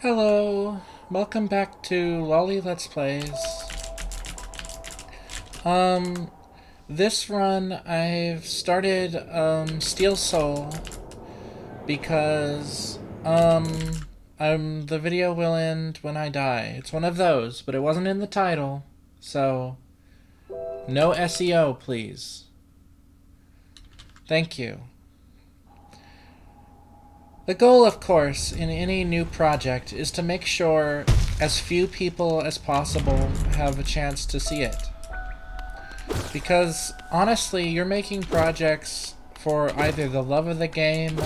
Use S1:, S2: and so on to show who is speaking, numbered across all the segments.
S1: Hello, welcome back to Loli Let's Plays. This run I've started, Steel Soul because, the video will end when I die. It's one of those, but it wasn't in the title, so no SEO, please. Thank you. The goal, of course, in any new project is to make sure as few people as possible have a chance to see it. Because, honestly, you're making projects for either the love of the game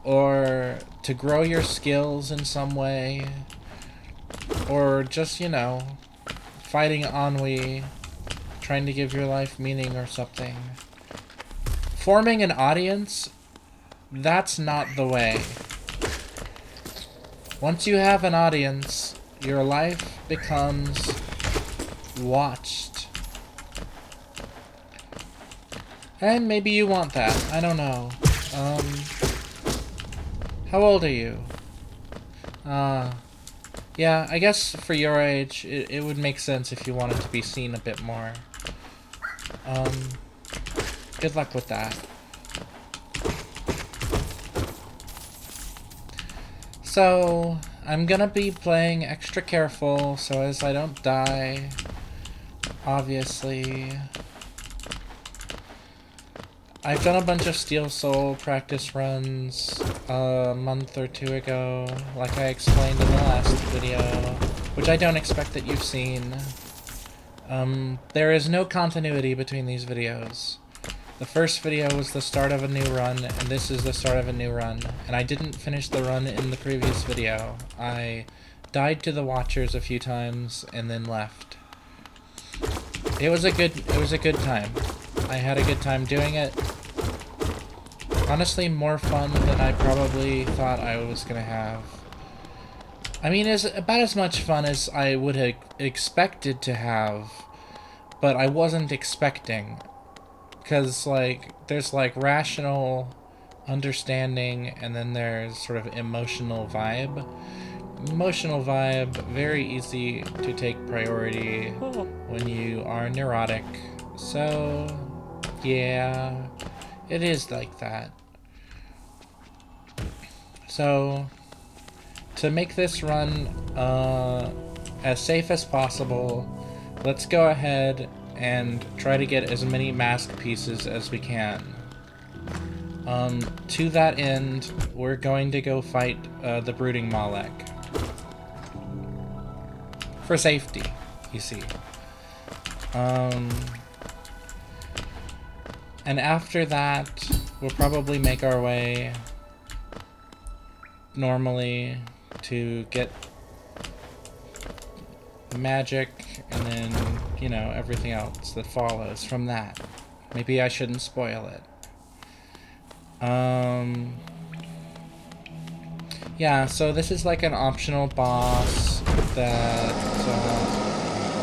S1: or to grow your skills in some way, or just, fighting ennui, trying to give your life meaning or something. Forming an audience, that's not the way. Once you have an audience, your life becomes watched. And maybe you want that. I don't know. How old are you? Yeah, I guess for your age, it would make sense if you wanted to be seen a bit more. Good luck with that. So, I'm gonna be playing extra careful so as I don't die, obviously. I've done a bunch of Steel Soul practice runs a month or two ago, like I explained in the last video, which I don't expect that you've seen. There is no continuity between these videos. The first video was the start of a new run, and this is the start of a new run. And I didn't finish the run in the previous video. I died to the watchers a few times and then left. It was a good time. I had a good time doing it. Honestly, more fun than I probably thought I was gonna have. I mean, it's about as much fun as I would have expected to have, but I wasn't expecting. Because, there's, rational understanding, and then there's sort of emotional vibe. Emotional vibe, very easy to take priority when you are neurotic. So, yeah, it is like that. So, to make this run as safe as possible, let's go ahead and try to get as many mask pieces as we can. To that end, we're going to go fight the Brooding Malek. For safety, you see. And after that, we'll probably make our way normally to get magic, and then, everything else that follows from that. Maybe I shouldn't spoil it. Yeah, so this is like an optional boss that,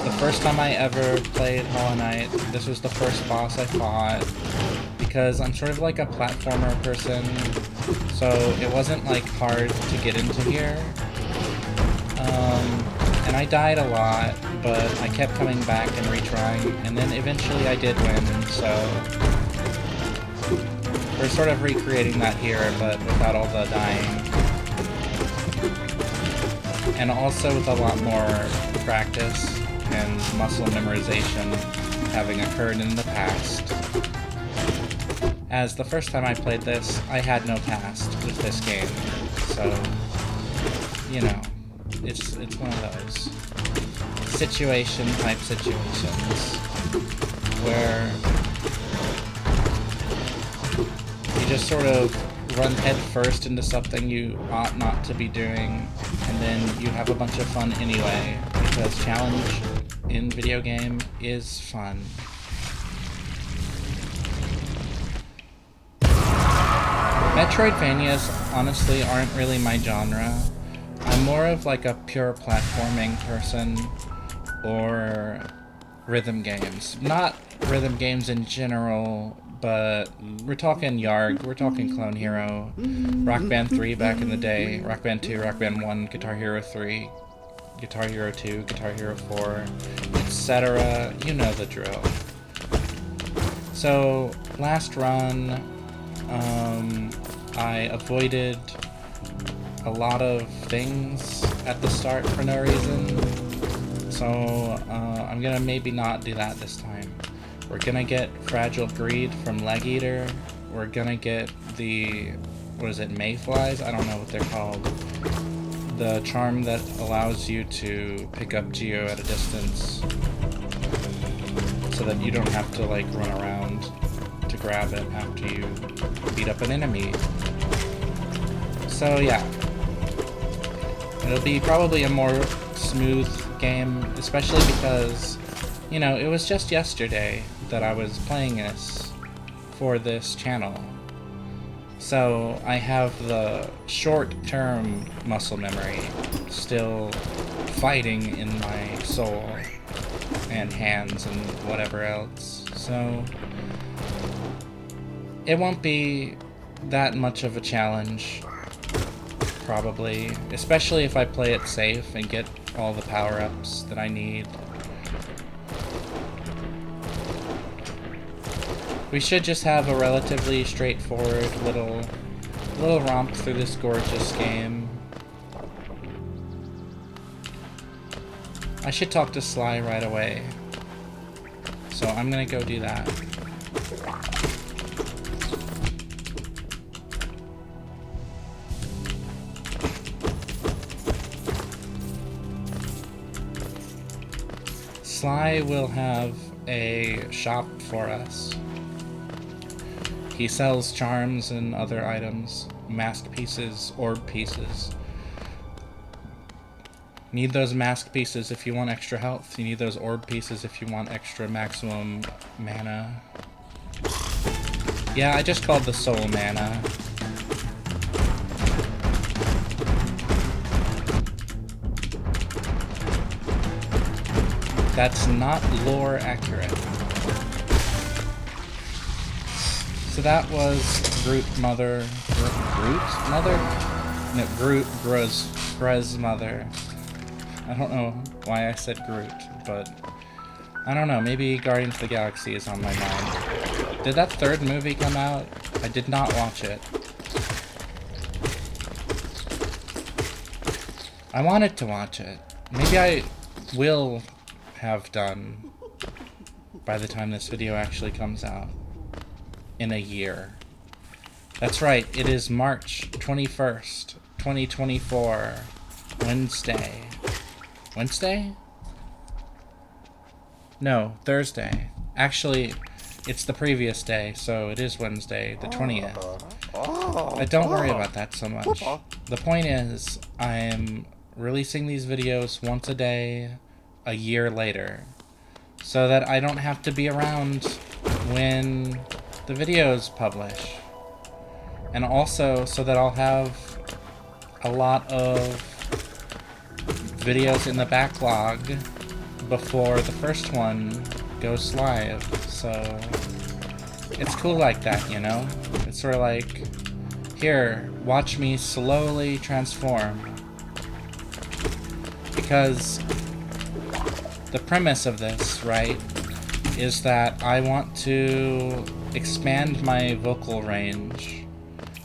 S1: the first time I ever played Hollow Knight, this was the first boss I fought, because I'm sort of like a platformer person, so it wasn't, hard to get into here. And I died a lot, but I kept coming back and retrying, and then eventually I did win, so we're sort of recreating that here, but without all the dying. And also with a lot more practice and muscle memorization having occurred in the past. As the first time I played this, I had no past with this game, so, it's one of those type situations where you just sort of run head first into something you ought not to be doing, and then you have a bunch of fun anyway, because challenge in video game is fun. Metroidvanias honestly aren't really my genre. I'm more of a pure platforming person, or rhythm games. Not rhythm games in general, but we're talking Yarg, we're talking Clone Hero, Rock Band 3 back in the day, Rock Band 2, Rock Band 1, Guitar Hero 3, Guitar Hero 2, Guitar Hero 4, etc. You know the drill. So, last run, I avoided a lot of things at the start for no reason. So, I'm gonna maybe not do that this time. We're gonna get Fragile Greed from Leg Eater. We're gonna get the, what is it, Mayflies? I don't know what they're called. The charm that allows you to pick up Geo at a distance so that you don't have to like run around to grab it after you beat up an enemy. So yeah, it'll be probably a more smooth game, especially because, you know, it was just yesterday that I was playing this for this channel. So I have the short-term muscle memory still fighting in my soul and hands and whatever else. So it won't be that much of a challenge, probably, especially if I play it safe and get all the power-ups that I need. We should just have a relatively straightforward little romp through this gorgeous game. I should talk to Sly right away, so I'm gonna go do that. Sly will have a shop for us. He sells charms and other items, mask pieces, orb pieces. Need those mask pieces if you want extra health. You need those orb pieces if you want extra maximum mana. Yeah, I just called the soul mana. That's not lore accurate. So that was Groot Mother. Groot Mother? No, Gruz Mother. I don't know why I said Groot, but I don't know, maybe Guardians of the Galaxy is on my mind. Did that third movie come out? I did not watch it. I wanted to watch it. Maybe I will have done by the time this video actually comes out. In a year. That's right, it is March 21st, 2024, Wednesday. Wednesday? No, Thursday. Actually, it's the previous day, so it is Wednesday, the 20th. But don't worry about that so much. The point is, I'm releasing these videos once a day, a year later, so that I don't have to be around when the videos publish, and also so that I'll have a lot of videos in the backlog before the first one goes live. So it's cool like that, you know? It's sort of like, here, watch me slowly transform. Because the premise of this, right, is that I want to expand my vocal range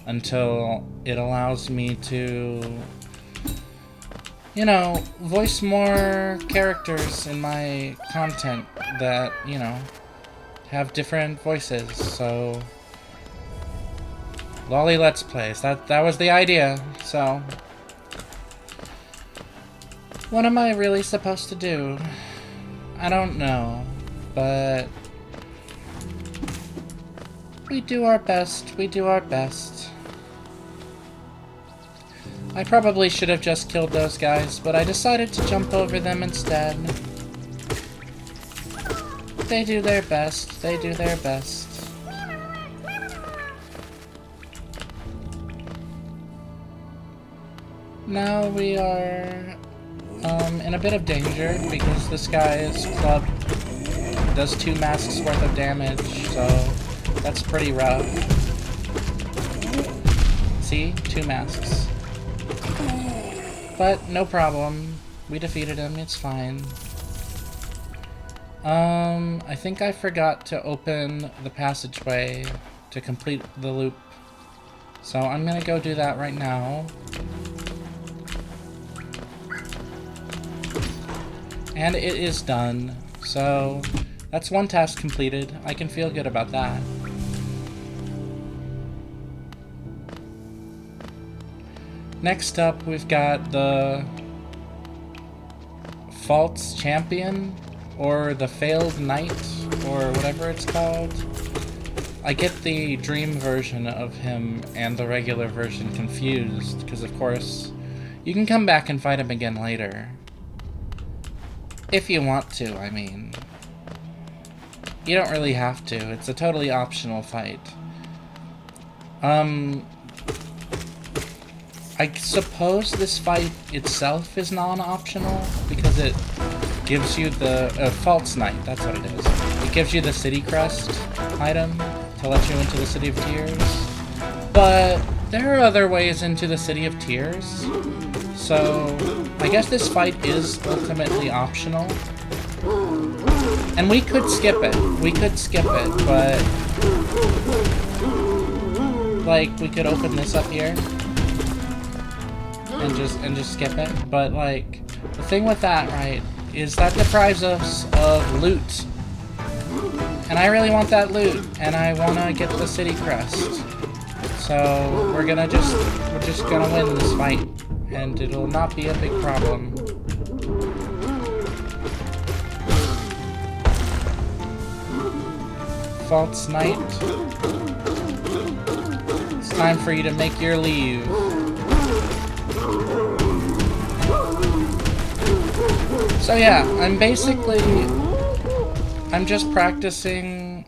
S1: until it allows me to, you know, voice more characters in my content that, you know, have different voices. So Loli Let's Plays, that was the idea. So what am I really supposed to do? I don't know, but we do our best, we do our best. I probably should have just killed those guys, but I decided to jump over them instead. They do their best, they do their best. Now we are in a bit of danger because this guy's club does 2 masks worth of damage, so That's pretty rough. See? 2 masks. But no problem. We defeated him, it's fine. I think I forgot to open the passageway to complete the loop. So I'm gonna go do that right now. And it is done. So that's 1 task completed. I can feel good about that. Next up, we've got the False Champion, or the Failed Knight, or whatever it's called. I get the dream version of him and the regular version confused, because of course, you can come back and fight him again later. If you want to, I mean. You don't really have to, it's a totally optional fight. I suppose this fight itself is non-optional, because it gives you the False Knight, that's what it is. It gives you the City Crest item to let you into the City of Tears. But there are other ways into the City of Tears, so I guess this fight is ultimately optional. And we could skip it. We could skip it, but like we could open this up here and just skip it. But like the thing with that, right, is that deprives us of loot. And I really want that loot, and I wanna get the City Crest. So we're just gonna win this fight, and it'll not be a big problem. False Knight. It's time for you to make your leave. So yeah, I'm just practicing,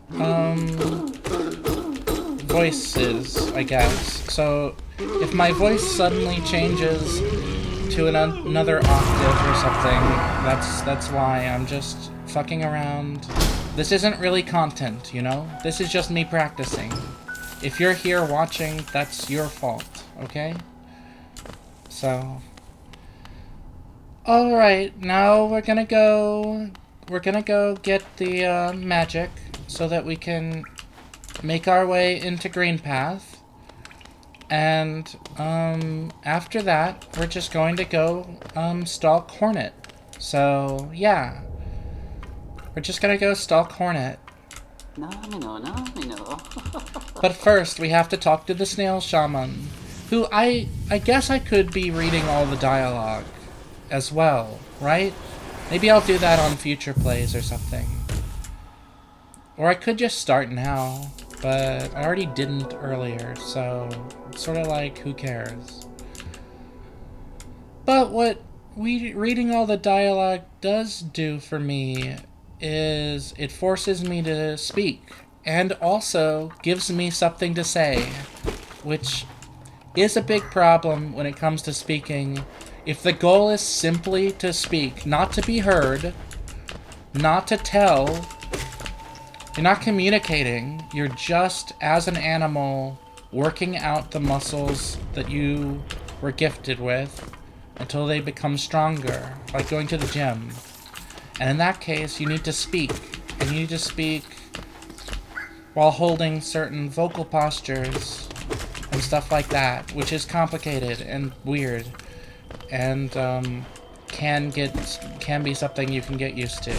S1: voices, I guess. So if my voice suddenly changes to another octave or something, that's why. I'm just fucking around. This isn't really content, you know? This is just me practicing. If you're here watching, that's your fault, okay? So... Alright, now we're gonna go get the, magic, so that we can make our way into Green Path. And, after that, we're just going to go, stalk Hornet. So, yeah. We're just gonna go stalk Hornet. But first, we have to talk to the Snail Shaman, who I guess I could be reading all the dialogue as well, right? Maybe I'll do that on future plays or something. Or I could just start now, but I already didn't earlier, so it's sort of like, who cares? But what reading all the dialogue does do for me is it forces me to speak, and also gives me something to say, which is a big problem when it comes to speaking. If the goal is simply to speak, not to be heard, not to tell, you're not communicating, you're just, as an animal, working out the muscles that you were gifted with until they become stronger, like going to the gym. And in that case, you need to speak, and you need to speak while holding certain vocal postures and stuff like that, which is complicated and weird, and can be something you can get used to.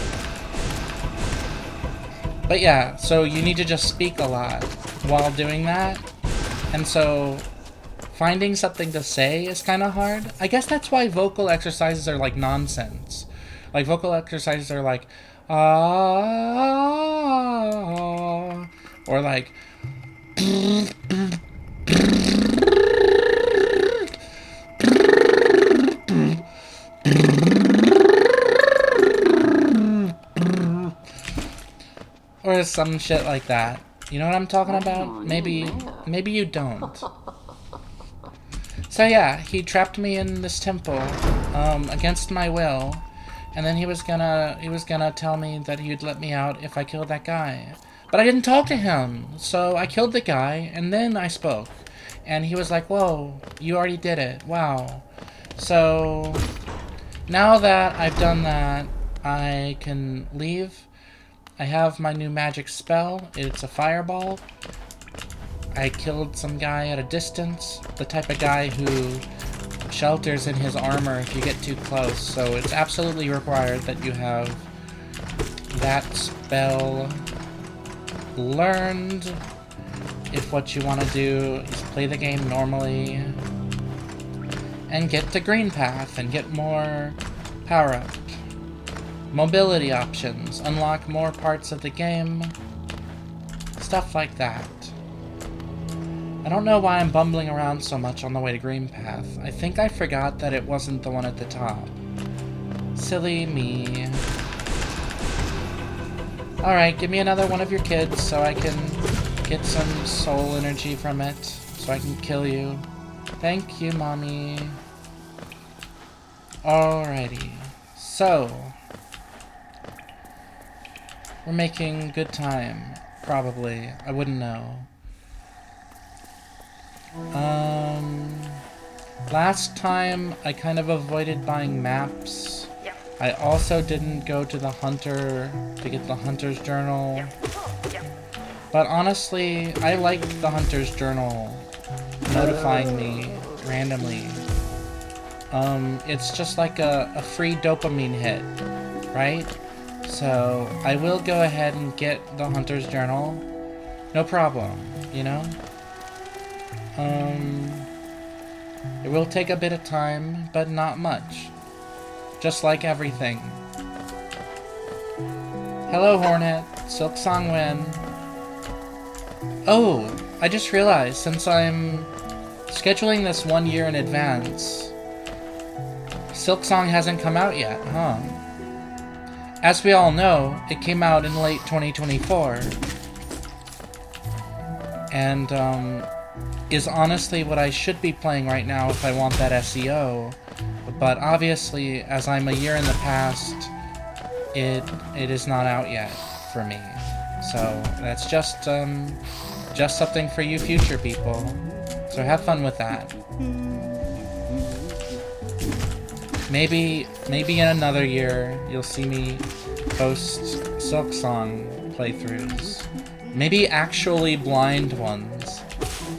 S1: But yeah, so you need to just speak a lot while doing that, and so finding something to say is kind of hard. I guess that's why vocal exercises are like nonsense. Like, vocal exercises are like, ah, or like, or some shit like that. You know what I'm talking about? Maybe you don't. So yeah, he trapped me in this temple, against my will. And then he was gonna tell me that he'd let me out if I killed that guy. But I didn't talk to him, so I killed the guy, and then I spoke. And he was like, whoa, you already did it, wow. So, now that I've done that, I can leave. I have my new magic spell, it's a fireball. I killed some guy at a distance, the type of guy who shelters in his armor if you get too close, so it's absolutely required that you have that spell learned if what you want to do is play the game normally and get the green path and get more power-up. Mobility options, unlock more parts of the game, stuff like that. I don't know why I'm bumbling around so much on the way to green path. I think I forgot that it wasn't the one at the top. Silly me. Alright, give me another one of your kids so I can get some soul energy from it, so I can kill you. Thank you, Mommy. Alrighty. So, we're making good time. Probably. I wouldn't know. Last time I kind of avoided buying maps. I also didn't go to the hunter to get the hunter's journal. But honestly, I like the hunter's journal notifying me randomly. It's just like a free dopamine hit, right? So I will go ahead and get the hunter's journal. No problem, you know? It will take a bit of time, but not much. Just like everything. Hello, Hornet. Silksong win. Oh, I just realized, since I'm scheduling this 1 year in advance, Silksong hasn't come out yet, huh? As we all know, it came out in late 2024. And, is honestly what I should be playing right now if I want that SEO. But obviously, as I'm a year in the past, it is not out yet for me. So that's just something for you future people. So have fun with that. Maybe in another year you'll see me post Silksong playthroughs. Maybe actually blind ones.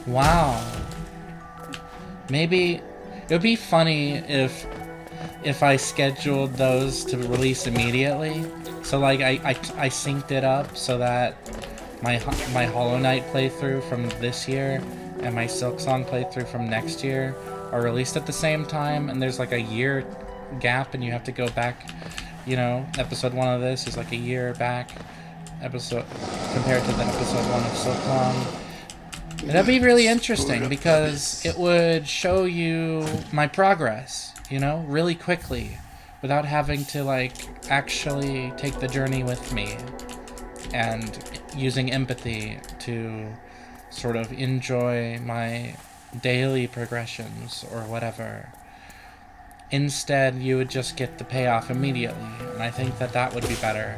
S1: Wow. Maybe it would be funny if I scheduled those to release immediately. So like I synced it up so that my Hollow Knight playthrough from this year and my Silksong playthrough from next year are released at the same time, and there's like a year gap and you have to go back, you know, episode 1 of this is like a year back episode compared to the episode 1 of Silksong. That'd be really interesting because it would show you my progress, you know, really quickly without having to, like, actually take the journey with me and using empathy to sort of enjoy my daily progressions or whatever. Instead, you would just get the payoff immediately, and I think that that would be better.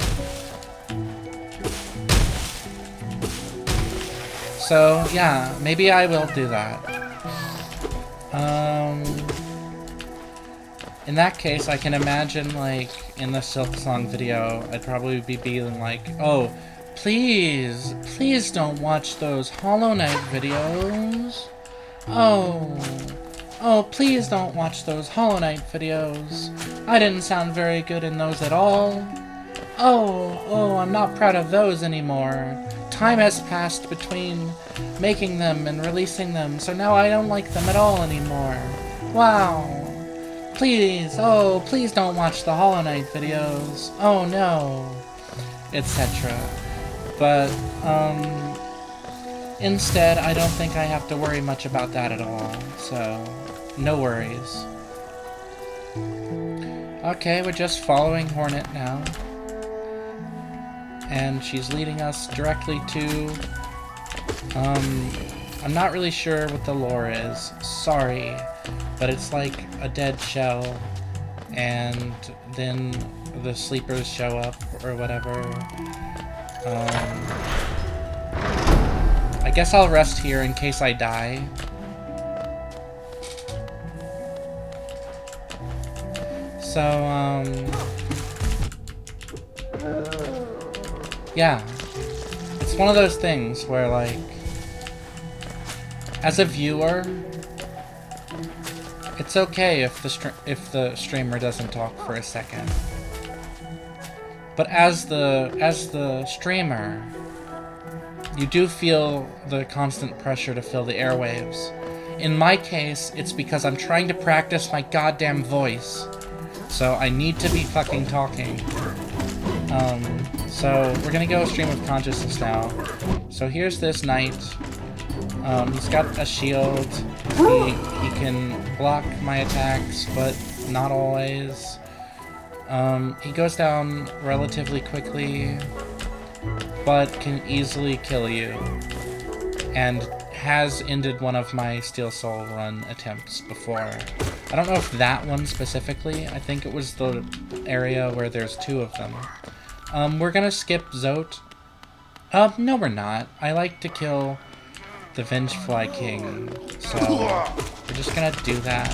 S1: So, yeah, maybe I will do that. In that case, I can imagine, like, in the Silksong video, I'd probably be being like, oh, please don't watch those Hollow Knight videos. Oh, please don't watch those Hollow Knight videos. I didn't sound very good in those at all. Oh, I'm not proud of those anymore. Time has passed between making them and releasing them, so now I don't like them at all anymore. Wow. Please don't watch the Hollow Knight videos. Oh no. Etc. But, instead, I don't think I have to worry much about that at all, so no worries. Okay, we're just following Hornet now. And she's leading us directly to, I'm not really sure what the lore is, sorry, but it's like a dead shell, and then the sleepers show up, or whatever. I guess I'll rest here in case I die. So, yeah. It's one of those things where, like, as a viewer, it's okay if the streamer doesn't talk for a second. But as the streamer, you do feel the constant pressure to fill the airwaves. In my case, it's because I'm trying to practice my goddamn voice. So I need to be fucking talking. So we're gonna go stream of consciousness now. So here's this knight. He's got a shield. He can block my attacks, but not always. He goes down relatively quickly, but can easily kill you. And has ended one of my Steel Soul run attempts before. I don't know if that one specifically. I think it was the area where there's two of them. We're gonna skip Zote. No we're not. I like to kill the Vengefly King, so we're just gonna do that.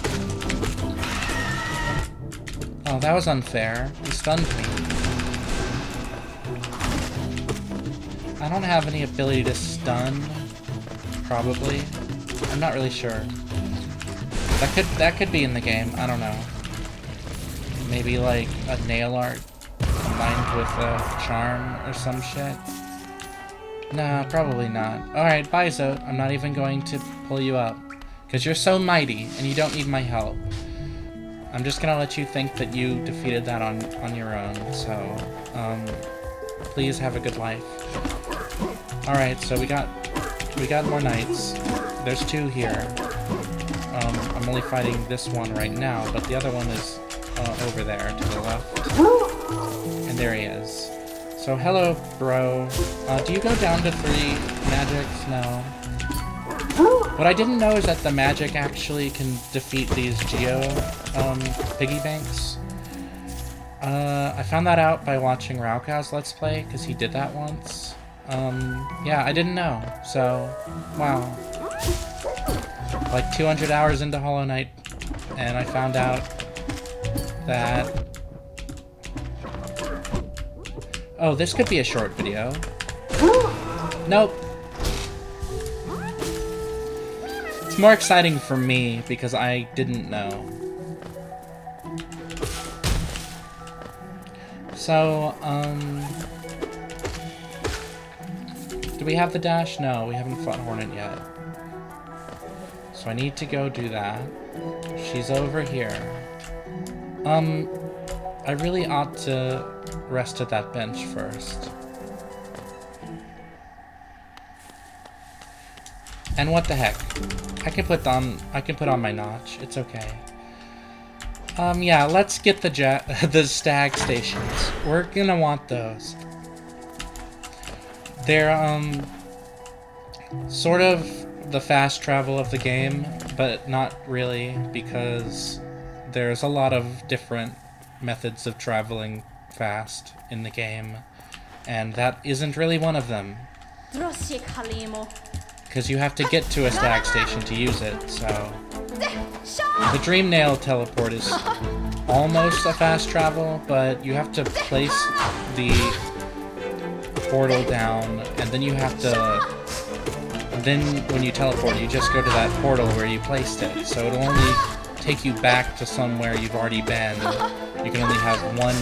S1: Oh, that was unfair. He stunned me. I don't have any ability to stun. Probably. I'm not really sure. That could be in the game. I don't know. Maybe like a nail art combined with a charm or some shit. Nah, probably not. Alright, bye Zote. I'm not even going to pull you up. Because you're so mighty, and you don't need my help. I'm just gonna let you think that you defeated that on your own, so, please have a good life. Alright, so we got more knights. There's two here. I'm only fighting this one right now, but the other one is, over there to the left. And there he is. So, hello, bro. Do you go down to 3 magics? No. What I didn't know is that the magic actually can defeat these Geo, piggy banks. I found that out by watching Raukow's Let's Play, because he did that once. Yeah, I didn't know, so, wow. Like 200 hours into Hollow Knight, and I found out that... Oh, this could be a short video. Nope. It's more exciting for me because I didn't know. So, do we have the dash? No, we haven't fought Hornet yet. So I need to go do that. She's over here. I really ought to rest at that bench first. And what the heck? I can put on my notch. It's okay. Yeah, let's get the stag stations. We're gonna want those. They're sort of the fast travel of the game, but not really, because there's a lot of different methods of traveling fast in the game, and that isn't really one of them. Because you have to get to a stag station to use it, so... The Dream Nail teleport is almost a fast travel, but you have to place the portal down, and then you have to... Then, when you teleport, you just go to that portal where you placed it, so it'll only take you back to somewhere you've already been. You can only have one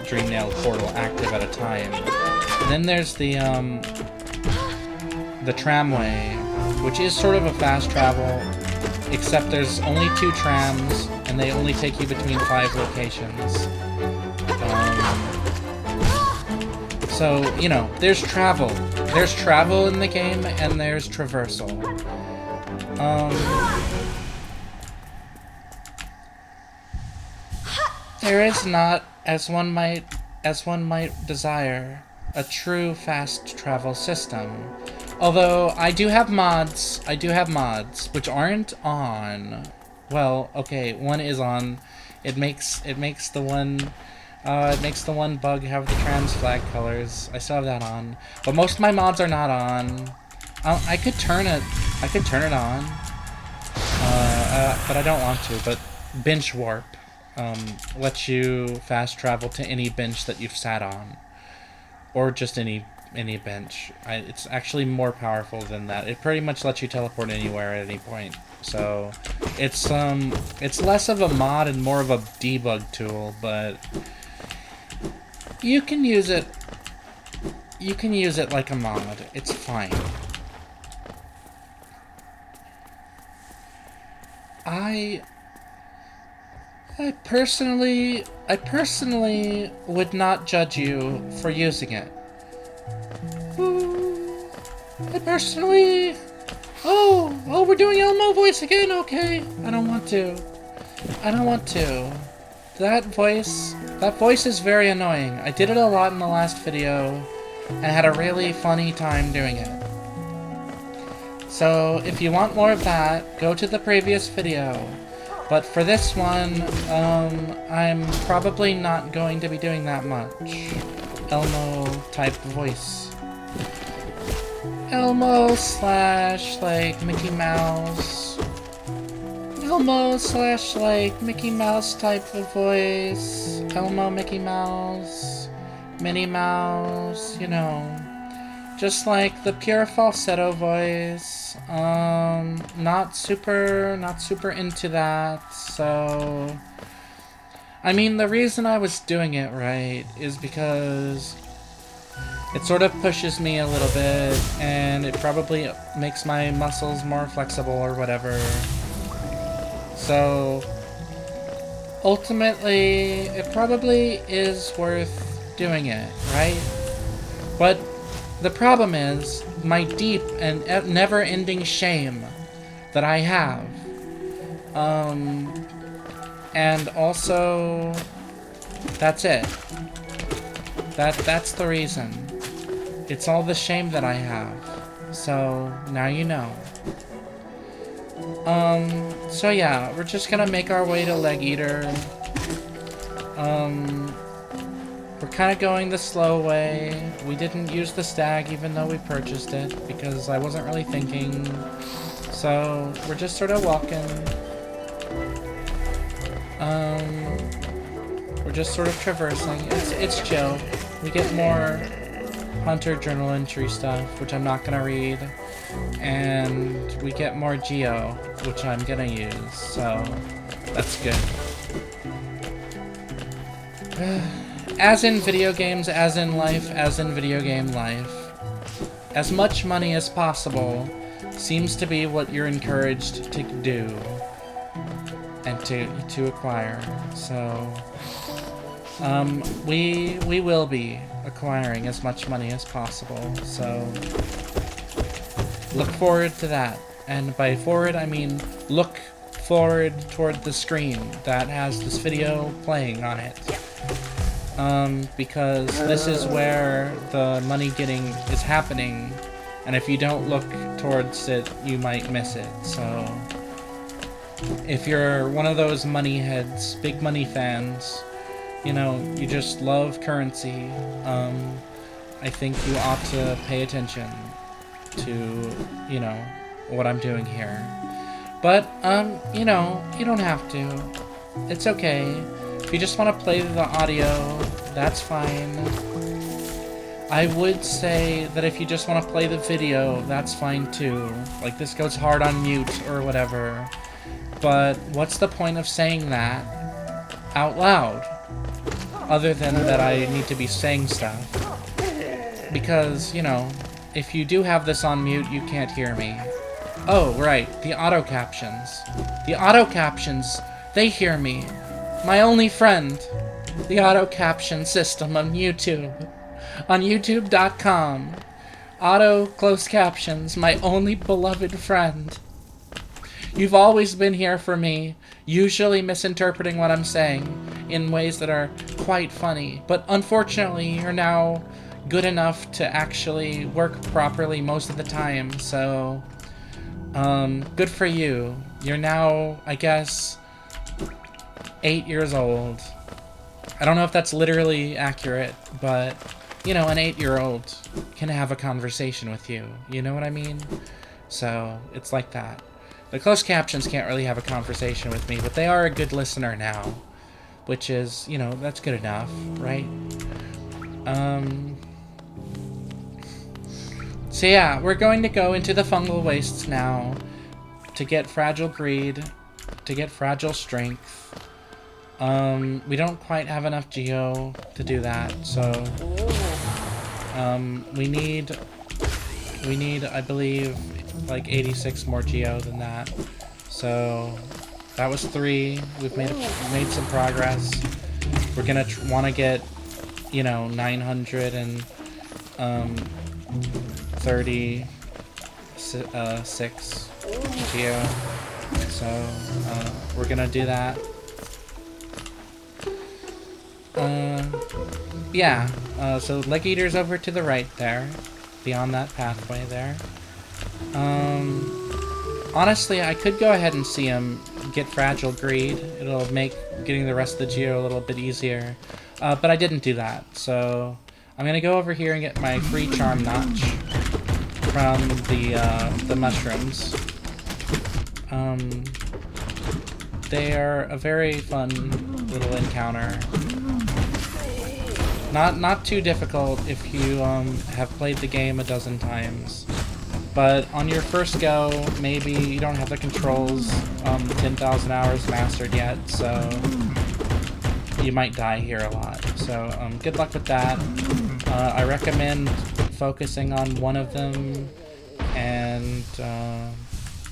S1: Dream Nail portal active at a time. And then there's the tramway, which is sort of a fast travel, except there's only 2 trams, and they only take you between 5 locations. So, you know, there's travel. There's travel in the game, and there's traversal. There is not, as one might desire, a true fast travel system. Although I do have mods, which aren't on. Well, okay, one is on. It makes the one bug have the trans flag colors. I still have that on, but most of my mods are not on. I could turn it. I could turn it on. But I don't want to. But bench warp lets you fast travel to any bench that you've sat on, or just any bench. It's actually more powerful than that. It pretty much lets you teleport anywhere at any point. So it's less of a mod and more of a debug tool, but you can use it. You can use it like a mod. It's fine. I personally would not judge you for using it. I personally... Oh, we're doing Elmo voice again? Okay. I don't want to. That voice is very annoying. I did it a lot in the last video, and had a really funny time doing it. So, if you want more of that, go to the previous video. But for this one, I'm probably not going to be doing that much Elmo-type voice. Elmo / like Mickey Mouse. Elmo / like Mickey Mouse type of voice. Elmo, Mickey Mouse, Minnie Mouse, you know. Just like the pure falsetto voice. Not super into that, so... I mean, the reason I was doing it, right, is because it sort of pushes me a little bit, and it probably makes my muscles more flexible or whatever. So, ultimately, it probably is worth doing it, right? But the problem is my deep and never-ending shame that I have. And also, that's it. That's the reason. It's all the shame that I have. So, now you know. So yeah, we're just gonna make our way to Leg Eater. We're kind of going the slow way. We didn't use the stag even though we purchased it because I wasn't really thinking. So we're just sort of walking. We're just sort of traversing. It's chill. We get more Hunter journal entry stuff, which I'm not gonna read, and we get more Geo, which I'm gonna use. So that's good. As in video games, as in life, as in video game life, as much money as possible seems to be what you're encouraged to do and to acquire. So, we will be acquiring as much money as possible. So, look forward to that. And by forward, I mean look forward toward the screen that has this video playing on it. Because this is where the money getting is happening, and if you don't look towards it, you might miss it. So, if you're one of those money heads, big money fans, you know, you just love currency, I think you ought to pay attention to, you know, what I'm doing here. But, you know, you don't have to. It's okay. If you just want to play the audio, that's fine. I would say that if you just want to play the video, that's fine too. Like, this goes hard on mute or whatever. But what's the point of saying that out loud? Other than that I need to be saying stuff. Because, you know, if you do have this on mute, you can't hear me. Oh, right, the auto captions. The auto captions, they hear me. My only friend, the auto caption system on YouTube. On YouTube.com. Auto closed captions, my only beloved friend. You've always been here for me, usually misinterpreting what I'm saying in ways that are quite funny. But unfortunately, you're now good enough to actually work properly most of the time, so good for you. You're now, I guess, 8 years old. I don't know if that's literally accurate, but you know, an 8-year-old can have a conversation with you. You know what I mean? So, it's like that. The closed captions can't really have a conversation with me, but they are a good listener now. Which is, you know, that's good enough, right? So yeah, we're going to go into the fungal wastes now to get fragile greed, to get fragile strength. We don't quite have enough geo to do that, so we need, I believe, like 86 more geo than that. So that was 3. We've made some progress. We're gonna want to get, you know, 936 geo. So we're gonna do that. Yeah. So Leg Eater's over to the right there, beyond that pathway there. Honestly, I could go ahead and see him get Fragile Greed. It'll make getting the rest of the geo a little bit easier. But I didn't do that, so I'm gonna go over here and get my free Charm Notch from the mushrooms. They are a very fun little encounter. Not too difficult if you have played the game a dozen times. But on your first go, maybe you don't have the controls 10,000 hours mastered yet, so you might die here a lot. So good luck with that. I recommend focusing on one of them and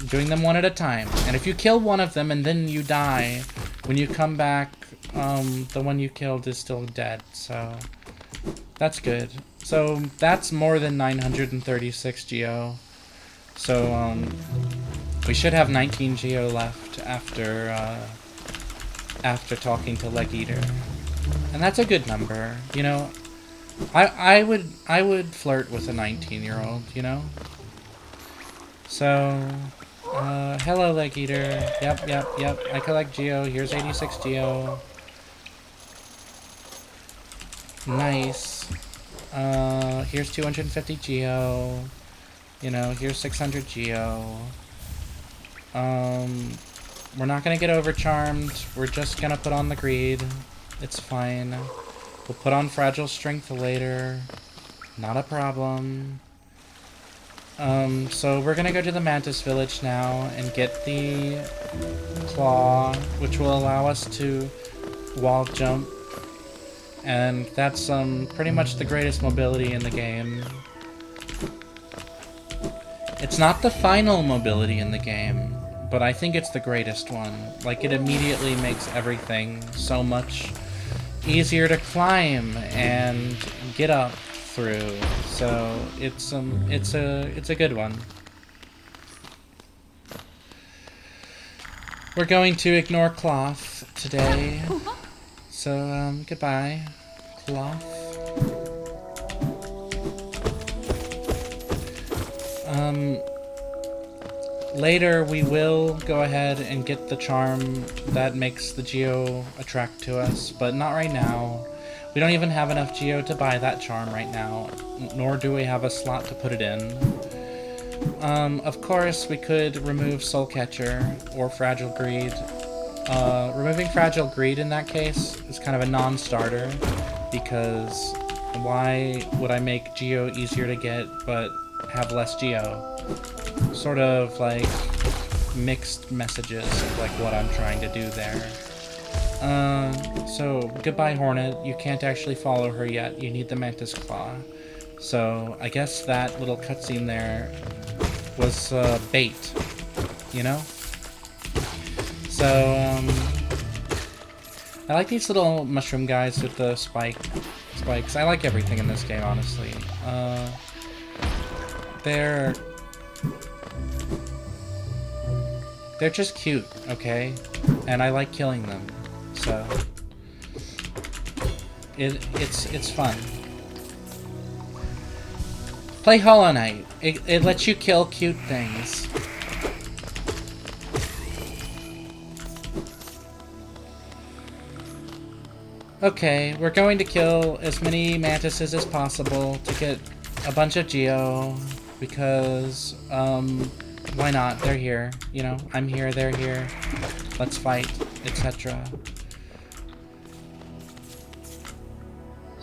S1: doing them one at a time. And if you kill one of them and then you die, when you come back, the one you killed is still dead, so that's good. So that's more than 936 geo. So we should have 19 geo left after talking to Leg Eater, and that's a good number. You know, I would flirt with a 19-year-old. You know. So hello Leg Eater. Yep. I collect geo. Here's 86 geo. Nice. Here's 250 geo. You know, here's 600 geo. We're not gonna get overcharmed. We're just gonna put on the greed. It's fine. We'll put on fragile strength later. Not a problem. So we're gonna go to the Mantis Village now and get the claw, which will allow us to wall jump. And that's pretty much the greatest mobility in the game. It's not the final mobility in the game, but I think it's the greatest one. Like, it immediately makes everything so much easier to climb and get up through. So it's a good one. We're going to ignore Cloth today. So goodbye, Cloth. Later we will go ahead and get the charm that makes the geo attract to us, but not right now. We don't even have enough geo to buy that charm right now, nor do we have a slot to put it in. Of course, we could remove Soul Catcher or Fragile Greed. Removing Fragile Greed in that case is kind of a non-starter, because why would I make geo easier to get but have less geo? Sort of like mixed messages of like what I'm trying to do there. So goodbye Hornet, you can't actually follow her yet, you need the Mantis Claw. So I guess that little cutscene there was bait, you know? So I like these little mushroom guys with the spikes. I like everything in this game, honestly. They're just cute, okay? And I like killing them, so it's fun. Play Hollow Knight. It lets you kill cute things. Okay, we're going to kill as many mantises as possible to get a bunch of Geo, because, why not? They're here, you know? I'm here, they're here. Let's fight, etc.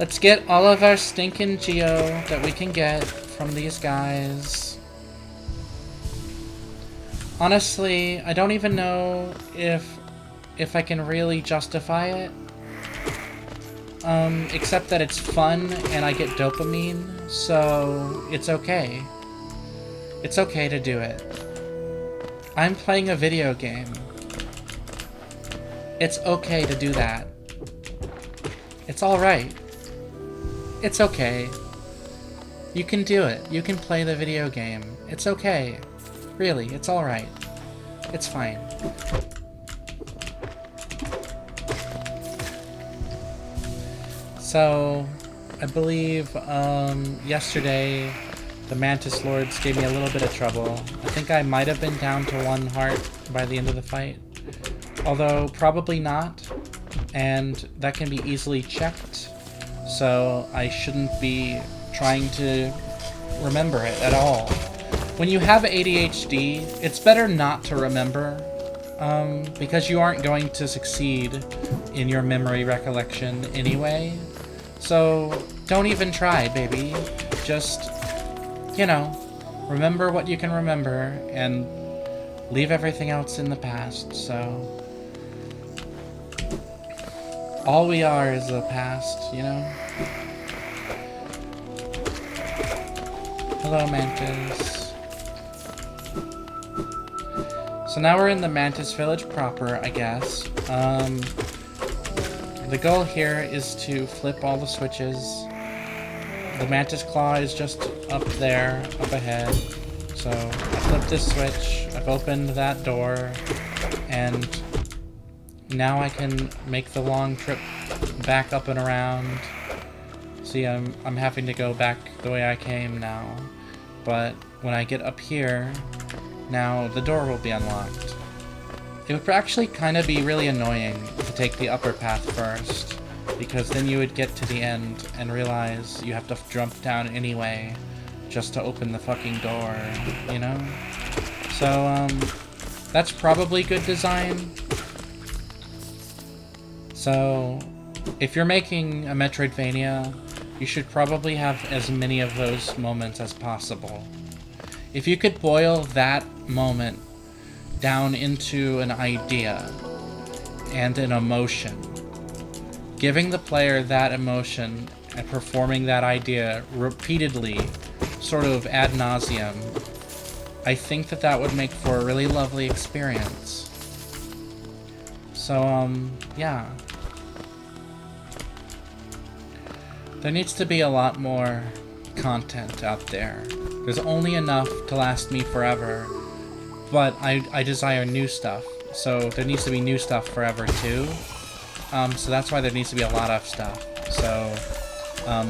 S1: Let's get all of our stinking Geo that we can get from these guys. Honestly, I don't even know if I can really justify it. Except that it's fun and I get dopamine, so it's okay. It's okay to do it. I'm playing a video game. It's okay to do that. It's alright. It's okay. You can do it. You can play the video game. It's okay. Really, it's alright. It's fine. So, I believe, yesterday, the Mantis Lords gave me a little bit of trouble. I think I might have been down to 1 heart by the end of the fight. Although, probably not. And that can be easily checked. So, I shouldn't be trying to remember it at all. When you have ADHD, it's better not to remember. Because you aren't going to succeed in your memory recollection anyway. So, don't even try, baby. Just, you know, remember what you can remember, and leave everything else in the past, so... all we are is the past, you know? Hello, Mantis. So now we're in the Mantis Village proper, I guess. The goal here is to flip all the switches. The Mantis Claw is just up there, up ahead. So I flipped this switch, I've opened that door, and now I can make the long trip back up and around. See, I'm having to go back the way I came now. But when I get up here, now the door will be unlocked. It would actually kind of be really annoying to take the upper path first, because then you would get to the end and realize you have to jump down anyway just to open the fucking door, you know? So, that's probably good design. So, if you're making a Metroidvania, you should probably have as many of those moments as possible. If you could boil that moment down into an idea and an emotion, giving the player that emotion and performing that idea repeatedly, sort of ad nauseum, I think that that would make for a really lovely experience. So, yeah. There needs to be a lot more content out there. There's only enough to last me forever, but I desire new stuff, so there needs to be new stuff forever too. So that's why there needs to be a lot of stuff. So,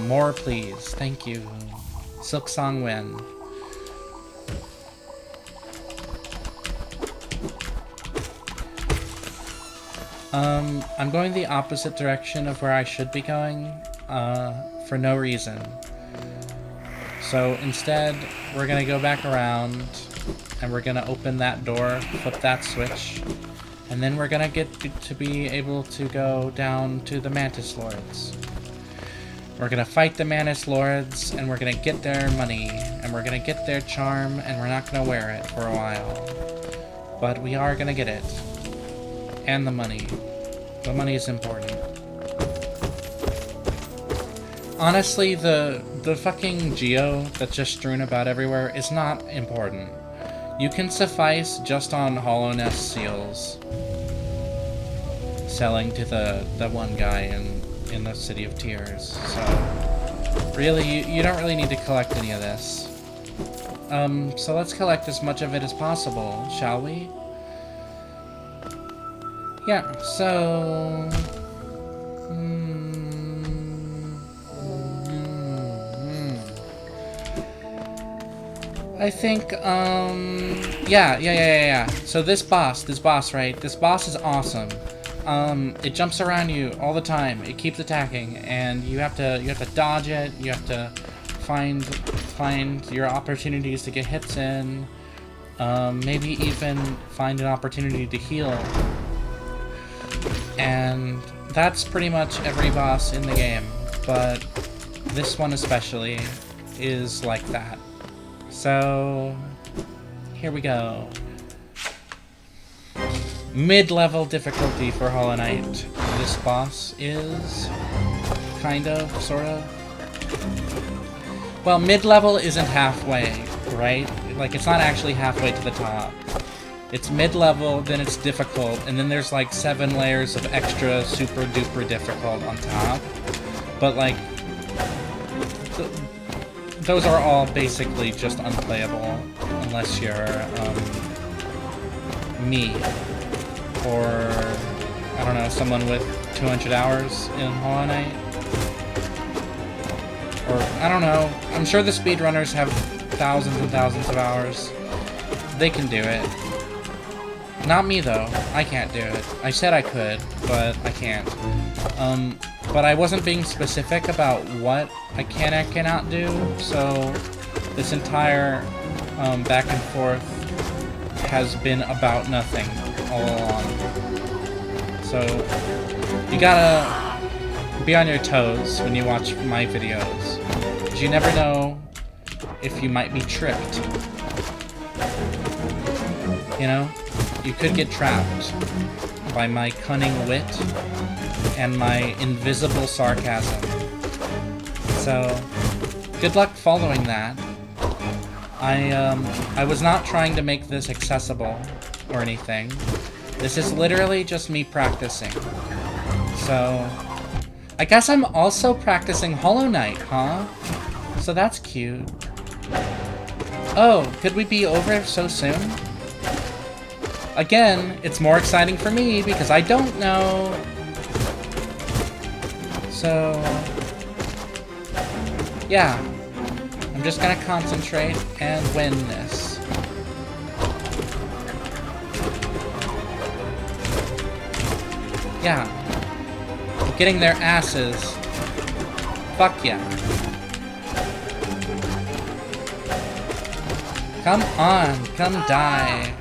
S1: more please. Thank you. Silk Song Win. I'm going the opposite direction of where I should be going, for no reason. So instead, we're gonna go back around, and we're gonna open that door, flip that switch, and then we're gonna get to be able to go down to the Mantis Lords. We're gonna fight the Mantis Lords, and we're gonna get their money, and we're gonna get their charm, and we're not gonna wear it for a while. But we are gonna get it. And the money. The money is important. Honestly, the fucking Geo that's just strewn about everywhere is not important. You can suffice just on Hollowness seals. Selling to the one guy in the City of Tears. So, really, you don't really need to collect any of this. So let's collect as much of it as possible, shall we? Yeah, so... I think, yeah. So this boss, right? This boss is awesome. it jumps around you all the time. It keeps attacking, and you have to dodge it. You have to find your opportunities to get hits in. Maybe even find an opportunity to heal. And that's pretty much every boss in the game, but this one especially is like that. So, here we go. Mid-level difficulty for Hollow Knight. This boss is kind of, sort of. Well, mid-level isn't halfway, right? Like, it's not actually halfway to the top. It's mid-level, then it's difficult, and then there's like 7 layers of extra super-duper difficult on top. But like, those are all basically just unplayable, unless you're, me. Or, I don't know, someone with 200 hours in Hollow Knight. Or, I don't know, I'm sure the speedrunners have thousands and thousands of hours. They can do it. Not me, though. I can't do it. I said I could, but I can't. But I wasn't being specific about what I can and cannot do, so this entire back and forth has been about nothing all along. So you gotta be on your toes when you watch my videos, because you never know if you might be tricked. You know? You could get trapped by my cunning wit and my invisible sarcasm. So, good luck following that. I was not trying to make this accessible or anything. This is literally just me practicing. So, I guess I'm also practicing Hollow Knight, huh? So that's cute. Oh, could we be over so soon? Again, it's more exciting for me because I don't know. So, yeah. I'm just gonna concentrate and win this. Yeah. Getting their asses. Fuck yeah. Come on, come die.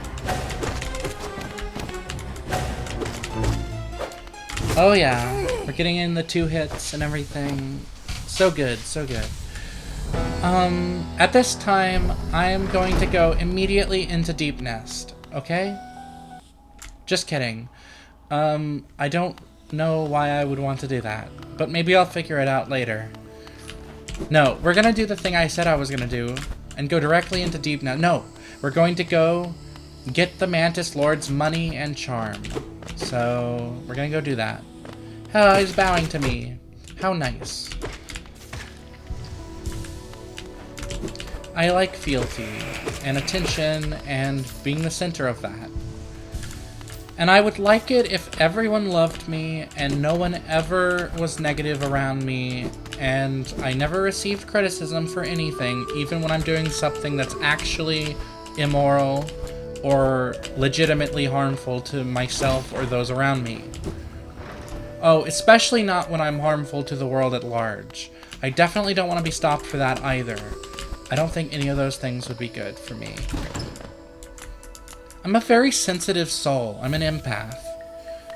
S1: Oh yeah, we're getting in the 2 hits and everything. So good, so good. At this time, I am going to go immediately into Deep Nest, okay? Just kidding. I don't know why I would want to do that, but maybe I'll figure it out later. No, we're gonna do the thing I said I was gonna do, and go directly into Deep Nest. No, we're going to go get the Mantis Lord's money and charm. So, we're gonna go do that. Oh, he's bowing to me. How nice. I like fealty, and attention, and being the center of that. And I would like it if everyone loved me, and no one ever was negative around me, and I never received criticism for anything, even when I'm doing something that's actually immoral, or legitimately harmful to myself or those around me. Oh, especially not when I'm harmful to the world at large. I definitely don't want to be stopped for that either. I don't think any of those things would be good for me. I'm a very sensitive soul. I'm an empath.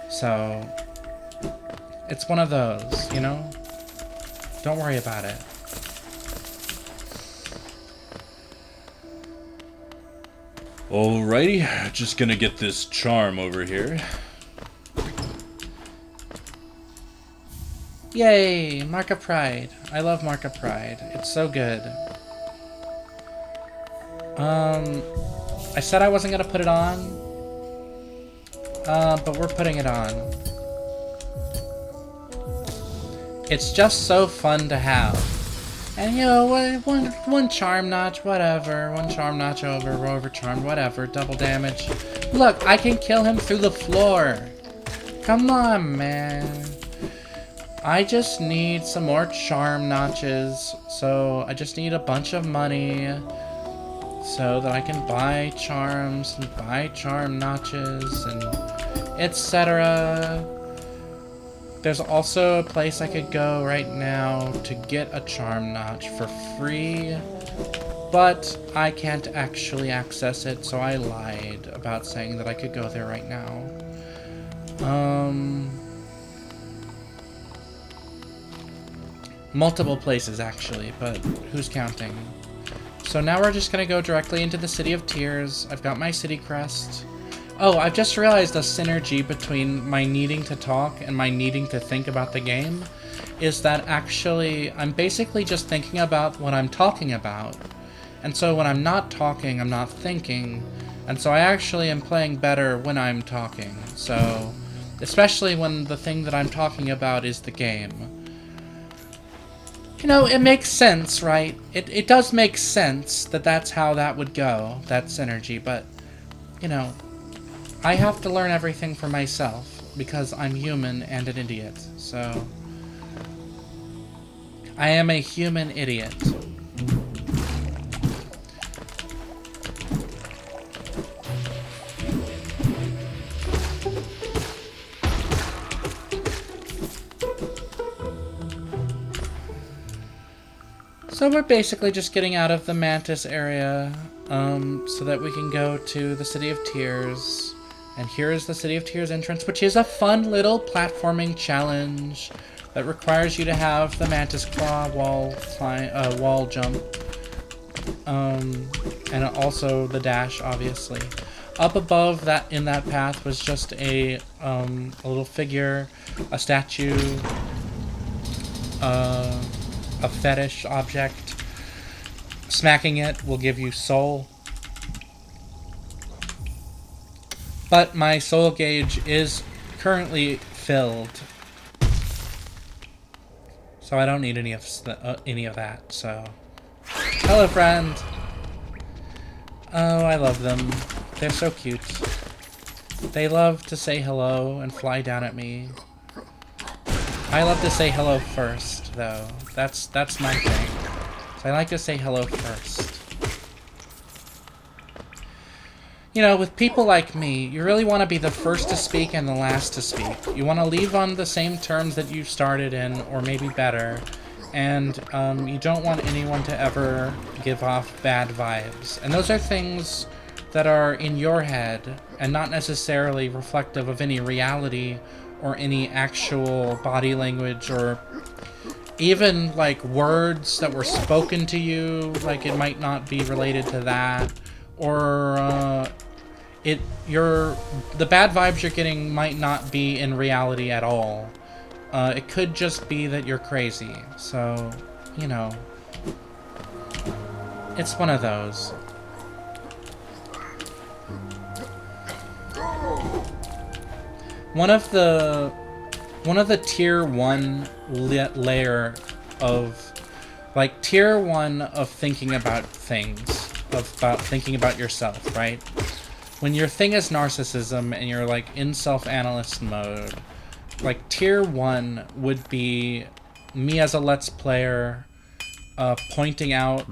S1: So, it's one of those, you know? Don't worry about it.
S2: Alrighty, just gonna get this charm over here.
S1: Yay! Mark of Pride. I love Mark of Pride. It's so good. I said I wasn't gonna put it on. But we're putting it on. It's just so fun to have. And you know, one charm notch, whatever. One charm notch over charmed, whatever. Double damage. Look, I can kill him through the floor. Come on, man. I just need some more charm notches. So I just need a bunch of money so that I can buy charms and buy charm notches and etc. There's also a place I could go right now to get a charm notch for free, but I can't actually access it, so I lied about saying that I could go there right now. Multiple places, actually, but who's counting? So now we're just gonna go directly into the City of Tears. I've got my city crest. Oh, I've just realized a synergy between my needing to talk and my needing to think about the game is that actually I'm basically just thinking about what I'm talking about. And so when I'm not talking, I'm not thinking. And so I actually am playing better when I'm talking. So, especially when the thing that I'm talking about is the game. You know, it makes sense, right? It does make sense that that's how that would go, that synergy, but, you know, I have to learn everything for myself, because I'm human and an idiot, so... I am a human idiot. So we're basically just getting out of the Mantis area, so that we can go to the City of Tears. And here is the City of Tears entrance, which is a fun little platforming challenge that requires you to have the Mantis Claw wall jump. And also the dash, obviously. Up above that, in that path, was just a little figure, a statue, a fetish object. Smacking it will give you soul. But my soul gauge is currently filled. So I don't need any of that, so... Hello, friend! Oh, I love them. They're so cute. They love to say hello and fly down at me. I love to say hello first, though. That's my thing. So I like to say hello first. You know, with people like me, you really want to be the first to speak and the last to speak. You want to leave on the same terms that you started in, or maybe better. And you don't want anyone to ever give off bad vibes. And those are things that are in your head, and not necessarily reflective of any reality or any actual body language, or even like words that were spoken to you, like it might not be related to that, or the bad vibes you're getting might not be in reality at all. It could just be that you're crazy, so, you know, it's one of those. One of the tier 1 layer of, like, tier 1 of thinking about things, about thinking about yourself, right? When your thing is narcissism and you're, like, in self-analyst mode, like, tier 1 would be me as a Let's Player pointing out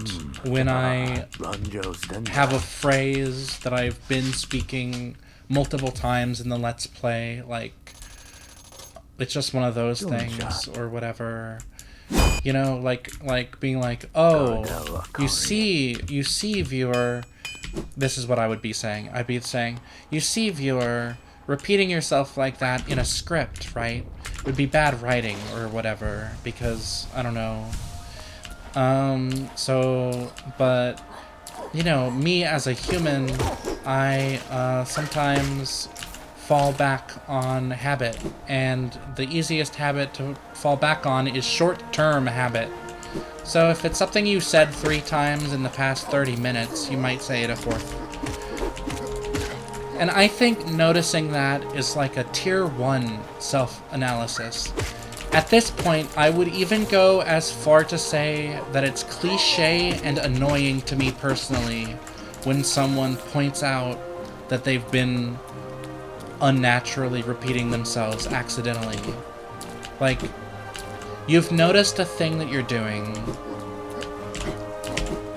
S1: when I have a phrase that I've been speaking multiple times in the Let's Play, like, it's just one of those things, or whatever. You know, like being like, oh, you see, viewer, this is what I would be saying. I'd be saying, you see, viewer, repeating yourself like that in a script, right, would be bad writing, or whatever, because, I don't know. But, you know, me as a human, I sometimes fall back on habit, and the easiest habit to fall back on is short-term habit. So if it's something you said 3 times in the past 30 minutes, you might say it a 4th. And I think noticing that is like a tier 1 self-analysis. At this point, I would even go as far to say that it's cliche and annoying to me personally when someone points out that they've been unnaturally repeating themselves accidentally. Like, you've noticed a thing that you're doing.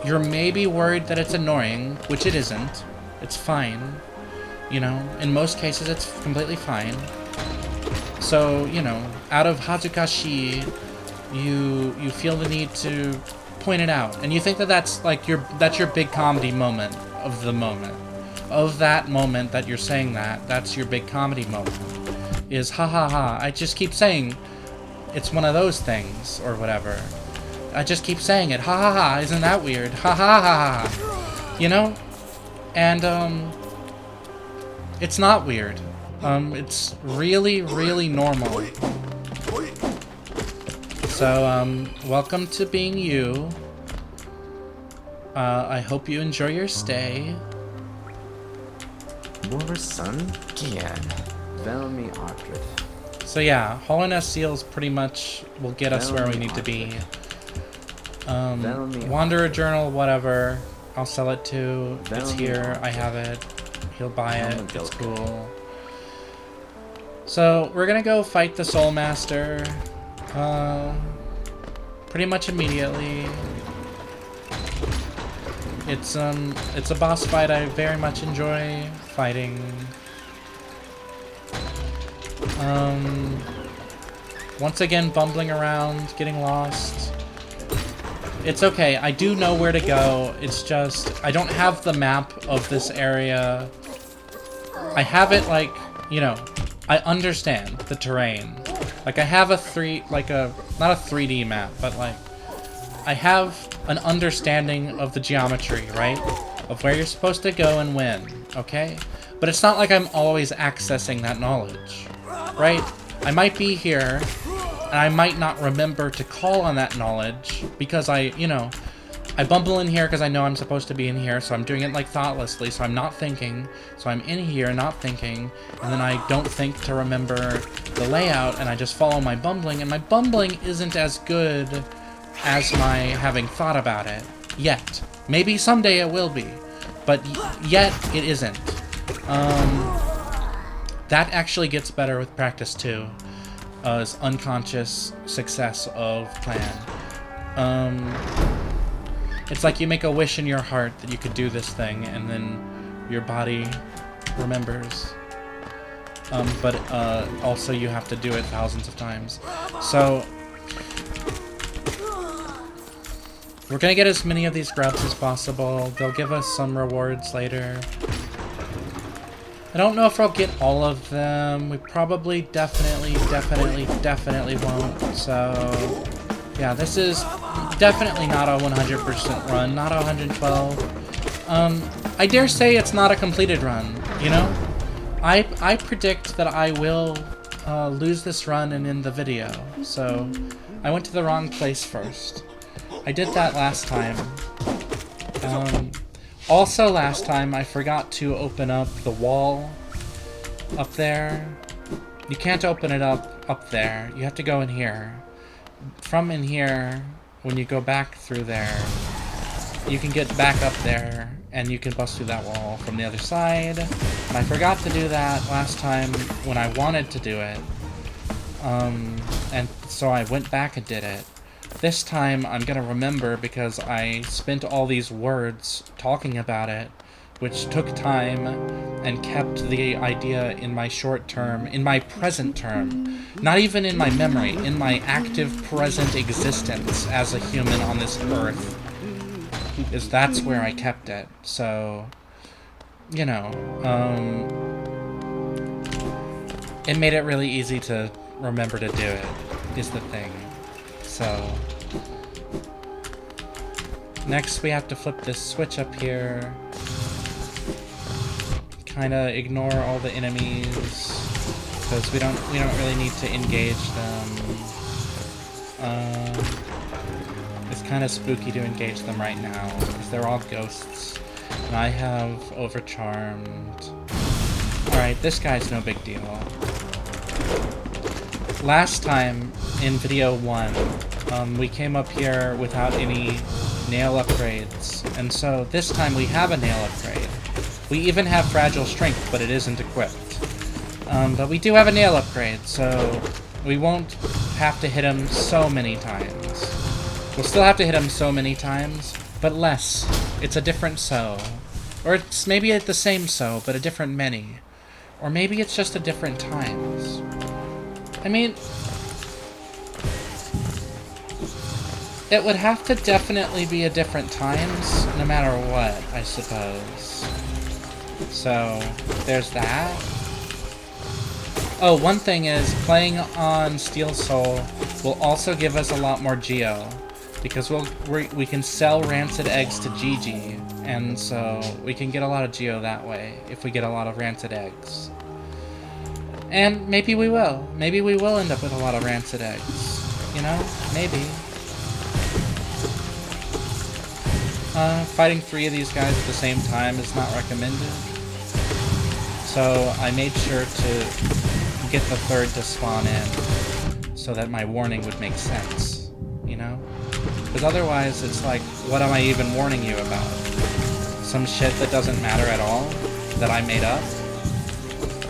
S1: You're maybe worried that it's annoying, which it isn't. It's fine. You know, in most cases it's completely fine. So, you know, out of Hazukashi, you feel the need to point it out, and you think that that's like that's your big comedy moment of the moment. Of that moment that you're saying that's your big comedy moment. Is ha ha ha. I just keep saying it's one of those things or whatever. I just keep saying it. Ha ha ha. Isn't that weird? Ha ha ha ha. You know? And it's not weird. It's really, really normal. So, welcome to being you. I hope you enjoy your stay. So yeah, Holiness Seals pretty much will get us where we need to be. Wanderer Journal, whatever. I'll sell it too. It's here. I have it. He'll buy it. It's cool. So we're gonna go fight the Soul Master. Pretty much immediately. It's a boss fight I very much enjoy fighting. Once again, bumbling around, getting lost. It's okay, I do know where to go. It's just, I don't have the map of this area. I have it like, you know, I understand the terrain. Like I have not a 3D map, but like, I have an understanding of the geometry, right? Of where you're supposed to go and when, okay? But it's not like I'm always accessing that knowledge, right? I might be here, and I might not remember to call on that knowledge, because I bumble in here because I know I'm supposed to be in here, so I'm doing it like thoughtlessly, so I'm not thinking, so I'm in here not thinking, and then I don't think to remember the layout, and I just follow my bumbling, and my bumbling isn't as good as my having thought about it yet. Maybe someday it will be, but yet it isn't. That actually gets better with practice too. Is unconscious success of plan. It's like you make a wish in your heart that you could do this thing, and then your body remembers. But also you have to do it thousands of times. So we're gonna get as many of these grubs as possible. They'll give us some rewards later. I don't know if I'll get all of them. We probably definitely won't. So yeah, this is definitely not a 100% run, not a 112. I dare say it's not a completed run, you know? I predict that I will lose this run and end the video. So I went to the wrong place first. I did that last time. Also last time I forgot to open up the wall up there. You can't open it up there. You have to go in here. From in here, when you go back through there, you can get back up there and you can bust through that wall from the other side. And I forgot to do that last time when I wanted to do it. And so I went back and did it. This time I'm gonna remember because I spent all these words talking about it, which took time and kept the idea in my short term, in my present term, not even in my memory, in my active present existence as a human on this earth, is that's where I kept it. So, you know, it made it really easy to remember to do it, is the thing. So next we have to flip this switch up here. Kinda ignore all the enemies because we don't really need to engage them. It's kind of spooky to engage them right now because they're all ghosts, and I have overcharmed. Alright, this guy's no big deal. Last time in video 1, we came up here without any nail upgrades, and so this time we have a nail upgrade. We even have fragile strength, but it isn't equipped. But we do have a nail upgrade, so we won't have to hit him so many times. We'll still have to hit him so many times, but less. It's a different so. Or it's maybe the same so, but a different many. Or maybe it's just a different times. I mean, It would have to definitely be at different times, no matter what, I suppose. So, there's that. Oh, one thing is, playing on Steel Soul will also give us a lot more Geo. Because we can sell rancid eggs to Gigi, and so we can get a lot of Geo that way, if we get a lot of rancid eggs. And maybe we will. Maybe we will end up with a lot of rancid eggs. You know? Maybe. Fighting 3 of these guys at the same time is not recommended. So I made sure to get the third to spawn in, so that my warning would make sense, you know? Because otherwise it's like, what am I even warning you about? Some shit that doesn't matter at all? That I made up?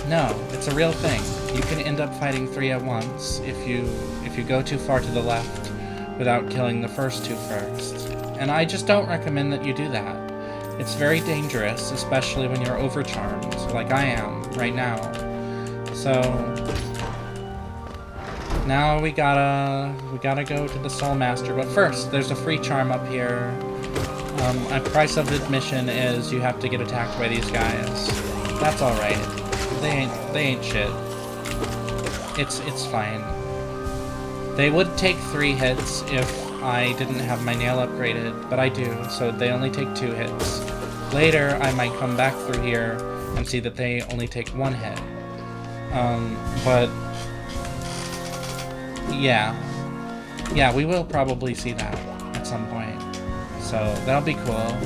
S1: No, it's a real thing. You can end up fighting 3 at once if you go too far to the left without killing the first 2 first. And I just don't recommend that you do that. It's very dangerous, especially when you're overcharmed, like I am right now. So now we gotta go to the Soul Master. But first, there's a free charm up here. A price of admission is you have to get attacked by these guys. That's all right. They ain't shit. It's fine. They would take 3 hits if I didn't have my nail upgraded, but I do, so they only take 2 hits. Later, I might come back through here and see that they only take 1 hit. But yeah. Yeah, we will probably see that at some point. So, that'll be cool.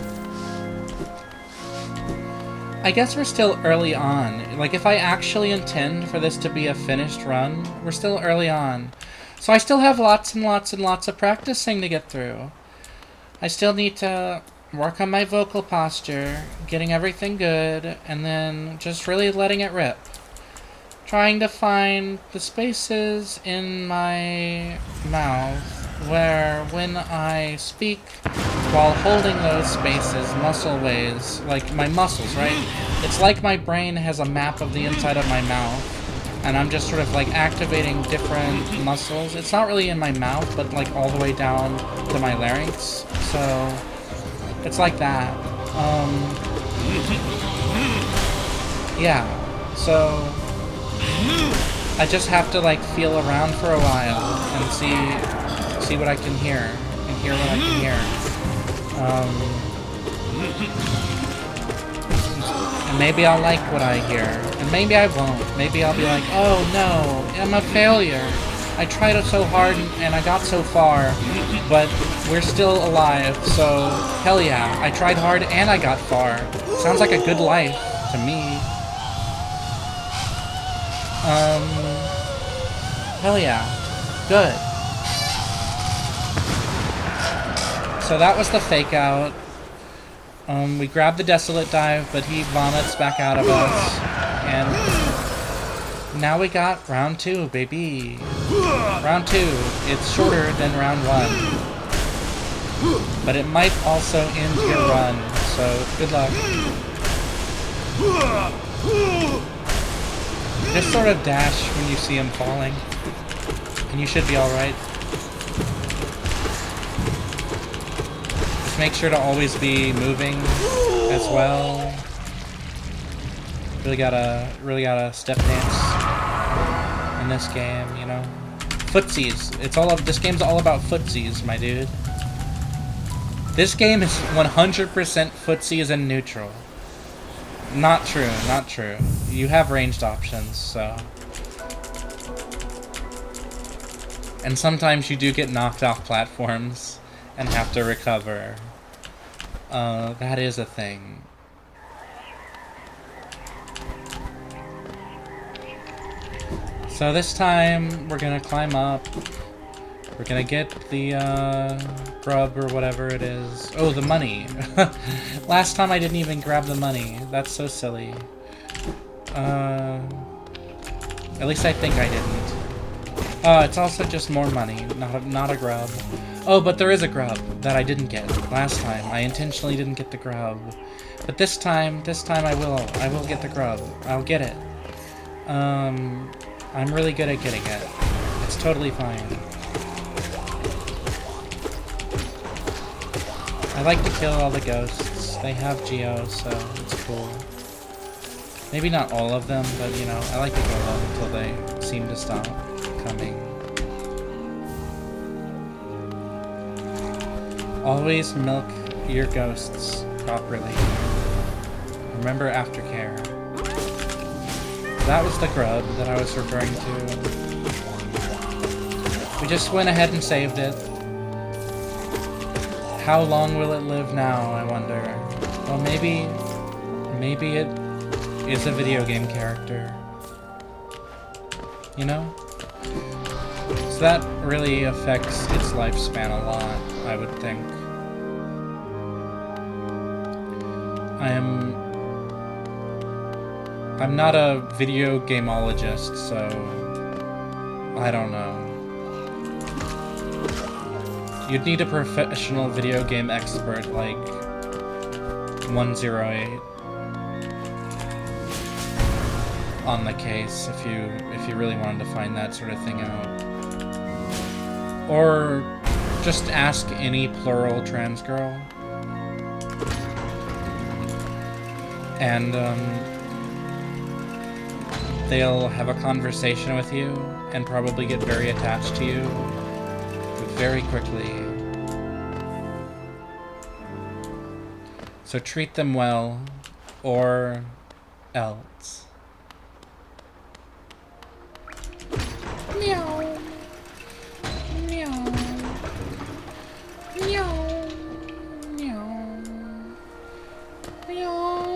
S1: I guess we're still early on. Like, if I actually intend for this to be a finished run, we're still early on. So I still have lots and lots and lots of practicing to get through. I still need to work on my vocal posture, getting everything good, and then just really letting it rip. Trying to find the spaces in my mouth where when I speak while holding those spaces muscle ways, like my muscles, right? It's like my brain has a map of the inside of my mouth. And I'm just sort of like activating different muscles. It's not really in my mouth, but like all the way down to my larynx. So it's like that. Yeah. So I just have to like feel around for a while and see what I can hear and hear what I can hear. And maybe I'll like what I hear, and maybe I won't. Maybe I'll be like, oh no, I'm a failure. I tried so hard and I got so far, but we're still alive, so hell yeah. I tried hard and I got far. Sounds like a good life to me. Hell yeah. Good. So that was the fake out. We grabbed the Desolate Dive, but he vomits back out of us. And now we got round 2, baby. Round 2. It's shorter than round 1. But it might also end your run, so good luck. Just sort of dash when you see him falling. And you should be alright. Make sure to always be moving as well. Really gotta step dance in this game, you know. Footsies. This game's all about footsies, my dude. This game is 100% footsies and neutral. Not true, not true. You have ranged options, so. And sometimes you do get knocked off platforms and have to recover. That is a thing. So this time, we're gonna climb up. We're gonna get the, grub or whatever it is. Oh, the money. Last time I didn't even grab the money. That's so silly. At least I think I didn't. It's also just more money, not a grub. Oh, but there is a grub that I didn't get last time. I intentionally didn't get the grub. But this time I will get the grub. I'll get it. I'm really good at getting it. It's totally fine. I like to kill all the ghosts. They have geos, so it's cool. Maybe not all of them, but you know, I like to kill them until they seem to stop coming. Always milk your ghosts properly. Remember aftercare. That was the grub that I was referring to. We just went ahead and saved it. How long will it live now, I wonder? Well, maybe it is a video game character. You know? So that really affects its lifespan a lot, I would think. I'm not a video gameologist, so I don't know. You'd need a professional video game expert like 108 on the case if you really wanted to find that sort of thing out. Or just ask any plural trans girl. And they'll have a conversation with you and probably get very attached to you very quickly. So treat them well, or else. Meow. Meow. Meow. Meow. Meow.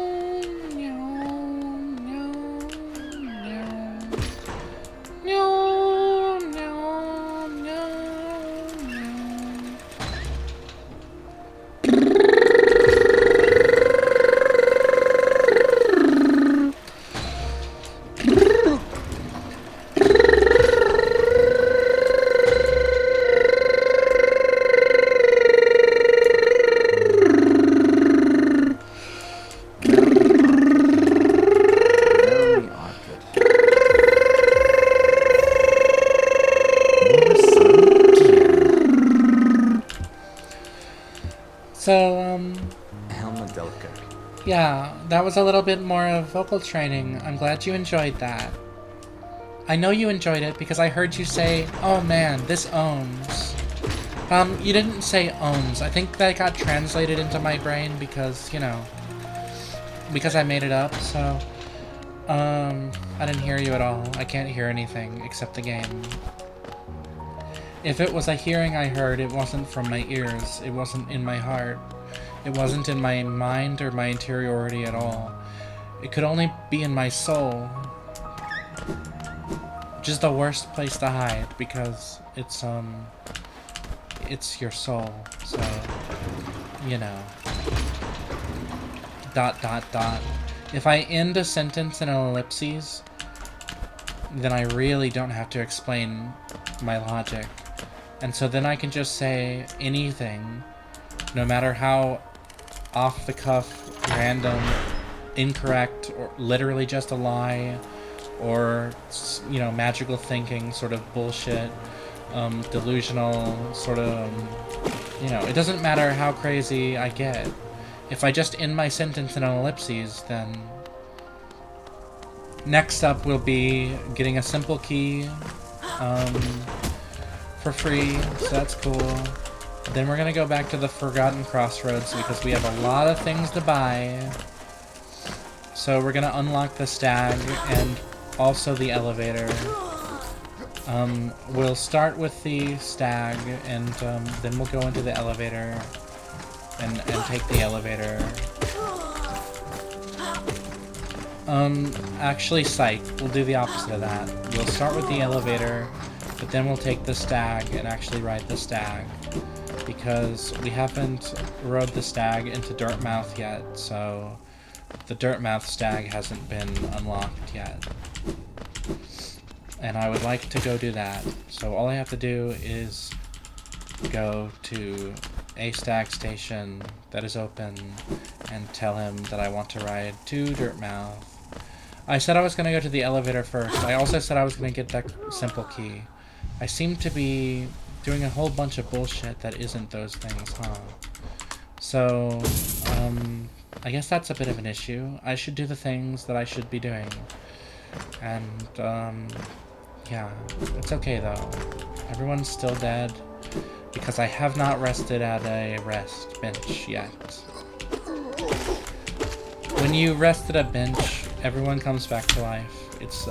S1: Yeah, that was a little bit more of vocal training. I'm glad you enjoyed that. I know you enjoyed it because I heard you say, oh man, this owns. You didn't say owns. I think that got translated into my brain because, you know, because I made it up, so, I didn't hear you at all. I can't hear anything except the game. If it was a hearing I heard, it wasn't from my ears. It wasn't in my heart. It wasn't in my mind or my interiority at all. It could only be in my soul. Which is the worst place to hide, because it's your soul, so, you know. ... If I end a sentence in an ellipses, then I really don't have to explain my logic. And so then I can just say anything, no matter how off the cuff, random, incorrect, or literally just a lie, or, you know, magical thinking sort of bullshit, delusional sort of, you know, it doesn't matter how crazy I get. If I just end my sentence in an ellipses, then next up will be getting a simple key, for free, so that's cool. Then we're gonna go back to the Forgotten Crossroads because we have a lot of things to buy. So we're gonna unlock the stag and also the elevator. We'll start with the stag and then we'll go into the elevator and take the elevator. Actually, psych. We'll do the opposite of that. We'll start with the elevator, but then we'll take the stag and actually ride the stag. Because we haven't rode the stag into Dirtmouth yet, so the Dirtmouth stag hasn't been unlocked yet. And I would like to go do that. So all I have to do is go to a stag station that is open and tell him that I want to ride to Dirtmouth. I said I was going to go to the elevator first. I also said I was going to get that simple key. I seem to be doing a whole bunch of bullshit that isn't those things, huh? So, I guess that's a bit of an issue. I should do the things that I should be doing. And, yeah. It's okay, though. Everyone's still dead. Because I have not rested at a rest bench yet. When you rest at a bench, everyone comes back to life. It's,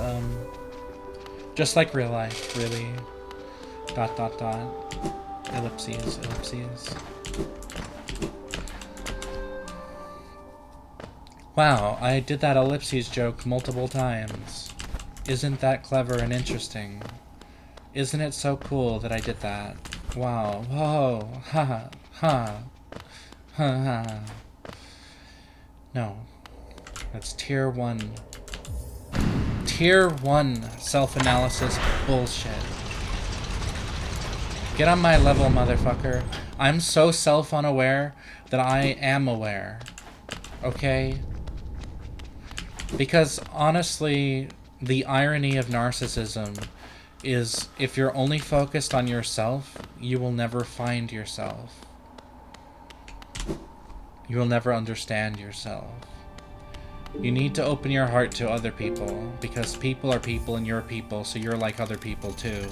S1: just like real life, really. ... Ellipses, ellipses. Wow, I did that ellipses joke multiple times. Isn't that clever and interesting? Isn't it so cool that I did that? Wow, whoa, ha, ha, ha, ha. No, that's tier 1. Tier 1 self-analysis bullshit. Get on my level, motherfucker. I'm so self-unaware that I am aware. Okay? Because honestly, the irony of narcissism is if you're only focused on yourself, you will never find yourself. You will never understand yourself. You need to open your heart to other people, because people are people and you're people, so you're like other people too.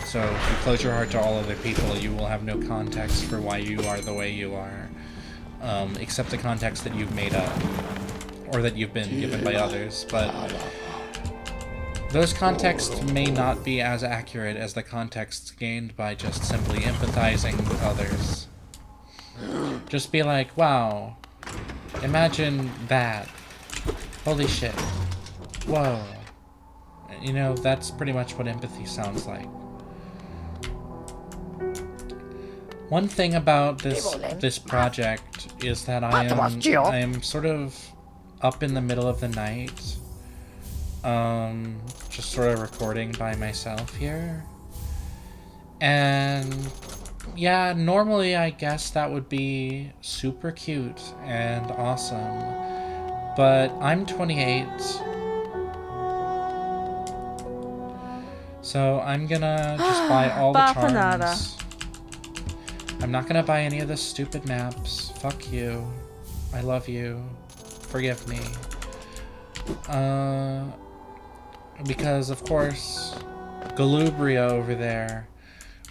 S1: So if you close your heart to all other people, you will have no context for why you are the way you are. Except the context that you've made up, or that you've been given by others, but those contexts may not be as accurate as the contexts gained by just simply empathizing with others. Just be like, wow, imagine that. Holy shit. Whoa. You know, that's pretty much what empathy sounds like. One thing about this project is that I am sort of up in the middle of the night, just sort of recording by myself here. And yeah, normally I guess that would be super cute and awesome. But I'm 28, so I'm gonna just buy all the charms. I'm not gonna buy any of the stupid maps. Fuck you. I love you. Forgive me. Because of course, Galubria over there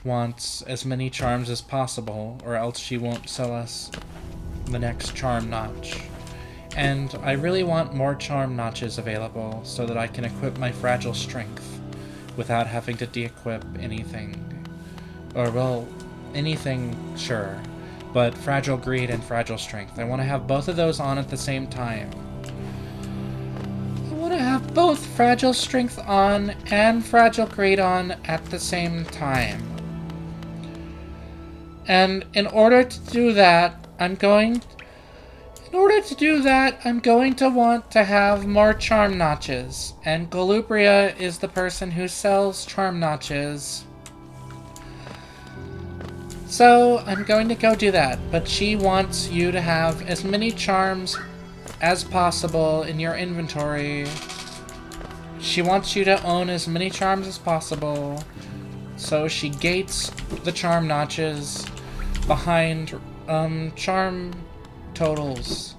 S1: wants as many charms as possible, or else she won't sell us the next charm notch. And I really want more charm notches available so that I can equip my fragile strength without having to de-equip anything. Or, well, anything, sure. But fragile greed and fragile strength. I want to have both of those on at the same time. I want to have both fragile strength on and fragile greed on at the same time. And in order to do that, I'm going to want to have more charm notches, and Galubria is the person who sells charm notches. So I'm going to go do that, but she wants you to have as many charms as possible in your inventory. She wants you to own as many charms as possible, so she gates the charm notches behind charm totals.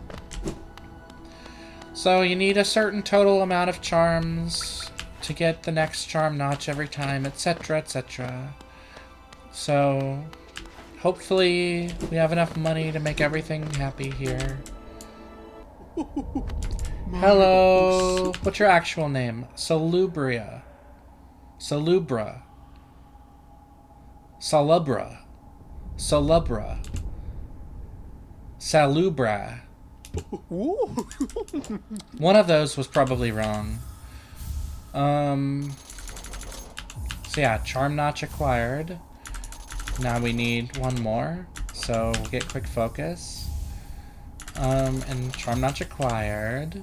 S1: So you need a certain total amount of charms to get the next charm notch every time, etc., etc. So hopefully we have enough money to make everything happy here. Hello, what's your actual name? Salubra. Salubra. Salubra. One of those was probably wrong. So yeah, charm notch acquired. Now we need one more, so we'll get quick focus. And charm notch acquired.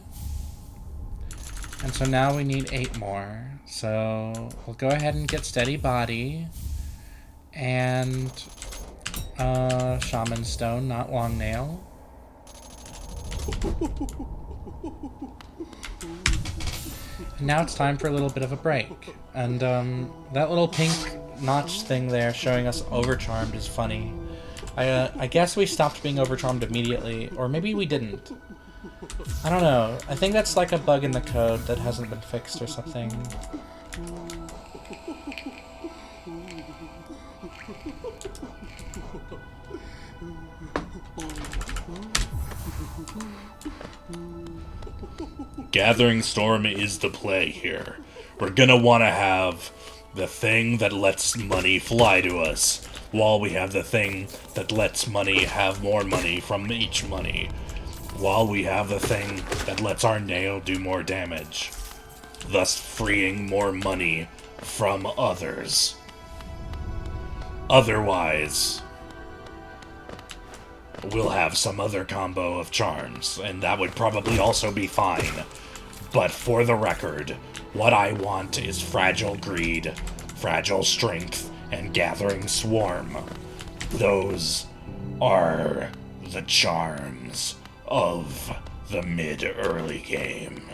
S1: And so now we need 8 more. So we'll go ahead and get steady body. And shaman stone, not long nail. And now it's time for a little bit of a break. And that little pink notch thing there showing us overcharmed is funny. I guess we stopped being overcharmed immediately, or maybe we didn't. I don't know. I think that's like a bug in the code that hasn't been fixed or something.
S2: Gathering Storm is the play here. We're gonna want to have the thing that lets money fly to us, while we have the thing that lets money have more money from each money, while we have the thing that lets our nail do more damage, thus freeing more money from others. Otherwise, we'll have some other combo of charms, and that would probably also be fine. But for the record, what I want is Fragile Greed, Fragile Strength, and Gathering Swarm. Those are the charms of the mid-early game.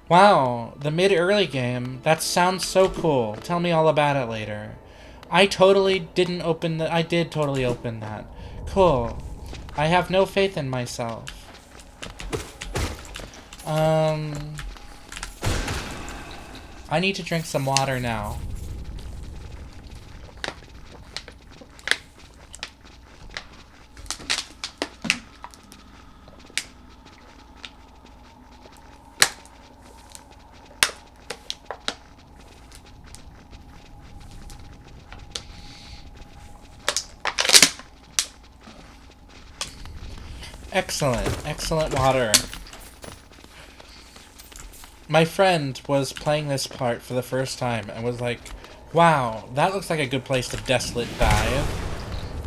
S1: Wow, the mid-early game. That sounds so cool. Tell me all about it later. I totally didn't open the... I did totally open that. Cool. I have no faith in myself. I need to drink some water now. Excellent, excellent water. My friend was playing this part for the first time and was like, wow, that looks like a good place to desolate dive.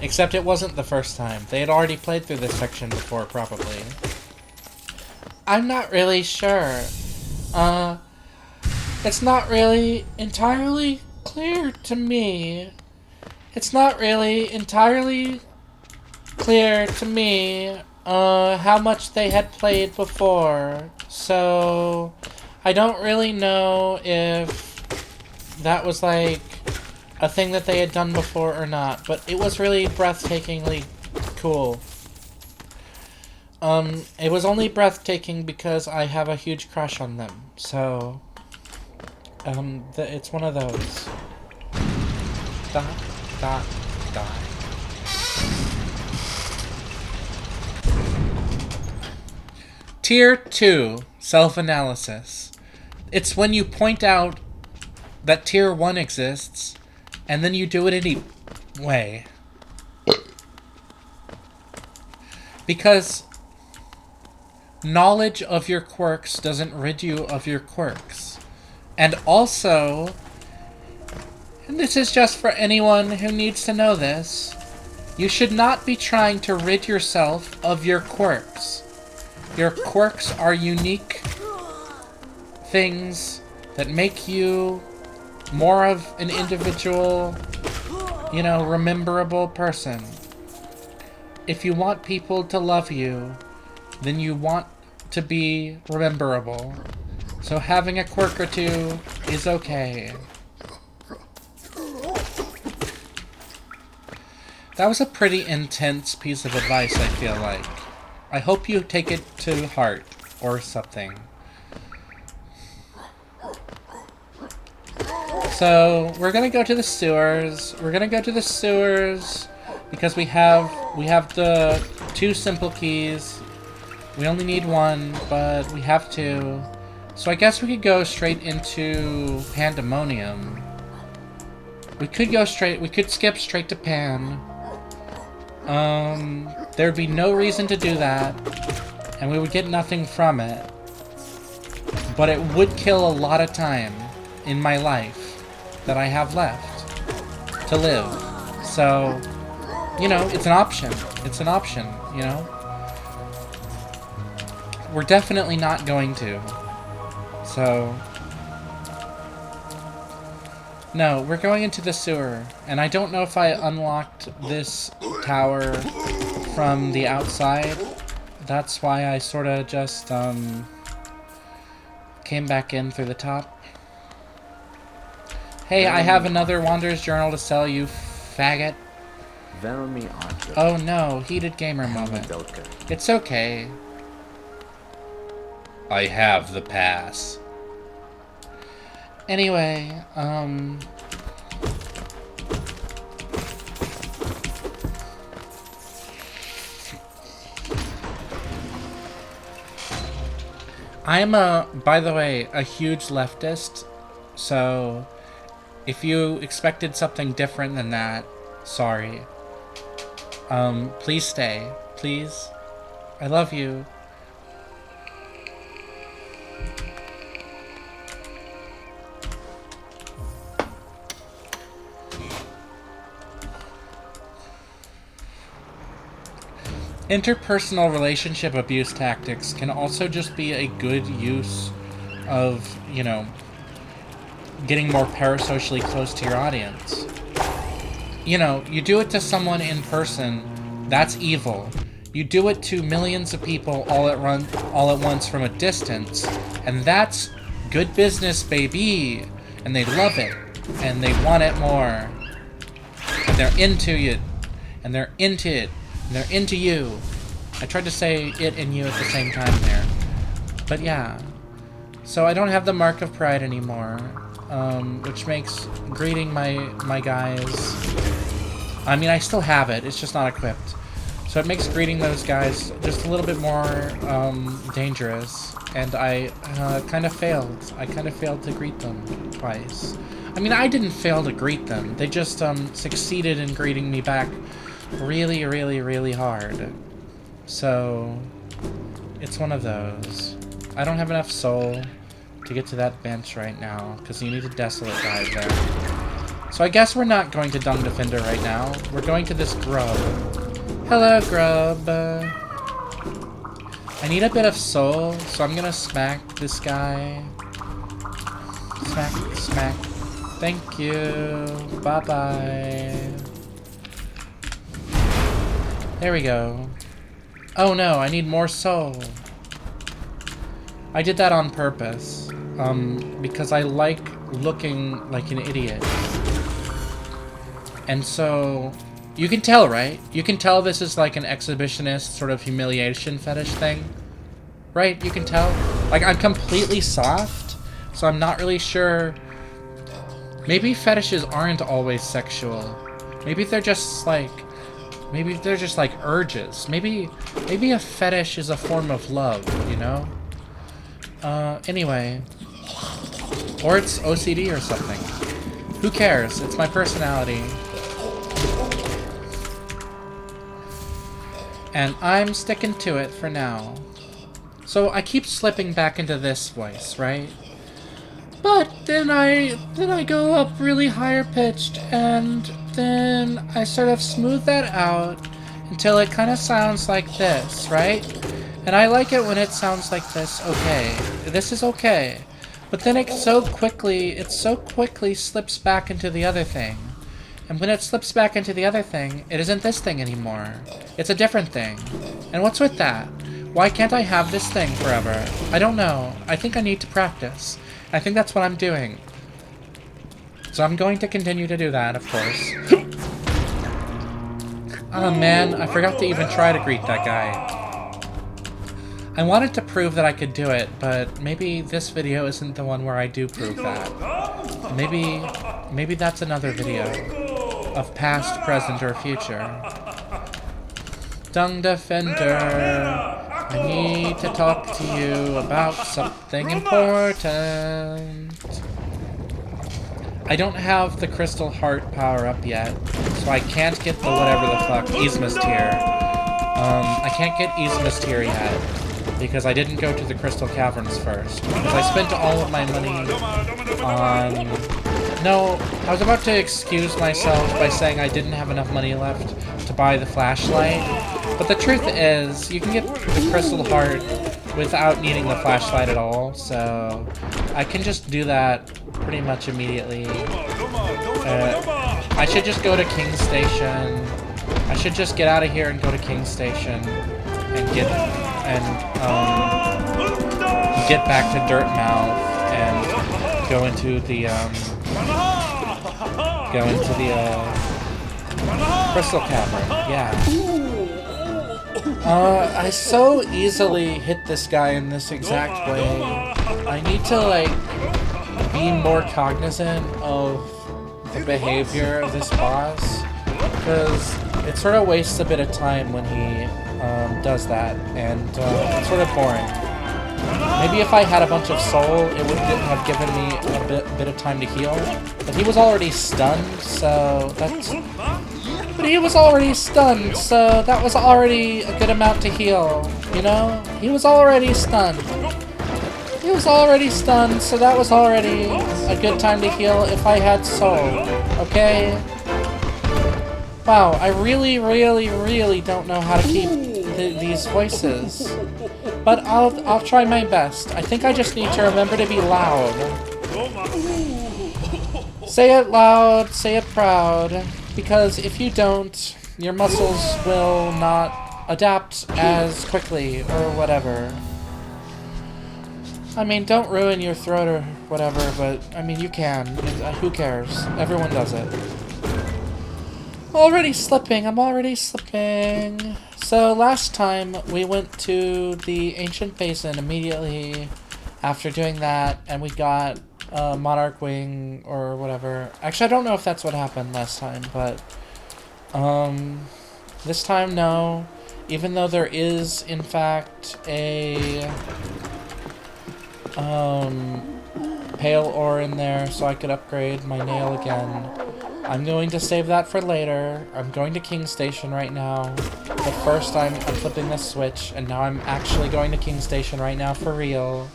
S1: Except it wasn't the first time. They had already played through this section before, probably. I'm not really sure. It's not really entirely clear to me. It's not really entirely clear to me how much they had played before. So I don't really know if that was like a thing that they had done before or not, but it was really breathtakingly cool. It was only breathtaking because I have a huge crush on them, so it's one of those. Dot, dot, dot. Tier 2, self-analysis. It's when you point out that Tier 1 exists, and then you do it anyway. Because knowledge of your quirks doesn't rid you of your quirks. And also, and this is just for anyone who needs to know this, you should not be trying to rid yourself of your quirks. Your quirks are unique things that make you more of an individual, you know, rememberable person. If you want people to love you, then you want to be rememberable. So having a quirk or two is okay. That was a pretty intense piece of advice, I feel like. I hope you take it to heart, or something. So, we're gonna go to the sewers. We're gonna go to the sewers because we have the 2 simple keys. We only need 1, but we have 2. So I guess we could go straight into Pandemonium. We could skip straight to Pan. There'd be no reason to do that, and we would get nothing from it. But it would kill a lot of time in my life that I have left to live. So, you know, it's an option. It's an option, you know? We're definitely not going to. So, no, we're going into the sewer. And I don't know if I unlocked this tower from the outside. That's why I sort of just, came back in through the top. Hey, I have another Wanderer's Journal to sell you, faggot.
S3: Velmi Archer.
S1: Oh no, heated gamer moment. It's okay. I have the pass. Anyway, I'm by the way, a huge leftist, so if you expected something different than that, sorry. Please stay. Please. I love you. Interpersonal relationship abuse tactics can also just be a good use of, you know, getting more parasocially close to your audience. You know, you do it to someone in person, that's evil. You do it to millions of people all at once from a distance, and that's good business, baby. And they love it, and they want it more. And they're into it, and they're into it. They're into you. I tried to say it and you at the same time there. But yeah. So I don't have the mark of pride anymore. Which makes greeting my guys... I mean, I still have it. It's just not equipped. So it makes greeting those guys just a little bit more dangerous. And I kind of failed. I kind of failed to greet them twice. I mean, I didn't fail to greet them. They just succeeded in greeting me back really, really, really hard. So, it's one of those. I don't have enough soul to get to that bench right now, because you need a desolate dive there. So I guess we're not going to Dung Defender right now. We're going to this grub. Hello, grub. I need a bit of soul, so I'm gonna smack this guy. Smack, smack. Thank you. Bye-bye. There we go. Oh no, I need more soul. I did that on purpose. Because I like looking like an idiot. And so, you can tell, right? You can tell this is like an exhibitionist sort of humiliation fetish thing. Right? You can tell? Like, I'm completely soft, so I'm not really sure. Maybe fetishes aren't always sexual. Maybe they're just like... Maybe they're just like urges. Maybe a fetish is a form of love, you know? Anyway. Or it's OCD or something. Who cares? It's my personality. And I'm sticking to it for now. So I keep slipping back into this voice, right? But then I go up really higher pitched, and then I sort of smooth that out until it kind of sounds like this, right? And I like it when it sounds like this. Okay, this is okay. But then it so quickly slips back into the other thing. And when it slips back into the other thing, it isn't this thing anymore. It's a different thing. And what's with that? Why can't I have this thing forever? I don't know. I think I need to practice. I think that's what I'm doing. So I'm going to continue to do that, of course. Oh man, I forgot to even try to greet that guy. I wanted to prove that I could do it, but maybe this video isn't the one where I do prove that. Maybe that's another video of past, present, or future. Dung Defender, I need to talk to you about something important. I don't have the Crystal Heart power-up yet, so I can't get the whatever the fuck, Yzma's Tear. I can't get Yzma's Tear yet, because I didn't go to the Crystal Caverns first. Because I spent all of my money on... No, I was about to excuse myself by saying I didn't have enough money left to buy the flashlight. But the truth is, you can get the Crystal Heart without needing the flashlight at all, so I can just do that pretty much immediately. I should just go to King's Station. I should just get out of here and go to King's Station and get back to Dirtmouth and go into the Crystal Cavern, yeah. I so easily hit this guy in this exact way. I need to, like, be more cognizant of the behavior of this boss, because it sort of wastes a bit of time when he does that, and it's sort of boring. Maybe if I had a bunch of soul, it would have given me a bit of time to heal, but he was already stunned, so that's... But he was already stunned, so that was already a good amount to heal, you know? He was already stunned. He was already stunned, so that was already a good time to heal if I had soul, okay? Wow, I really, really, really don't know how to keep these voices. But I'll try my best. I think I just need to remember to be loud. Say it loud, say it proud. Because if you don't, your muscles will not adapt as quickly, or whatever. I mean, don't ruin your throat or whatever, but, I mean, you can. Who cares? Everyone does it. Already slipping, I'm already slipping. So, last time, we went to the Ancient Basin immediately after doing that, and we got Monarch Wing, or whatever. Actually, I don't know if that's what happened last time, but... this time, no. Even though there is, in fact, a... pale ore in there, so I could upgrade my nail again. I'm going to save that for later. I'm going to King Station right now. But first I'm flipping the switch, and now I'm actually going to King Station right now for real.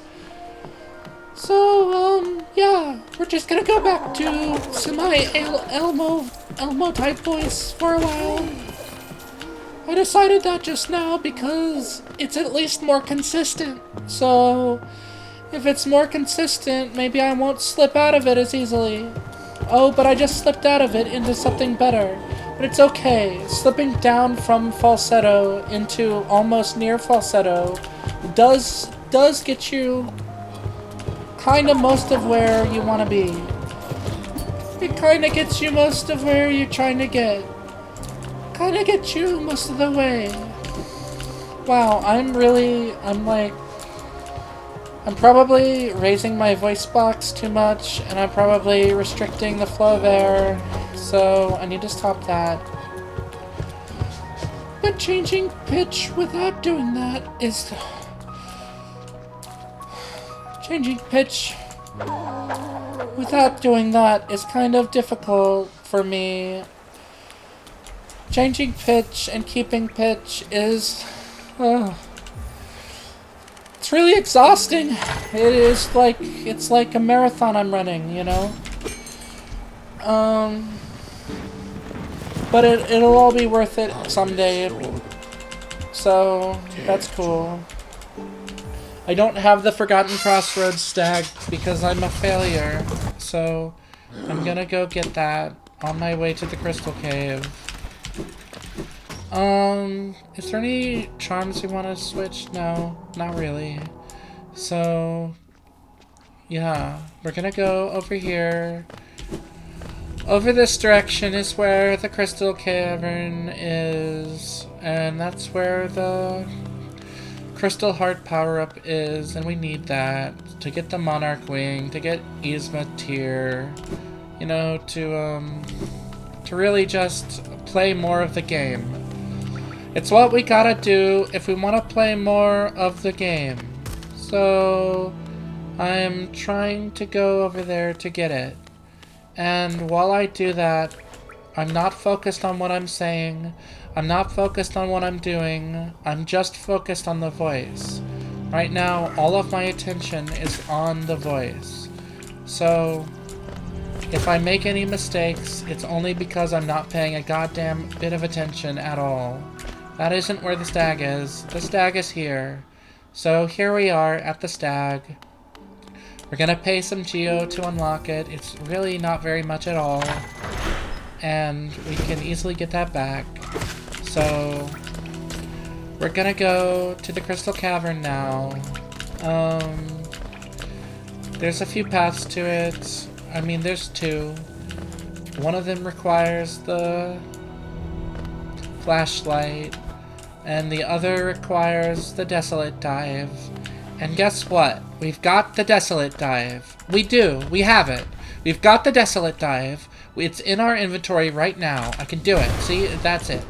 S1: So, yeah, we're just gonna go back to semi-Elmo type voice for a while. I decided that just now because it's at least more consistent. So, if it's more consistent, maybe I won't slip out of it as easily. Oh, but I just slipped out of it into something better. But it's okay. Slipping down from falsetto into almost near falsetto does get you kind of most of where you want to be. It kind of gets you most of where you're trying to get. Kind of gets you most of the way. Wow, I'm probably raising my voice box too much, and I'm probably restricting the flow of air, so I need to stop that. But changing pitch without doing that is... Changing pitch without doing that is kind of difficult for me. Changing pitch and keeping pitch is... It's really exhausting. It's like a marathon I'm running, you know? But it'll all be worth it someday. So, that's cool. I don't have the Forgotten Crossroads stag because I'm a failure. So, I'm gonna go get that on my way to the Crystal Cave. Is there any charms you want to switch? No, not really. So, yeah, we're gonna go over here. Over this direction is where the Crystal Cavern is, and that's where the Crystal Heart power-up is, and we need that to get the Monarch Wing, to get Yzma Tier, you know, to really just play more of the game. It's what we gotta do if we want to play more of the game. So, I'm trying to go over there to get it. And while I do that, I'm not focused on what I'm saying. I'm not focused on what I'm doing. I'm just focused on the voice. Right now, all of my attention is on the voice. So, if I make any mistakes, it's only because I'm not paying a goddamn bit of attention at all. That isn't where the stag is. The stag is here. So here we are at the stag. We're gonna pay some geo to unlock it. It's really not very much at all. And we can easily get that back. So we're gonna go to the Crystal Cavern now. There's a few paths to it. I mean, there's two. One of them requires the flashlight, and the other requires the Desolate Dive. And guess what? We've got the Desolate Dive. We do. We have it. We've got the Desolate Dive. It's in our inventory right now. I can do it. See? That's it.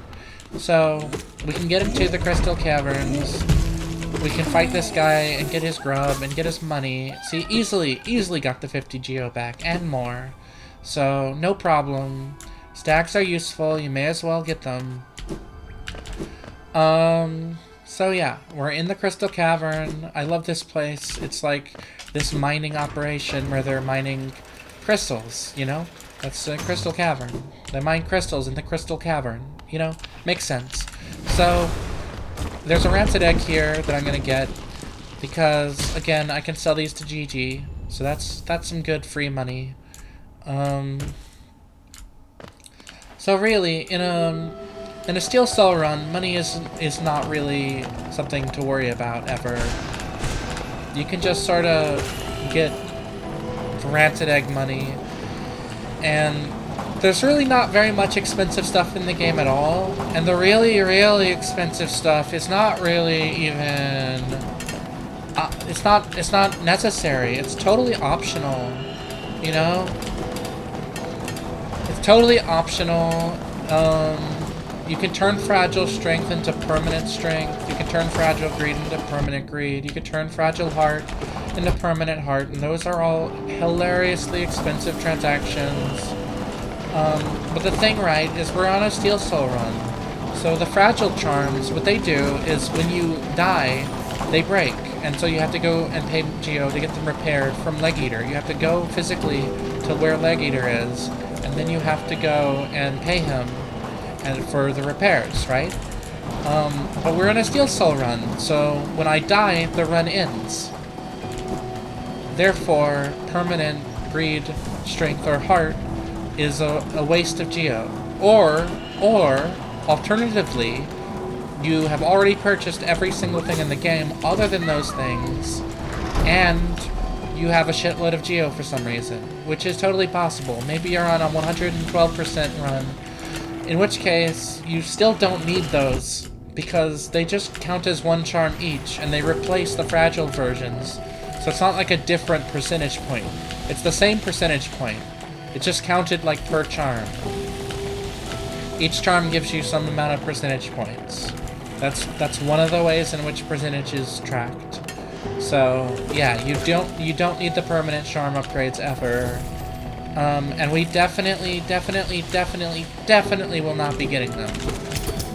S1: So, we can get into the Crystal Caverns. We can fight this guy and get his grub and get his money. See, easily got the 50 geo back and more. So, no problem. Stacks are useful. You may as well get them. So yeah, we're in the Crystal Cavern. I love this place. It's like this mining operation where they're mining crystals, you know? That's a Crystal Cavern. They mine crystals in the Crystal Cavern, you know? Makes sense. So, there's a rancid egg here that I'm gonna get because, again, I can sell these to GG. So that's some good free money. So really, in a Steel Cell run, money is not really something to worry about ever. You can just sort of get rancid egg money, and there's really not very much expensive stuff in the game at all. And the really expensive stuff is not really even. It's not necessary. It's totally optional. You know. It's totally optional. You can turn Fragile Strength into Permanent Strength. You can turn Fragile Greed into Permanent Greed. You can turn Fragile Heart into Permanent Heart. And those are all hilariously expensive transactions. But the thing, right, is we're on a Steel Soul run. So the Fragile Charms, what they do is when you die, they break. And so you have to go and pay Geo to get them repaired from Leg Eater. You have to go physically to where Leg Eater is. And then you have to go and pay him and for the repairs, right? But we're in a Steel Soul run, so when I die, the run ends. Therefore, permanent greed, strength, or heart is a waste of geo. Or, alternatively, you have already purchased every single thing in the game other than those things, and you have a shitload of geo for some reason, which is totally possible. Maybe you're on a 112% run, in which case, you still don't need those, because they just count as one charm each, and they replace the fragile versions. So it's not like a different percentage point. It's the same percentage point. It's just counted like per charm. Each charm gives you some amount of percentage points. That's one of the ways in which percentage is tracked. So yeah, you don't need the permanent charm upgrades ever. And we definitely will not be getting them.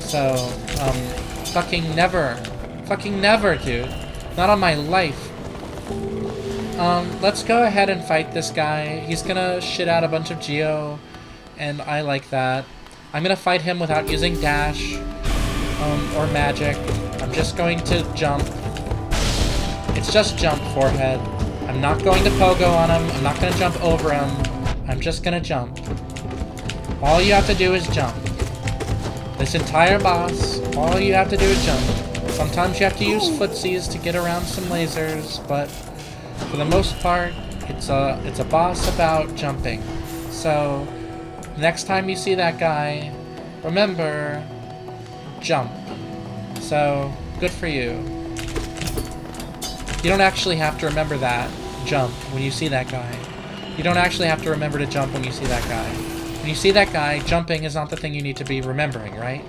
S1: So, fucking never. Fucking never, dude. Not on my life. Let's go ahead and fight this guy. He's gonna shit out a bunch of geo, and I like that. I'm gonna fight him without using dash, or magic. I'm just going to jump. It's just jump, forehead. I'm not going to pogo on him. I'm not gonna jump over him. I'm just gonna jump. All you have to do is jump. This entire boss, all you have to do is jump. Sometimes you have to use footsies to get around some lasers, but for the most part, it's a boss about jumping. So, next time you see that guy, remember, jump. So, good for you. You don't actually have to remember that, jump, when you see that guy. You don't actually have to remember to jump when you see that guy. When you see that guy, jumping is not the thing you need to be remembering, right?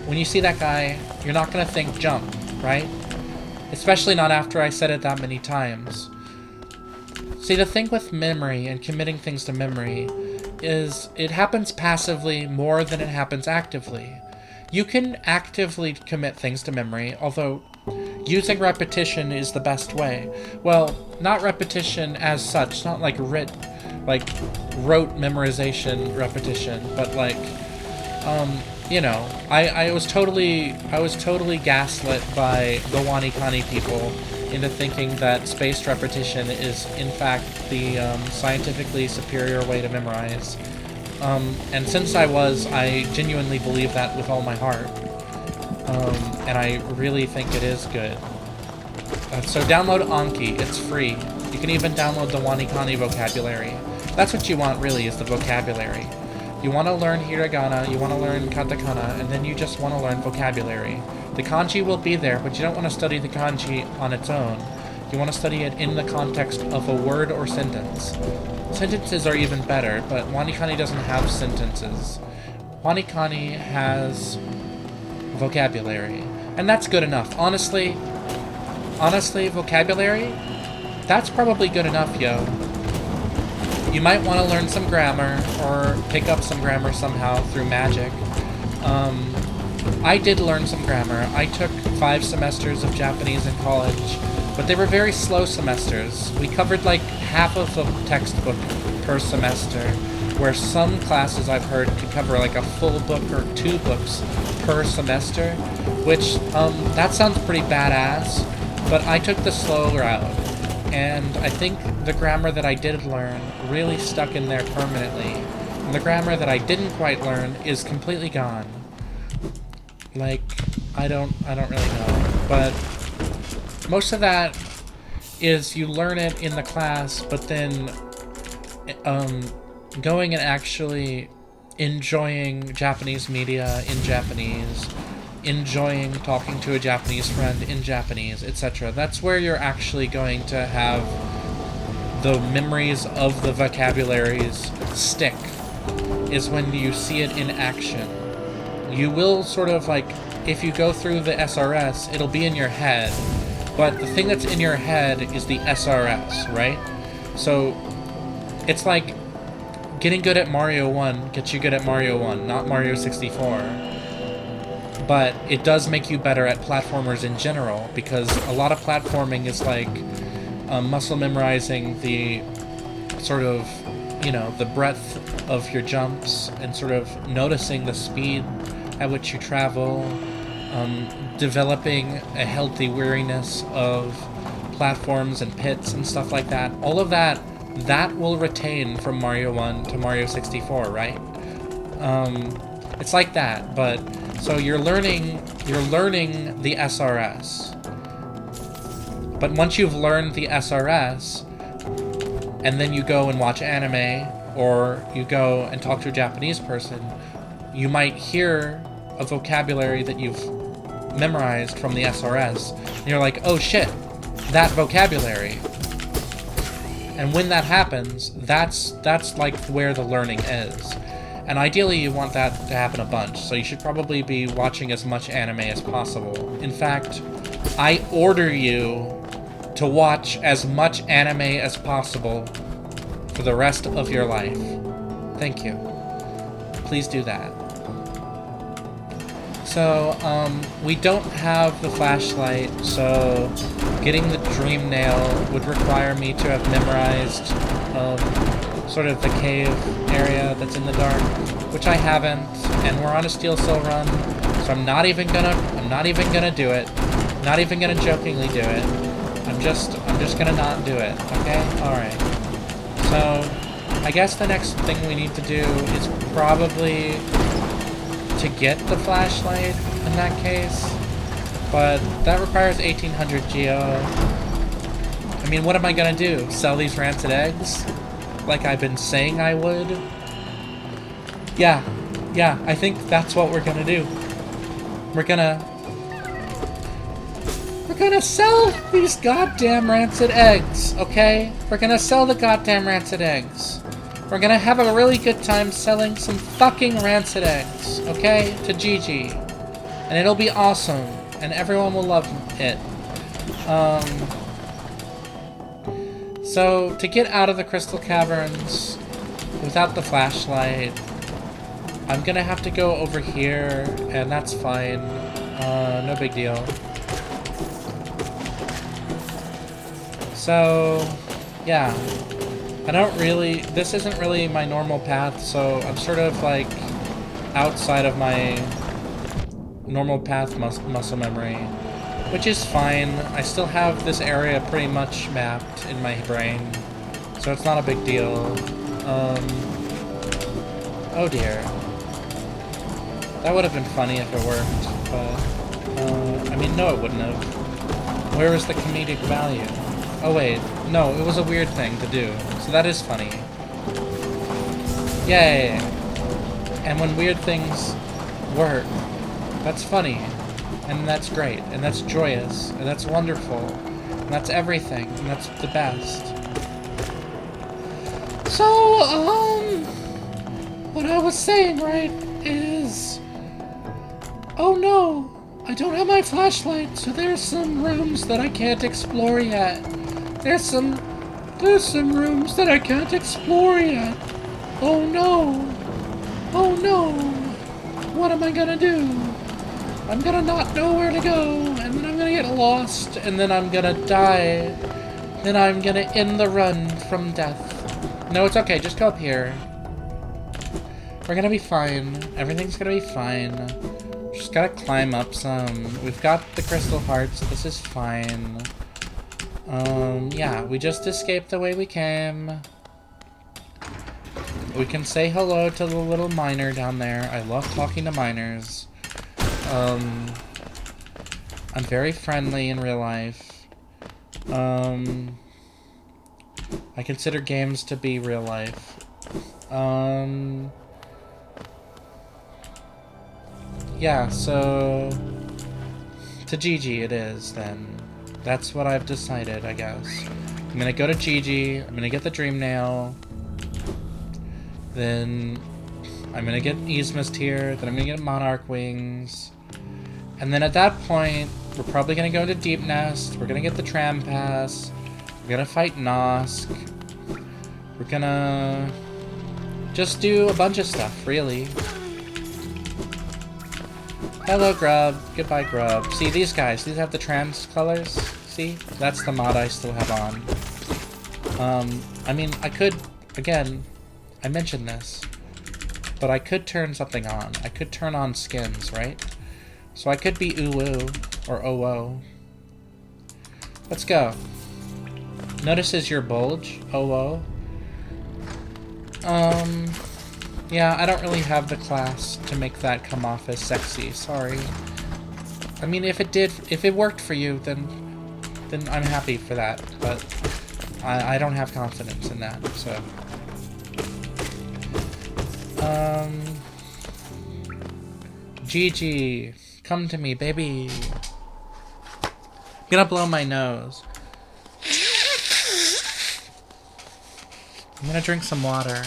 S1: When you see that guy, you're not going to think jump, right? Especially not after I said it that many times. See, the thing with memory and committing things to memory is it happens passively more than it happens actively. You can actively commit things to memory, although using repetition is the best way. Well, not repetition as such, not like rote memorization repetition, but like, you know, I was totally gaslit by the Wanikani people into thinking that spaced repetition is in fact the scientifically superior way to memorize. And since I genuinely believe that with all my heart. And I really think it is good. So download Anki, it's free. You can even download the Wanikani vocabulary. That's what you want, really, is the vocabulary. You want to learn hiragana, you want to learn katakana, and then you just want to learn vocabulary. The kanji will be there, but you don't want to study the kanji on its own. You want to study it in the context of a word or sentence. Sentences are even better, but Wanikani doesn't have sentences. Wanikani has vocabulary, and that's good enough. Honestly, vocabulary, that's probably good enough, yo. You might want to learn some grammar, or pick up some grammar somehow through magic. I did learn some grammar. I took 5 semesters of Japanese in college, but they were very slow semesters. We covered like half of a textbook per semester, where some classes I've heard could cover like a full book or 2 books per semester, which, that sounds pretty badass, but I took the slow route, and I think the grammar that I did learn really stuck in there permanently, and the grammar that I didn't quite learn is completely gone. Like, I don't really know, but most of that is you learn it in the class, but then, going and actually enjoying Japanese media in Japanese, enjoying talking to a Japanese friend in Japanese, etc. That's where you're actually going to have the memories of the vocabularies stick, is when you see it in action. You will sort of like, if you go through the SRS, it'll be in your head, but the thing that's in your head is the SRS, right? So it's like getting good at Mario 1 gets you good at Mario 1, not Mario 64. But it does make you better at platformers in general, because a lot of platforming is like muscle memorizing the sort of, you know, the breadth of your jumps, and sort of noticing the speed at which you travel, developing a healthy weariness of platforms and pits and stuff like that. All of that will retain from Mario 1 to Mario 64, right? It's like that, but so you're learning the SRS. But once you've learned the SRS, and then you go and watch anime, or you go and talk to a Japanese person, you might hear a vocabulary that you've memorized from the SRS, and you're like, oh shit, that vocabulary. And when that happens, that's like where the learning is. And ideally you want that to happen a bunch, so you should probably be watching as much anime as possible. In fact, I order you to watch as much anime as possible for the rest of your life. Thank you. Please do that. So, we don't have the flashlight, so getting the dream nail would require me to have memorized sort of the cave area that's in the dark, which I haven't, and we're on a Steel Soul run, so I'm not even gonna do it. Not even gonna jokingly do it. I'm just gonna not do it, okay? Alright. So, I guess the next thing we need to do is probably to get the flashlight in that case, but that requires 1800 Geo. I mean, what am I gonna do? Sell these rancid eggs? Like I've been saying I would? Yeah, I think that's what we're gonna do. We're gonna sell these goddamn rancid eggs, okay? We're gonna sell the goddamn rancid eggs. We're gonna have a really good time selling some fucking rancid eggs, okay? To Gigi. And it'll be awesome, and everyone will love it. So, to get out of the Crystal Caverns without the flashlight, I'm gonna have to go over here, and that's fine. No big deal. So, yeah. This isn't really my normal path, so I'm sort of like outside of my normal path muscle memory, which is fine. I still have this area pretty much mapped in my brain, so it's not a big deal. Oh dear. That would have been funny if it worked, but, I mean, no it wouldn't have. Where is the comedic value? Oh wait, no, it was a weird thing to do, so that is funny. Yay! And when weird things work, that's funny. And that's great. And that's joyous. And that's wonderful. And that's everything. And that's the best. So, what I was saying, right, is... Oh no! I don't have my flashlight, so there's some rooms that I can't explore yet. There's some rooms that I can't explore yet. Oh no! Oh no! What am I gonna do? I'm gonna not know where to go, and then I'm gonna get lost, and then I'm gonna die. Then I'm gonna end the run from death. No, it's okay, just go up here. We're gonna be fine. Everything's gonna be fine. Just gotta climb up some. We've got the crystal hearts. This is fine. Yeah, we just escaped the way we came. We can say hello to the little miner down there. I love talking to miners. I'm very friendly in real life. I consider games to be real life. Yeah, so... to Gigi it is, then. That's what I've decided, I guess. I'm gonna go to Gigi, I'm gonna get the Dream Nail, then I'm gonna get Yzma's Tear, then I'm gonna get Monarch Wings, and then at that point, we're probably gonna go into Deep Nest, we're gonna get the Tram Pass, we're gonna fight Nosk, we're gonna just do a bunch of stuff, really. Hello, Grub. Goodbye, Grub. See, these guys, these have the trans colors. See? That's the mod I still have on. I mean, I could, again, I mentioned this, but I could turn something on. I could turn on skins, right? So I could be Uwu, or Owo. Let's go. Notices your bulge, Owo. Yeah, I don't really have the class to make that come off as sexy, sorry. I mean, if it worked for you, then I'm happy for that, but I don't have confidence in that, so. Gigi, come to me, baby. I'm gonna blow my nose. I'm gonna drink some water.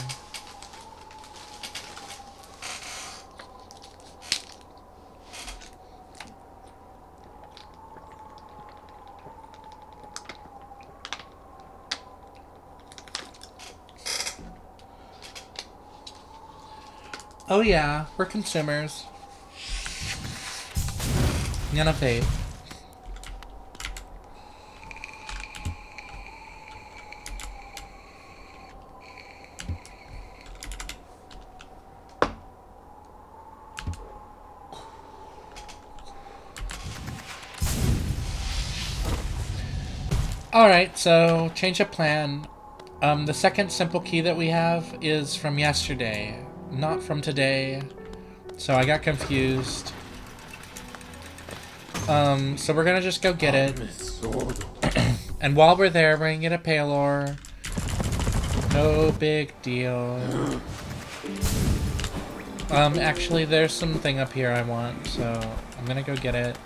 S1: Oh yeah, we're consumers. I'm gonna vape. Alright, so change of plan. The second simple key that we have is from yesterday, not from today. So I got confused. So we're gonna just go get it. And while we're there, we're gonna get a Palor. No big deal. Actually, there's something up here I want, so I'm gonna go get it.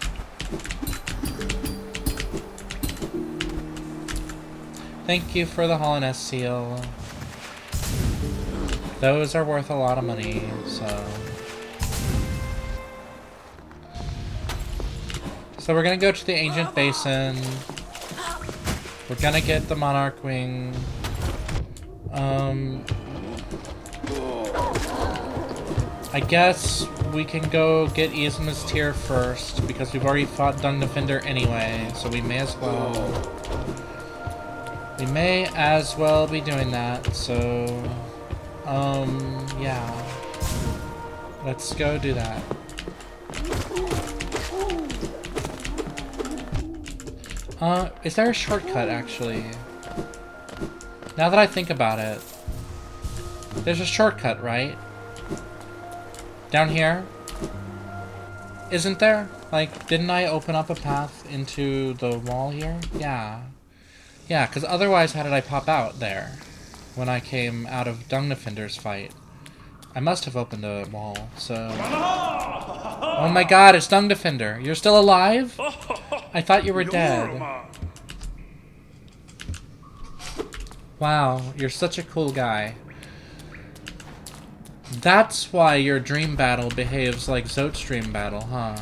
S1: Thank you for the Hollowness seal. Those are worth a lot of money, so... So we're gonna go to the Ancient Basin. We're gonna get the Monarch Wing. I guess we can go get Yzma's Tear first, because we've already fought Dung Defender anyway, so we may as well. We may as well be doing that, so... yeah. Let's go do that. Is there a shortcut, actually? Now that I think about it. There's a shortcut, right? Down here? Isn't there? Like, didn't I open up a path into the wall here? Yeah. Yeah, because otherwise how did I pop out there? When I came out of Dung Defender's fight? I must have opened a wall, so... Oh my god, it's Dung Defender. You're still alive? I thought you were dead. Wow, you're such a cool guy. That's why your dream battle behaves like Zote's dream battle, huh?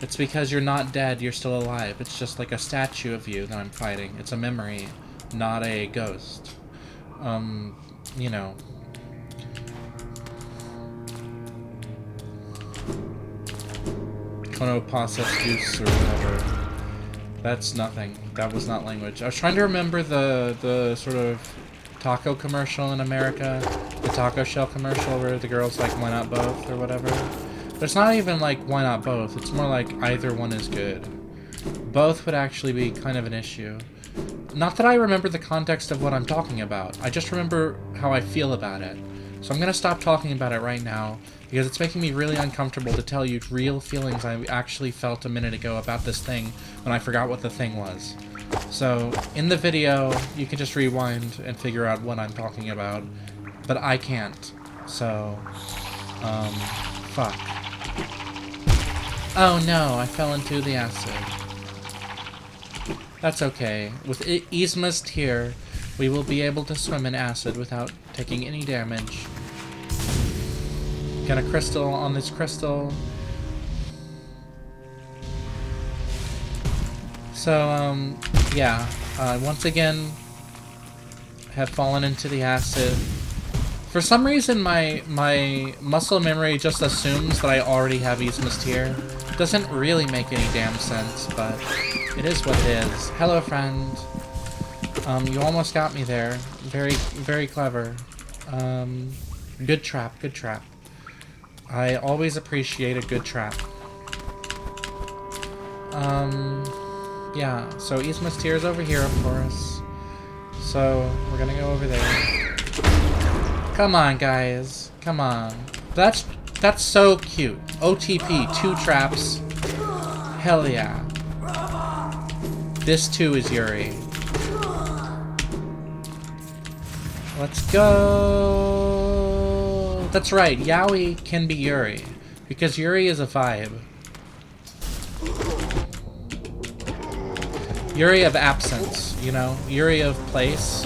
S1: It's because you're not dead, you're still alive. It's just like a statue of you that I'm fighting. It's a memory, not a ghost. You know. Kono process juice or whatever. That's nothing. That was not language. I was trying to remember the sort of taco commercial in America. The taco shell commercial where the girl's like, why not both or whatever. But it's not even like, why not both? It's more like, either one is good. Both would actually be kind of an issue. Not that I remember the context of what I'm talking about. I just remember how I feel about it. So I'm going to stop talking about it right now, because it's making me really uncomfortable to tell you real feelings I actually felt a minute ago about this thing when I forgot what the thing was. So, in the video, you can just rewind and figure out what I'm talking about, but I can't. So, fuck. Oh no, I fell into the acid. That's okay. With Yzma's Tear, we will be able to swim in acid without taking any damage. Got a crystal on this crystal. So, yeah. Once again, have fallen into the acid. For some reason, my muscle memory just assumes that I already have Yzma's Tear. Doesn't really make any damn sense, but it is what it is. Hello, friend. You almost got me there. Very, very clever. Good trap, good trap. I always appreciate a good trap. Yeah, so Yzma's Tear is over here, of course. So, we're gonna go over there. Come on, guys. Come on. That's so cute. OTP, 2 traps. Hell yeah. This too is Yuri. Let's go. That's right, Yaoi can be Yuri. Because Yuri is a vibe. Yuri of absence, you know? Yuri of place.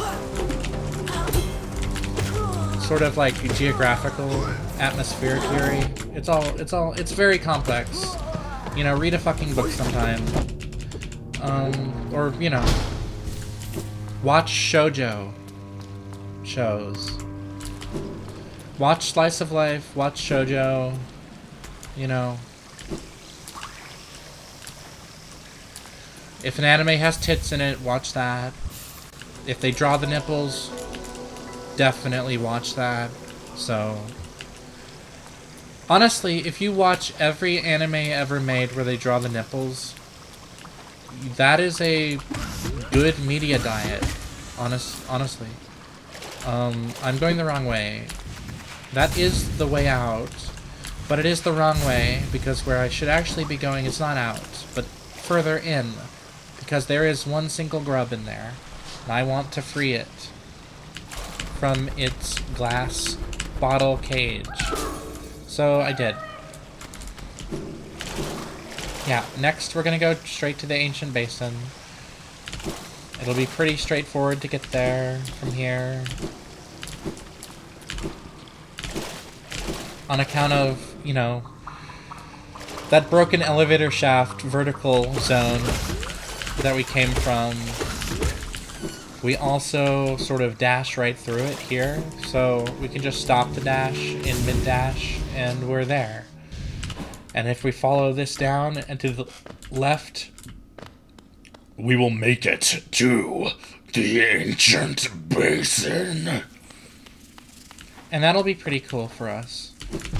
S1: Sort of like geographical, atmospheric Yuri. It's very complex. You know, read a fucking book sometime. Or, you know, watch shoujo shows. Watch Slice of Life, watch shoujo, you know. If an anime has tits in it, watch that. If they draw the nipples, definitely watch that. So, honestly, if you watch every anime ever made where they draw the nipples, that is a good media diet. Honestly. I'm going the wrong way. That is the way out. But it is the wrong way, because where I should actually be going is not out, but further in. Because there is one single grub in there, and I want to free it from its glass bottle cage. So I did. Yeah, next we're gonna go straight to the Ancient Basin. It'll be pretty straightforward to get there from here. On account of, you know, that broken elevator shaft vertical zone that we came from. We also sort of dash right through it here, so we can just stop the dash in mid-dash, and we're there. And if we follow this down and to the left,
S2: we will make it to the Ancient Basin.
S1: And that'll be pretty cool for us,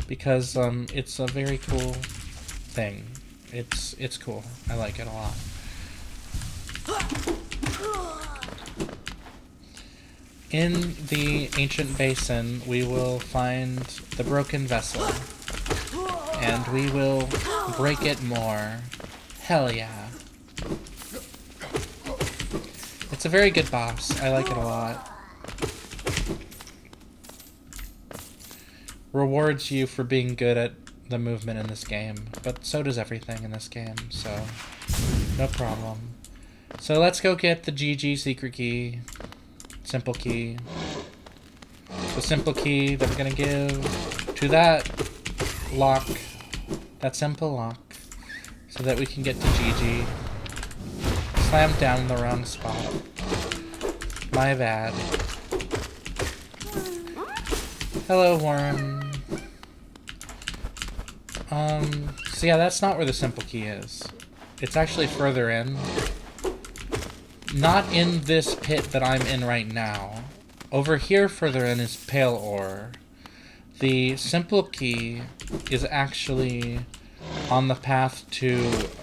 S1: because it's a very cool thing. It's cool. I like it a lot. In the Ancient Basin, we will find the broken vessel, and we will break it more. Hell yeah. It's a very good boss. I like it a lot. rewards you for being good at the movement in this game, but so does everything in this game, so no problem. So let's go get the GG secret key, simple key. The simple key that we're gonna give to that lock, that simple lock, so that we can get to GG. Slammed down in the wrong spot. My bad. Hello, Warren. So yeah, that's not where the simple key is. It's actually further in. Not in this pit that I'm in right now. Over here further in is pale ore. The simple key is actually on the path to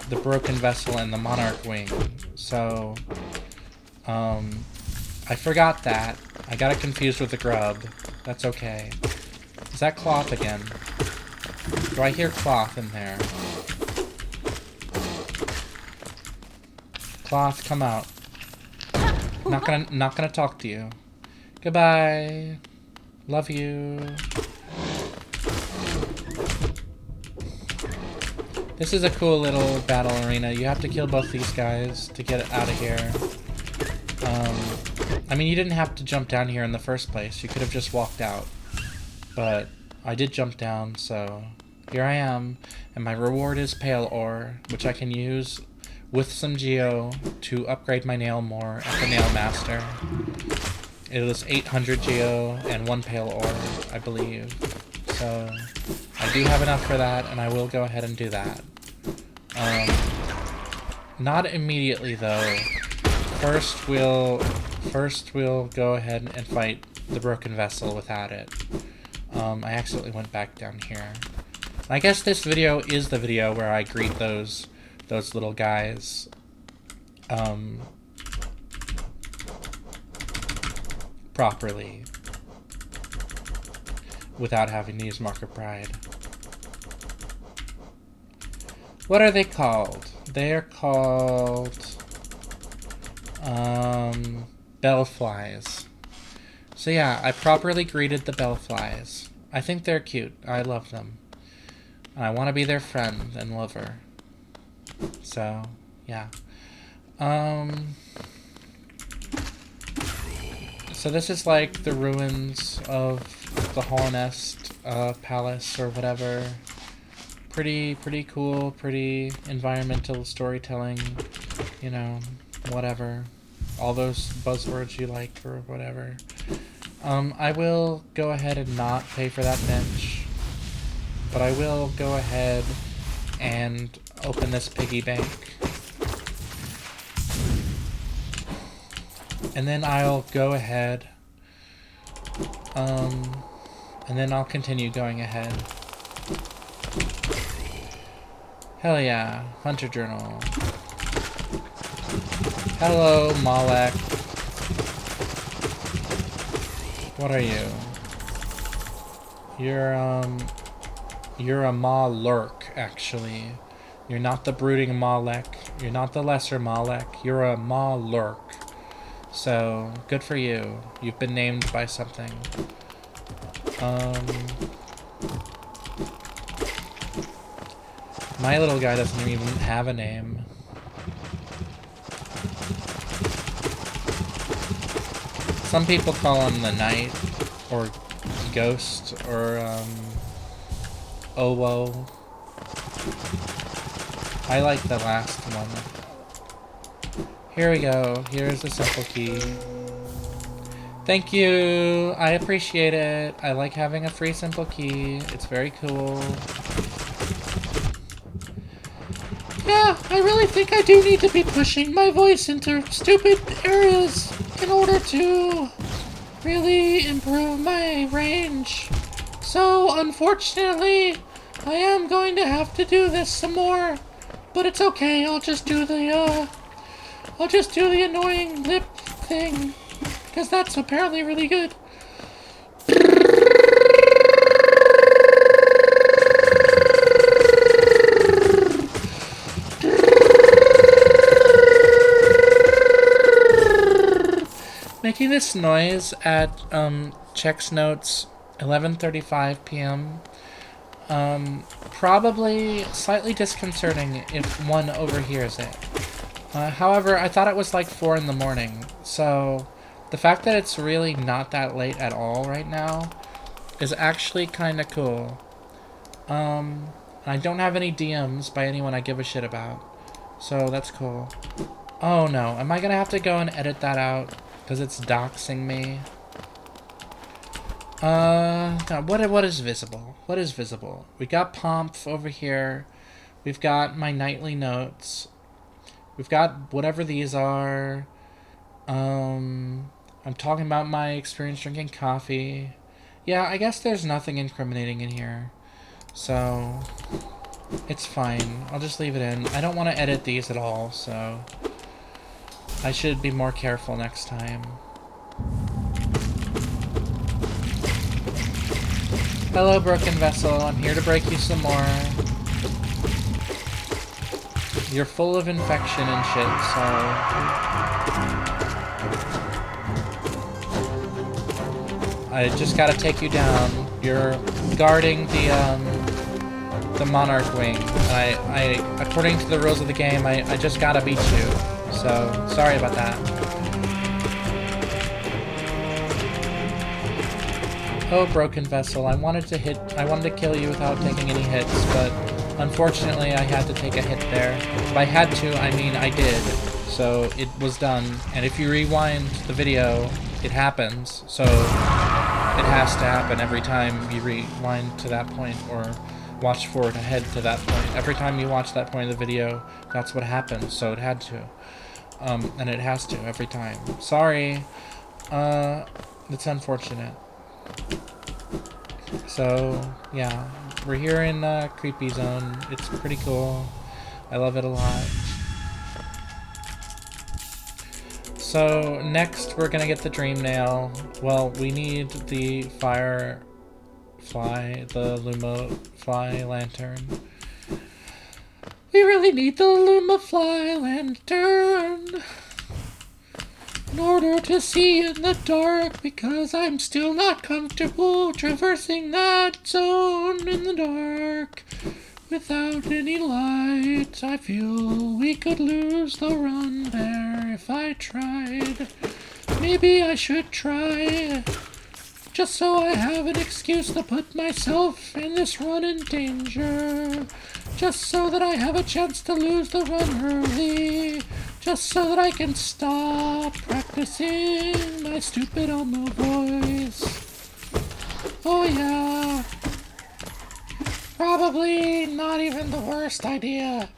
S1: the broken vessel and the monarch wing. So, I forgot that. I got it confused with the grub. That's okay. Is that cloth again? Do I hear cloth in there? Cloth, come out. Not gonna talk to you. Goodbye. Love you. This is a cool little battle arena. You have to kill both these guys to get out of here. I mean, you didn't have to jump down here in the first place. You could have just walked out. But I did jump down, so here I am. And my reward is pale ore, which I can use with some geo to upgrade my nail more at the Nail Master. It was 800 geo and 1 pale ore, I believe. So I do have enough for that, and I will go ahead and do that. Not immediately though. First we'll go ahead and fight the broken vessel without it. I accidentally went back down here. I guess this video is the video where I greet those little guys. Properly. Without having to use Mark of Pride. What are they called? They are called bellflies. So yeah, I properly greeted the bellflies. I think they're cute. I love them. I want to be their friend and lover. So, yeah. So this is like the ruins of the Hall Nest Palace or whatever. Pretty cool, pretty environmental storytelling, you know, whatever. All those buzzwords you like or whatever. I will go ahead and not pay for that bench, but I will go ahead and open this piggy bank. And then I'll go ahead, and then I'll continue going ahead. Hell yeah, Hunter Journal. Hello, Malek. What are you? You're a Malurk, actually. You're not the brooding Malek. You're not the lesser Malek. You're a Malurk. So, good for you. You've been named by something. My little guy doesn't even have a name. Some people call him the Knight, or Ghost, or, Owo. I like the last one. Here we go. Here's the simple key. Thank you! I appreciate it. I like having a free simple key. It's very cool. Yeah, I really think I do need to be pushing my voice into stupid areas in order to really improve my range. So, unfortunately, I am going to have to do this some more. But it's okay, I'll just do the annoying lip thing. Because that's apparently really good. Making this noise at checks notes 11:35 p.m. Probably slightly disconcerting if one overhears it. However, I thought it was like 4 in the morning, so the fact that it's really not that late at all right now is actually kind of cool. I don't have any DMs by anyone I give a shit about, so that's cool. Oh no, am I gonna have to go and edit that out? Because it's doxing me. No, what is visible? What is visible? We got Pomp over here. We've got my nightly notes. We've got whatever these are. I'm talking about my experience drinking coffee. Yeah, I guess there's nothing incriminating in here. So, it's fine. I'll just leave it in. I don't want to edit these at all, so I should be more careful next time. Hello, Broken Vessel. I'm here to break you some more. You're full of infection and shit, so I just gotta take you down. You're guarding the Monarch Wing. And I according to the rules of the game, I just gotta beat you. So, sorry about that. Oh, Broken Vessel, I wanted to kill you without taking any hits, but unfortunately I had to take a hit there. By had to, I mean I did. So it was done, and if you rewind the video, it happens. So it has to happen every time you rewind to that point, or watch forward ahead to that point. Every time you watch that point of the video, that's what happens, so it had to. And it has to every time. Sorry. It's unfortunate. So, yeah, we're here in Creepy Zone. It's pretty cool. I love it a lot. So, next we're gonna get the Dream Nail. Well, we need the Firefly, the Lumafly Lantern. We really need the Lumafly Lantern in order to see in the dark, because I'm still not comfortable traversing that zone in the dark without any light. I feel we could lose the run there if I tried. Maybe I should try, just so I have an excuse to put myself in this run in danger. Just so that I have a chance to lose the run early. Just so that I can stop practicing my stupid Elmo voice. Oh yeah. Probably not even the worst idea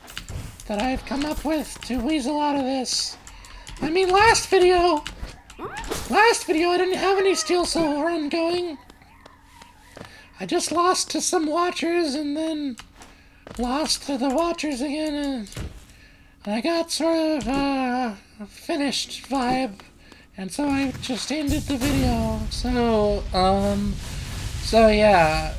S1: that I've come up with to weasel out of this. I mean, last video I didn't have any Steel Soul run going. I just lost to some watchers and then lost to the watchers again, and I got sort of a finished vibe, and so I just ended the video. So yeah,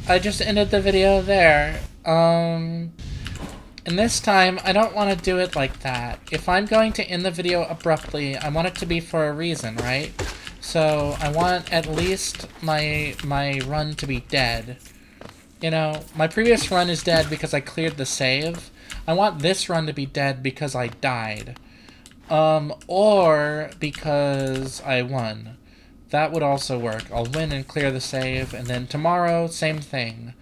S1: I just ended the video there. And this time, I don't want to do it like that. If I'm going to end the video abruptly, I want it to be for a reason, right? So I want at least my run to be dead. You know, my previous run is dead because I cleared the save. I want this run to be dead because I died. Or because I won. That would also work. I'll win and clear the save, and then tomorrow, same thing.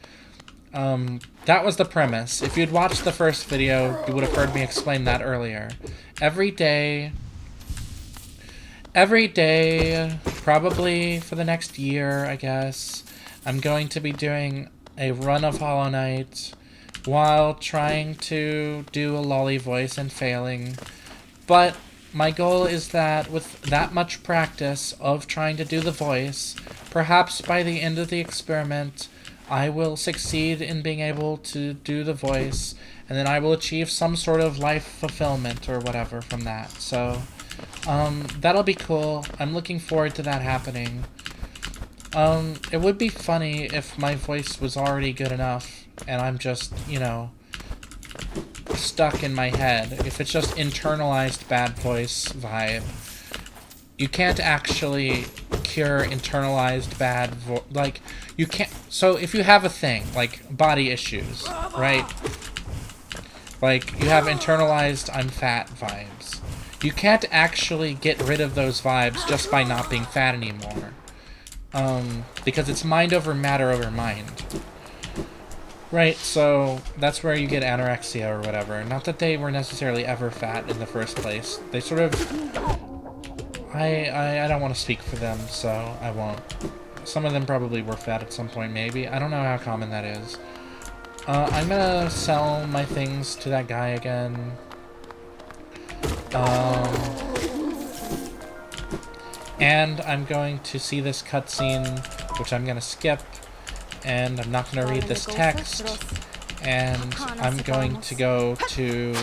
S1: That was the premise. If you'd watched the first video, you would have heard me explain that earlier. Every day, probably for the next year, I guess, I'm going to be doing a run of Hollow Knight while trying to do a Loli voice and failing. But my goal is that with that much practice of trying to do the voice, perhaps by the end of the experiment, I will succeed in being able to do the voice, and then I will achieve some sort of life fulfillment or whatever from that. So, that'll be cool. I'm looking forward to that happening. It would be funny if my voice was already good enough, and I'm just, you know, stuck in my head. If it's just internalized bad voice vibe. You can't actually pure internalized bad like, you can't. So if you have a thing like body issues, right? Like, you have internalized I'm fat vibes. You can't actually get rid of those vibes just by not being fat anymore. Because it's mind over matter over mind. Right, so that's where you get anorexia or whatever. Not that they were necessarily ever fat in the first place. They sort of... I don't want to speak for them, so I won't. Some of them probably were fat at some point, maybe. I don't know how common that is. I'm gonna sell my things to that guy again. And I'm going to see this cutscene, which I'm gonna skip, and I'm not gonna read this text, and I'm going to go to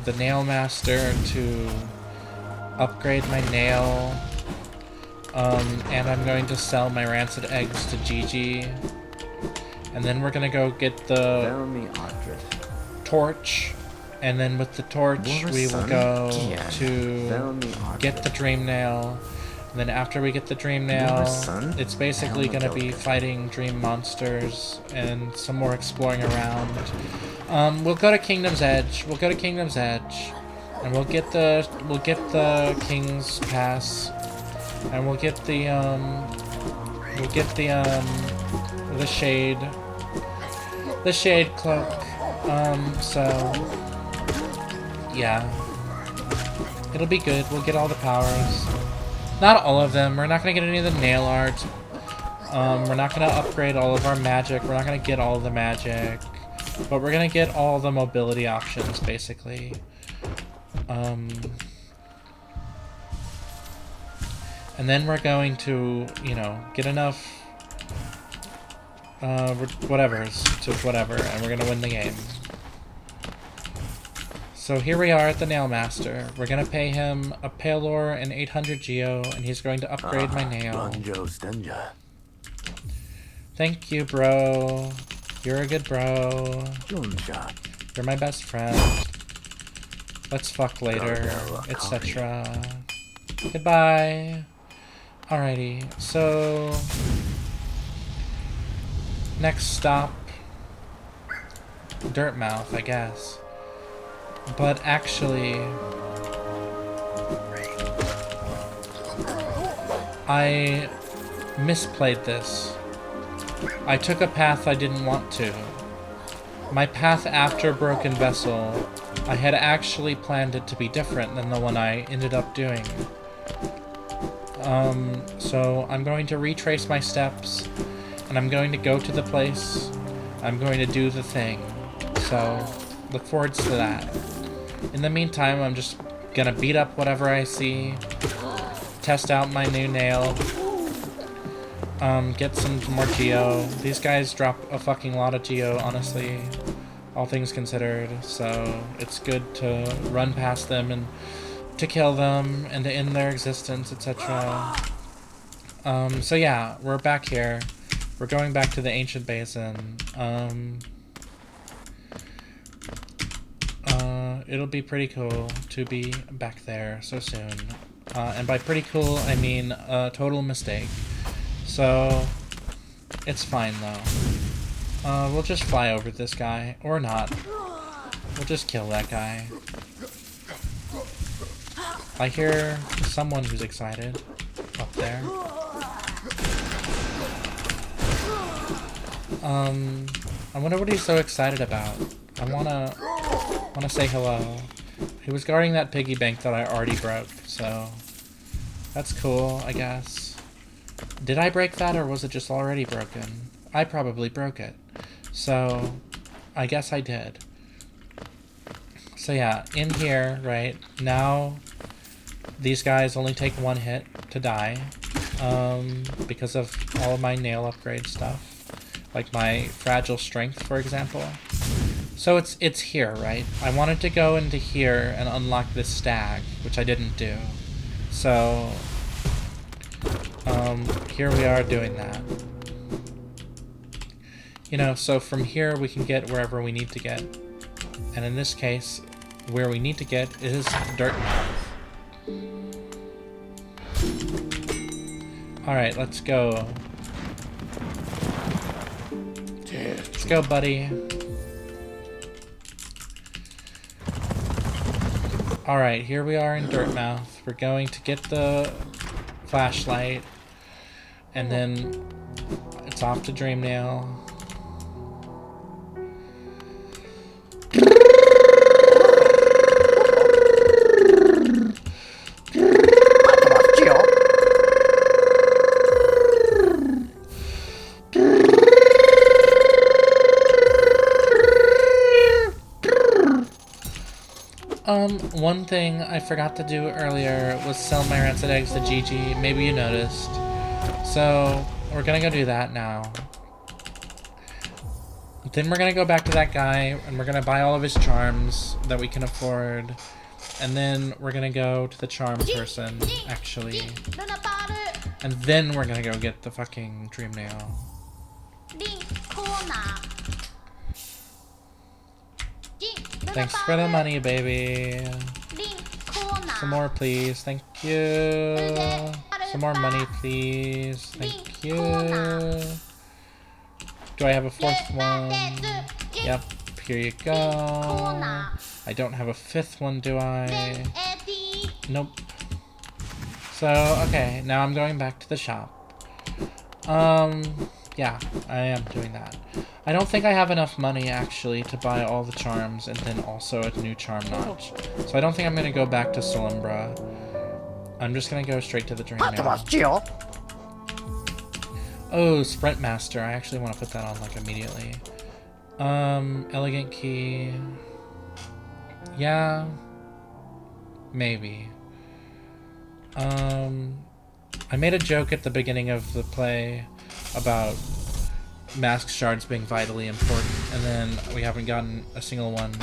S1: the nail master to upgrade my nail, and I'm going to sell my rancid eggs to Gigi, and then we're gonna go get the torch, and then with the torch we will go to get the dream nail. And then after we get the dream nail, it's basically gonna be fighting dream monsters and some more exploring around. We'll go to Kingdom's Edge. We'll go to Kingdom's Edge, and we'll get the King's Pass, and we'll get the shade cloak. So yeah, it'll be good. We'll get all the powers. Not all of them. We're not going to get any of the nail art. We're not going to upgrade all of our magic. We're not going to get all of the magic. But we're going to get all the mobility options, basically. And then we're going to, you know, get enough... whatevers to whatever, and we're going to win the game. So here we are at the Nail Master. We're gonna pay him a Palor and 800 Geo, and he's going to upgrade my nail. Thank you, bro. You're a good bro. You're my best friend. Let's fuck later, etc. Goodbye. Alrighty, so... next stop... Dirtmouth, I guess. But actually, I misplayed this. I took a path I didn't want to. My path after Broken Vessel, I had actually planned it to be different than the one I ended up doing. So I'm going to retrace my steps, and I'm going to go to the place. I'm going to do the thing. So, look forward to that. In the meantime, I'm just gonna beat up whatever I see, test out my new nail, get some more Geo. These guys drop a fucking lot of Geo, honestly, all things considered, so it's good to run past them and to kill them and to end their existence, etc. So yeah, we're back here. We're going back to the Ancient Basin. It'll be pretty cool to be back there so soon. And by pretty cool, I mean a total mistake. So, it's fine though. We'll just fly over this guy. Or not. We'll just kill that guy. I hear someone who's excited up there. I wonder what he's so excited about. I wanna say hello. He was guarding that piggy bank that I already broke, so that's cool, I guess. Did I break that, or was it just already broken? I probably broke it. So, I guess I did. So yeah, in here, right, now these guys only take one hit to die, because of all of my nail upgrade stuff. Like my fragile strength, for example. So it's here, right? I wanted to go into here and unlock this stag, which I didn't do. So, here we are doing that. You know, so from here we can get wherever we need to get. And in this case, where we need to get is Dirtmouth. Alright, let's go. Let's go, buddy. Alright, here we are in Dirtmouth. We're going to get the flashlight. And then it's off to Dreamnail. One thing I forgot to do earlier was sell my rancid eggs to Gigi. Maybe you noticed. So, we're gonna go do that now. Then we're gonna go back to that guy, and we're gonna buy all of his charms that we can afford. And then we're gonna go to the charm person, actually. And then we're gonna go get the fucking Dreamnail. Thanks for the money, baby. Some more, please. Thank you. Some more money, please. Thank you. Do I have a fourth one? Yep. Here you go. I don't have a fifth one, do I? Nope. So, okay. Now I'm going back to the shop. Yeah, I am doing that. I don't think I have enough money, actually, to buy all the charms and then also a new charm notch. So I don't think I'm going to go back to Solumbra. I'm just going to go straight to the dream now. Oh, Sprint Master. I actually want to put that on, like, immediately. Elegant Key. Yeah. Maybe. I made a joke at the beginning of the play about mask shards being vitally important, and then we haven't gotten a single one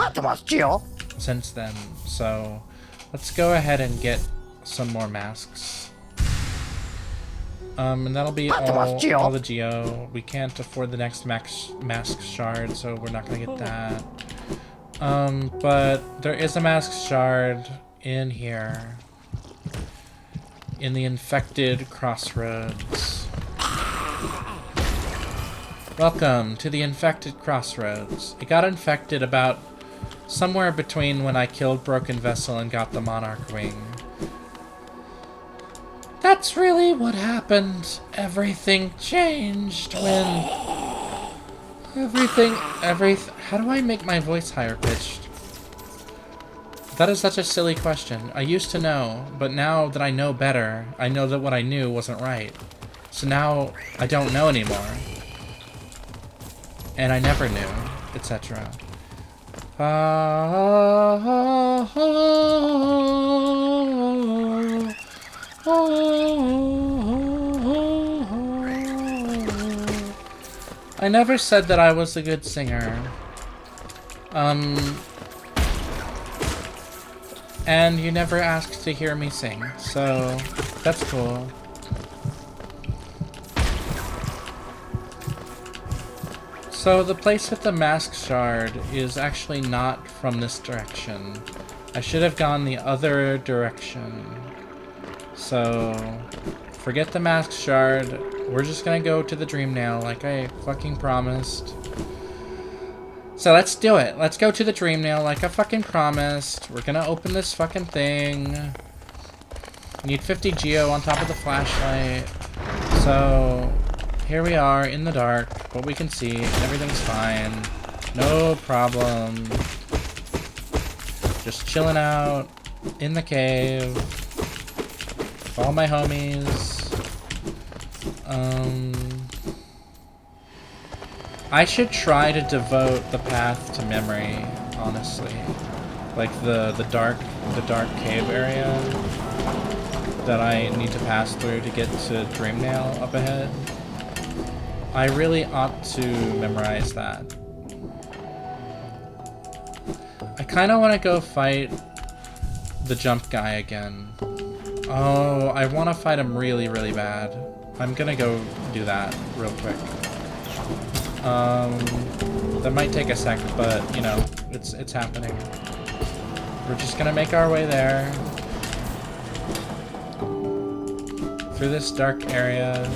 S1: since then. So let's go ahead and get some more masks. And that'll be all the Geo. We can't afford the next mask shard, so we're not gonna get that. But there is a mask shard in here. In the infected crossroads. Welcome to the infected crossroads. It got infected about somewhere between when I killed Broken Vessel and got the Monarch Wing. That's really what happened. Everything changed when... How do I make my voice higher pitched? That is such a silly question. I used to know, but now that I know better, I know that what I knew wasn't right. So now, I don't know anymore. And I never knew, etc. I never said that I was a good singer. And you never asked to hear me sing, so that's cool. So the place with the mask shard is actually not from this direction. I should have gone the other direction. So forget the mask shard. We're just gonna go to the Dreamnail like I fucking promised. So let's do it. Let's go to the Dreamnail like I fucking promised. We're gonna open this fucking thing. We need 50 Geo on top of the flashlight. So here we are in the dark, but we can see everything's fine. No problem. Just chilling out in the cave with all my homies. I should try to devote the path to memory, honestly. Like the dark cave area that I need to pass through to get to Dreamnail up ahead. I really ought to memorize that. I kind of want to go fight the jump guy again. Oh, I want to fight him really, really bad. I'm gonna go do that real quick. That might take a sec, but, you know, it's happening. We're just gonna make our way there. through this dark area.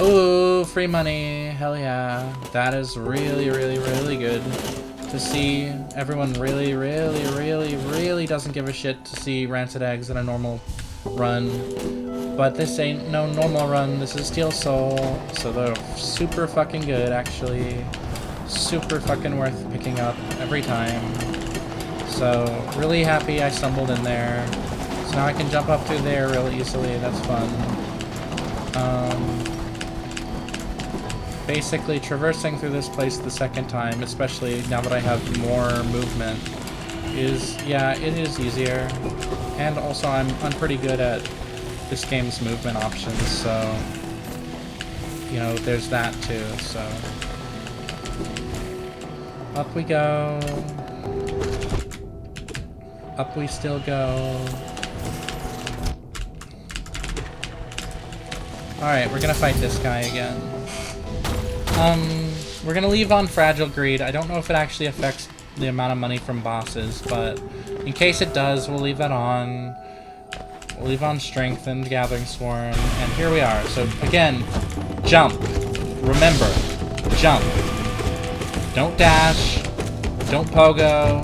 S1: Ooh, free money. Hell yeah. That is really, really, really good to see. Everyone really, really, really, really doesn't give a shit to see rancid eggs in a normal run. But this ain't no normal run. This is Steel Soul. So they're super fucking good, actually. Super fucking worth picking up every time. So, really happy I stumbled in there. So now I can jump up through there real easily. That's fun. Basically, traversing through this place the second time, especially now that I have more movement, is, yeah, it is easier. And also, I'm pretty good at this game's movement options, so, you know, there's that too, so. Up we go. Up we still go. Alright, we're gonna fight this guy again. We're gonna leave on Fragile Greed. I don't know if it actually affects the amount of money from bosses, but in case it does, we'll leave that on. We'll leave on Strengthened, Gathering Sworn, and here we are. So, again, jump. Remember, jump. Don't dash. Don't pogo.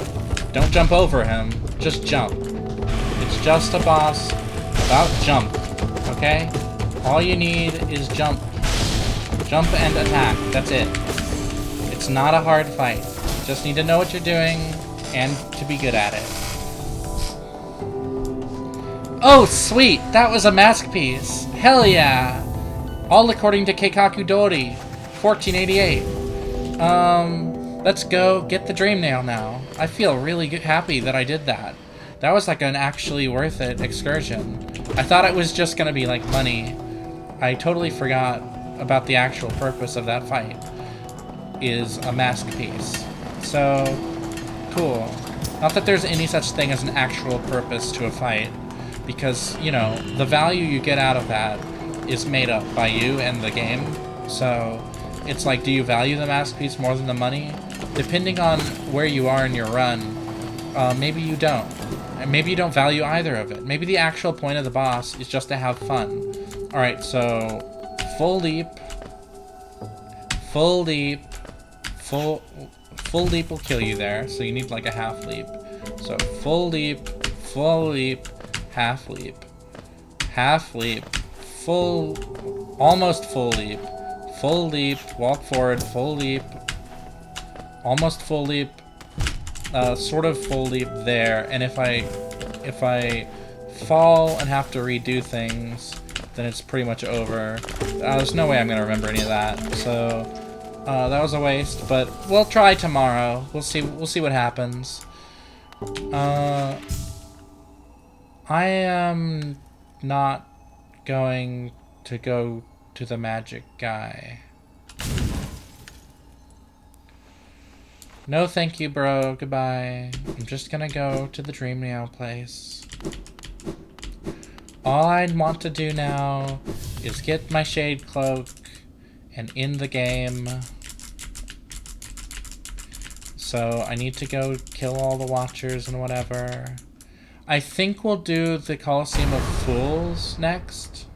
S1: Don't jump over him. Just jump. It's just a boss about jump, okay? All you need is jump. Jump and attack. That's it. It's not a hard fight. You just need to know what you're doing and to be good at it. Oh, sweet! That was a mask piece! Hell yeah! All according to Keikaku Dori, 1488. Let's go get the Dream Nail now. I feel really happy that I did that. That was like an actually worth it excursion. I thought it was just gonna be like money. I totally forgot about the actual purpose of that fight. Is a mask piece. So, cool. Not that there's any such thing as an actual purpose to a fight, because, you know, the value you get out of that is made up by you and the game. So, it's like, do you value the mask piece more than the money? Depending on where you are in your run, maybe you don't. Maybe you don't value either of it. Maybe the actual point of the boss is just to have fun. Alright, so, full leap. Full leap. Full leap will kill you there, so you need like a half leap. So, full leap, half leap, almost full leap, walk forward, full leap, almost full leap, sort of full leap there, and if I fall and have to redo things, then it's pretty much over. There's no way I'm gonna remember any of that, so that was a waste, but we'll try tomorrow. We'll see what happens. I am not going to go to the magic guy. No thank you, bro. Goodbye. I'm just gonna go to the Dream Nail place. All I want to do now is get my Shade Cloak and end the game. So I need to go kill all the Watchers and whatever. I think we'll do the Coliseum of Fools next.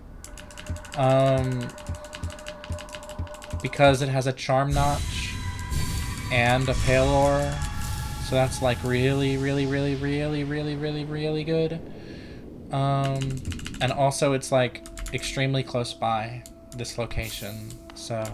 S1: Because it has a Charm Notch and a Pale Ore. So that's like really, really, really, really, really, really, really good. And also it's like extremely close by this location, so.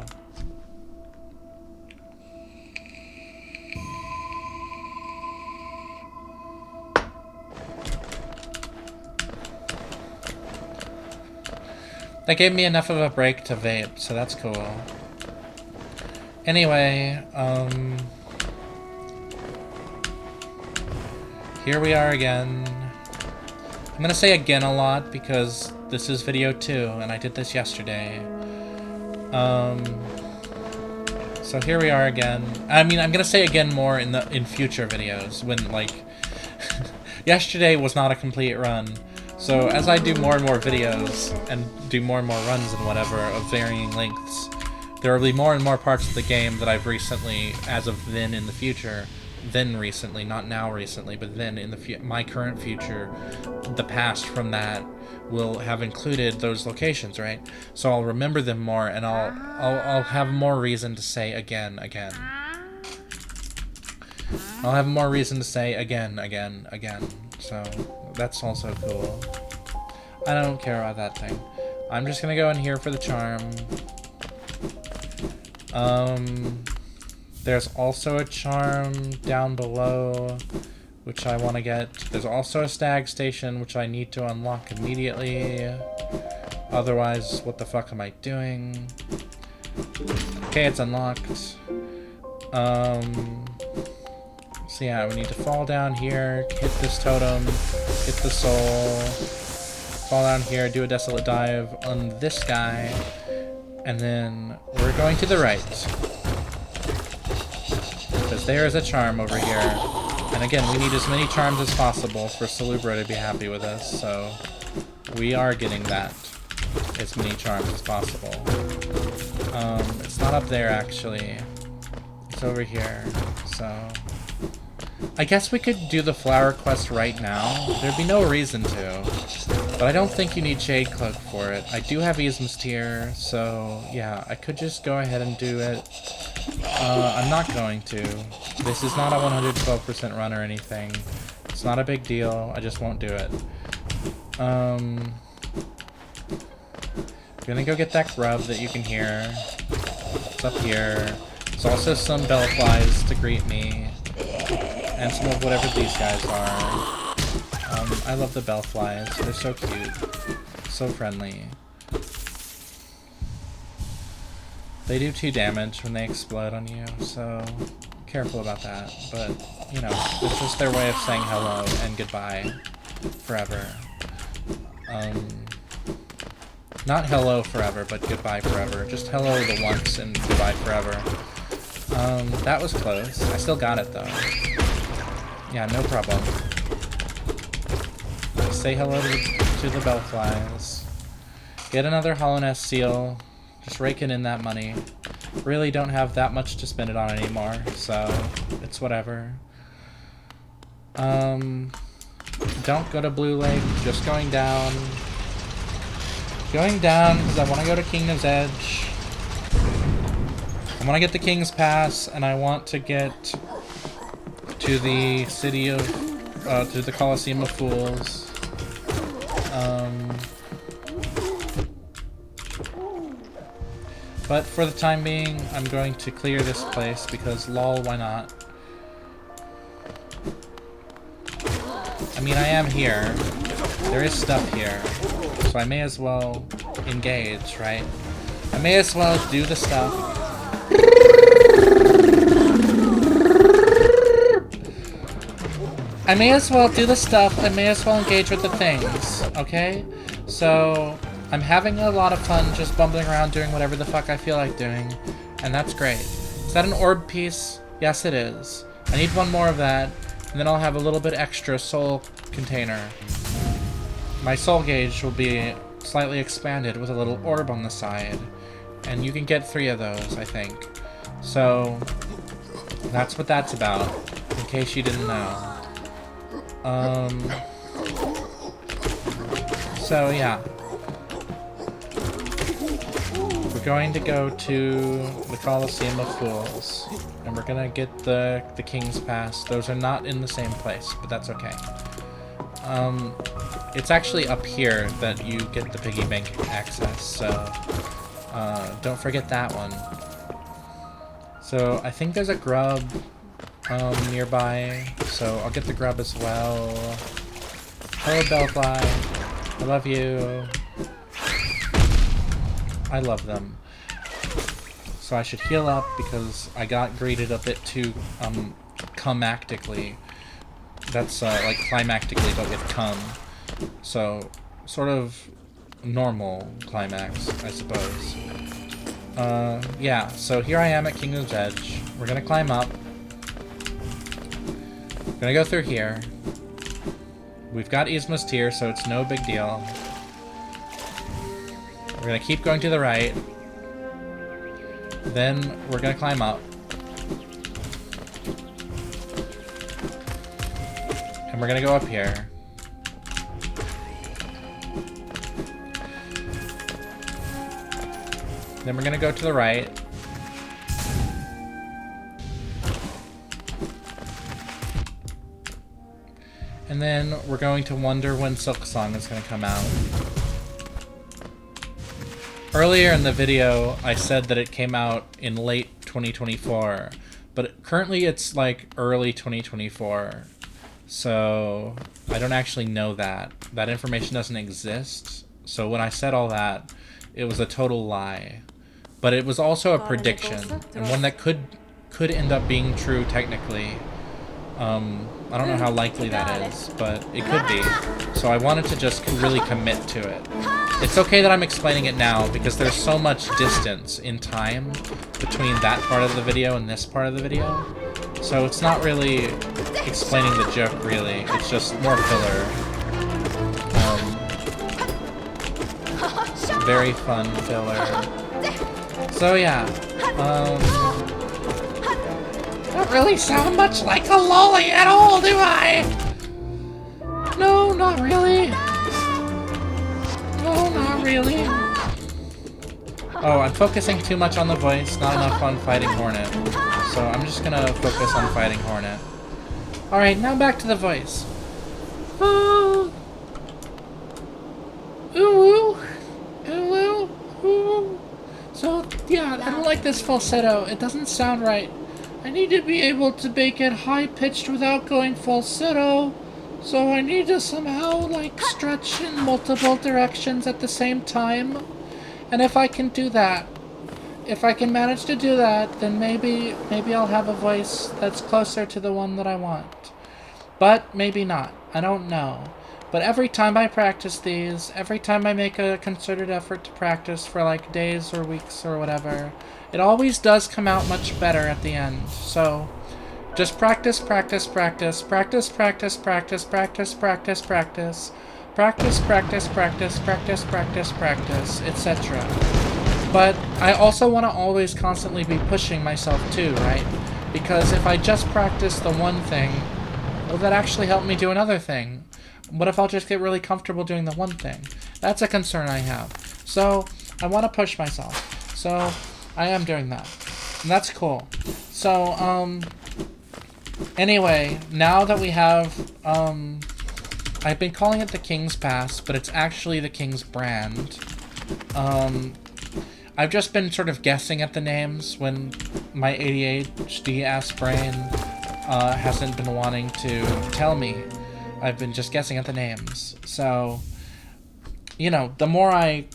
S1: That gave me enough of a break to vape, so that's cool. Anyway, here we are again. I'm gonna say again a lot because this is video 2 and I did this yesterday. So here we are again. I mean, I'm gonna say again more in future videos when, like, yesterday was not a complete run. So as I do more and more videos and do more and more runs and whatever of varying lengths, there will be more and more parts of the game that I've recently, as of then in the future, then recently, not now recently, but then in my current future, the past from that will have included those locations, right? So I'll remember them more, and I'll have more reason to say again. I'll have more reason to say again. So that's also cool. I don't care about that thing. I'm just gonna go in here for the charm. There's also a charm down below, which I want to get. There's also a stag station, which I need to unlock immediately. Otherwise, what the fuck am I doing? Okay, it's unlocked. So yeah, we need to fall down here, hit this totem, hit the soul, fall down here, do a desolate dive on this guy, and then we're going to the right. Because there is a charm over here. And again, we need as many charms as possible for Salubro to be happy with us, so we are getting that. As many charms as possible. It's not up there, actually. It's over here, so... I guess we could do the flower quest right now. There'd be no reason to. But I don't think you need Shade Cloak for it. I do have Yzma's Tear, so yeah, I could just go ahead and do it. I'm not going to. This is not a 112% run or anything. It's not a big deal. I just won't do it. I'm gonna go get that grub that you can hear. It's up here. There's also some bellflies to greet me. And some of whatever these guys are. I love the bellflies. They're so cute. So friendly. They do 2 damage when they explode on you, so careful about that. But, you know, it's just their way of saying hello and goodbye forever. Not hello forever, but goodbye forever. Just hello the once and goodbye forever. That was close. I still got it, though. Yeah, no problem. Say hello to the bellflies. Get another Hollow Nest seal. Just raking in that money. Really don't have that much to spend it on anymore, so it's whatever. Don't go to Blue Lake. Just going down. Going down because I want to go to Kingdom's Edge. I want to get the King's Pass, and I want to get to the city of, to the Colosseum of Fools. But for the time being, I'm going to clear this place because lol, why not? I mean, I am here. There is stuff here. So I may as well engage, right? I may as well do the stuff. I may as well do the stuff. I may as well engage with the things, okay? So, I'm having a lot of fun just bumbling around doing whatever the fuck I feel like doing. And that's great. Is that an orb piece? Yes, it is. I need one more of that. And then I'll have a little bit extra soul container. My soul gauge will be slightly expanded with a little orb on the side. And you can get 3 of those, I think. So, that's what that's about. In case you didn't know. So yeah. We're going to go to the Colosseum of Fools. And we're gonna get the King's Pass. Those are not in the same place, but that's okay. It's actually up here that you get the piggy bank access, so don't forget that one. So I think there's a grub nearby, so I'll get the grub as well. Hello, Bellfly. I love you. I love them. So I should heal up because I got greeted a bit too climactically. That's like climactically, but with cum. So sort of normal climax, I suppose. Yeah. So here I am at Kingdom's Edge. We're gonna climb up. Gonna go through here. We've got Yzma's Tear, so it's no big deal. We're gonna keep going to the right. Then we're gonna climb up. And we're gonna go up here. Then we're gonna go to the right. And then we're going to wonder when Silksong is gonna come out. Earlier in the video, I said that it came out in late 2024, but currently it's like early 2024. So I don't actually know that. That information doesn't exist. So when I said all that, it was a total lie. But it was also a prediction, and one that could end up being true technically. I don't know how likely that is, but it could be. So I wanted to just really commit to it. It's okay that I'm explaining it now, because there's so much distance in time between that part of the video and this part of the video. So it's not really explaining the joke, really. It's just more filler. Very fun filler. So yeah, don't really sound much like a loli at all, do I? No, not really. No, not really. Oh, I'm focusing too much on the voice, not enough on fighting Hornet. So I'm just gonna focus on fighting Hornet. Alright, now back to the voice. Ooh, ooh, ooh, ooh. So, yeah, I don't like this falsetto. It doesn't sound right. I need to be able to make it high-pitched without going falsetto. So I need to somehow, like, stretch in multiple directions at the same time. And if I can do that, if I can manage to do that, then maybe I'll have a voice that's closer to the one that I want. But maybe not. I don't know. But every time I practice these, every time I make a concerted effort to practice for like days or weeks or whatever, it always does come out much better at the end. So just practice, practice, practice, practice, practice, practice, practice, practice, practice, practice, practice, practice, practice, practice, practice, etc. But I also want to always constantly be pushing myself too, right? Because if I just practice the one thing, will that actually help me do another thing? What if I'll just get really comfortable doing the one thing? That's a concern I have. So I want to push myself. So I am doing that. And that's cool. So, anyway, now that we have, I've been calling it the King's Pass, but it's actually the King's Brand. I've just been sort of guessing at the names when my ADHD-ass brain hasn't been wanting to tell me. I've been just guessing at the names. So, you know, the more I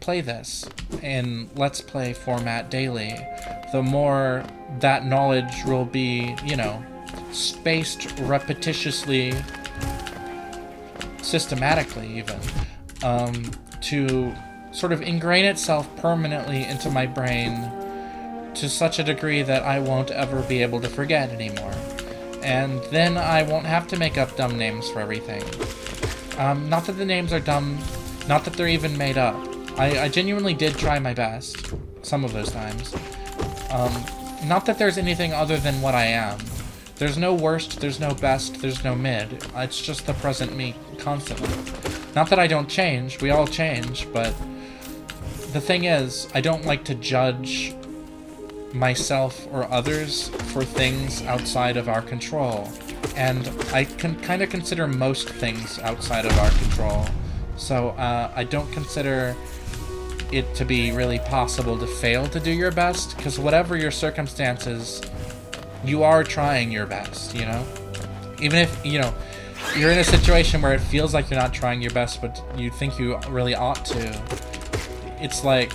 S1: play this in Let's Play format daily, the more that knowledge will be, you know, spaced repetitiously, systematically even, to sort of ingrain itself permanently into my brain to such a degree that I won't ever be able to forget anymore. And then I won't have to make up dumb names for everything. Not that the names are dumb, not that they're even made up. I genuinely did try my best, some of those times. Not that there's anything other than what I am. There's no worst, there's no best, there's no mid. It's just the present me, constantly. Not that I don't change, we all change, but the thing is, I don't like to judge myself or others for things outside of our control. And I can kind of consider most things outside of our control. So I don't consider it to be really possible to fail to do your best, because whatever your circumstances, you are trying your best, you know? Even if, you know, you're in a situation where it feels like you're not trying your best, but you think you really ought to. It's like,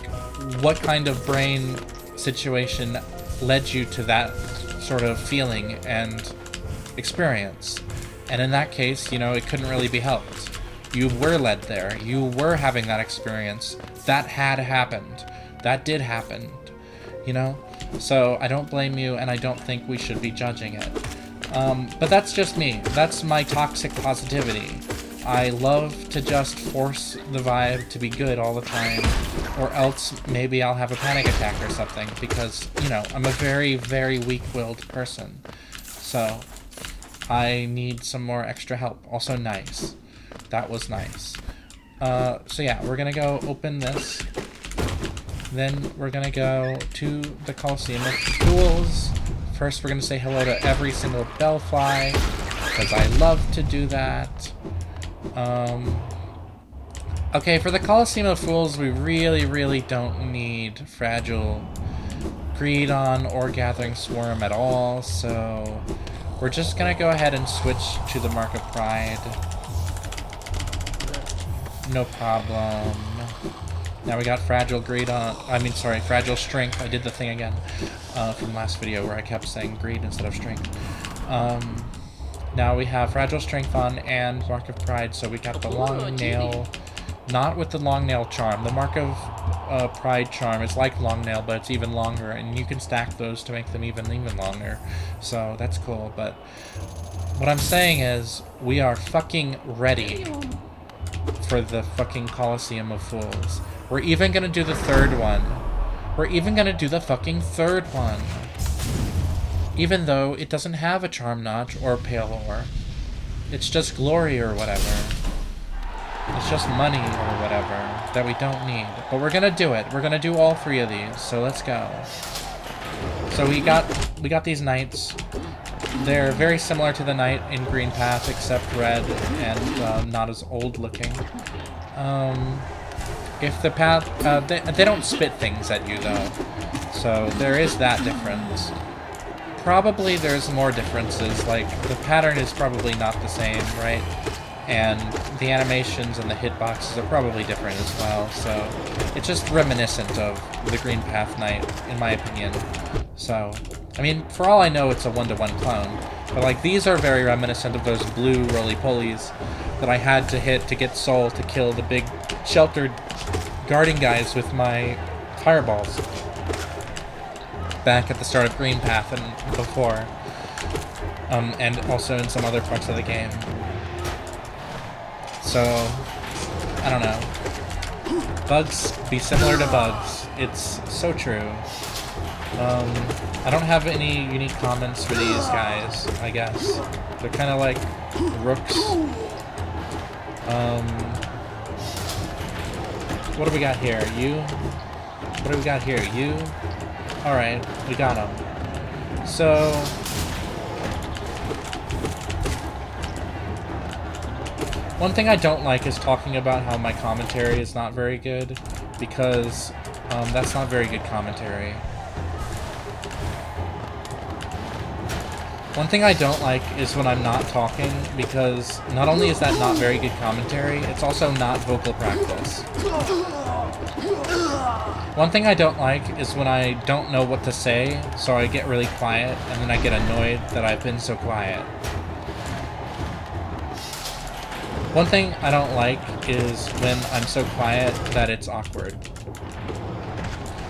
S1: what kind of brain situation led you to that sort of feeling and experience? And in that case, you know, it couldn't really be helped. You were led there. You were having that experience. That had happened. That did happen. You know? So I don't blame you, and I don't think we should be judging it. But that's just me. That's my toxic positivity. I love to just force the vibe to be good all the time, or else maybe I'll have a panic attack or something, because, you know, I'm a very, very weak-willed person. So, I need some more extra help. Also nice. That was nice. So yeah, we're gonna go open this. Then we're gonna go to the Coliseum of Fools. First, we're gonna say hello to every single bellfly, because I love to do that. Okay, for the Coliseum of Fools, we really don't need Fragile Greedon or Gathering Swarm at all, so we're just gonna go ahead and switch to the Mark of Pride. No problem. Now we got Fragile Fragile Strength. I did the thing again from last video where I kept saying Greed instead of Strength. Now we have Fragile Strength on and Mark of Pride, so we got the Long Nail. Not with the Long Nail Charm. The Mark of Pride Charm is like Long Nail, but it's even longer, and you can stack those to make them even longer. So that's cool, but what I'm saying is we are fucking ready for the fucking Coliseum of Fools. We're even gonna do the third one. We're even gonna do the fucking third one. Even though it doesn't have a Charm Notch or Pale Ore. It's just glory or whatever. It's just money or whatever that we don't need. But we're gonna do it. We're gonna do all three of these, so let's go. So we got these knights. They're very similar to the knight in Green Path, except red and not as old looking. If the path, they don't spit things at you though, so there is that difference. Probably there's more differences, like the pattern is probably not the same, right? And the animations and the hitboxes are probably different as well, so it's just reminiscent of the Green Path Knight, in my opinion. So, I mean, for all I know, it's a one-to-one clone, but like these are very reminiscent of those blue roly-polies that I had to hit to get soul to kill the big sheltered guarding guys with my fireballs back at the start of Green Path and before, and also in some other parts of the game. So, I don't know. Bugs be similar to bugs. It's so true. I don't have any unique comments for these guys, I guess. They're kind of like rooks. What do we got here? You? What do we got here? You? Alright, we got him. So... one thing I don't like is talking about how my commentary is not very good, because that's not very good commentary. One thing I don't like is when I'm not talking, because not only is that not very good commentary, it's also not vocal practice. One thing I don't like is when I don't know what to say, so I get really quiet, and then I get annoyed that I've been so quiet. One thing I don't like is when I'm so quiet that it's awkward.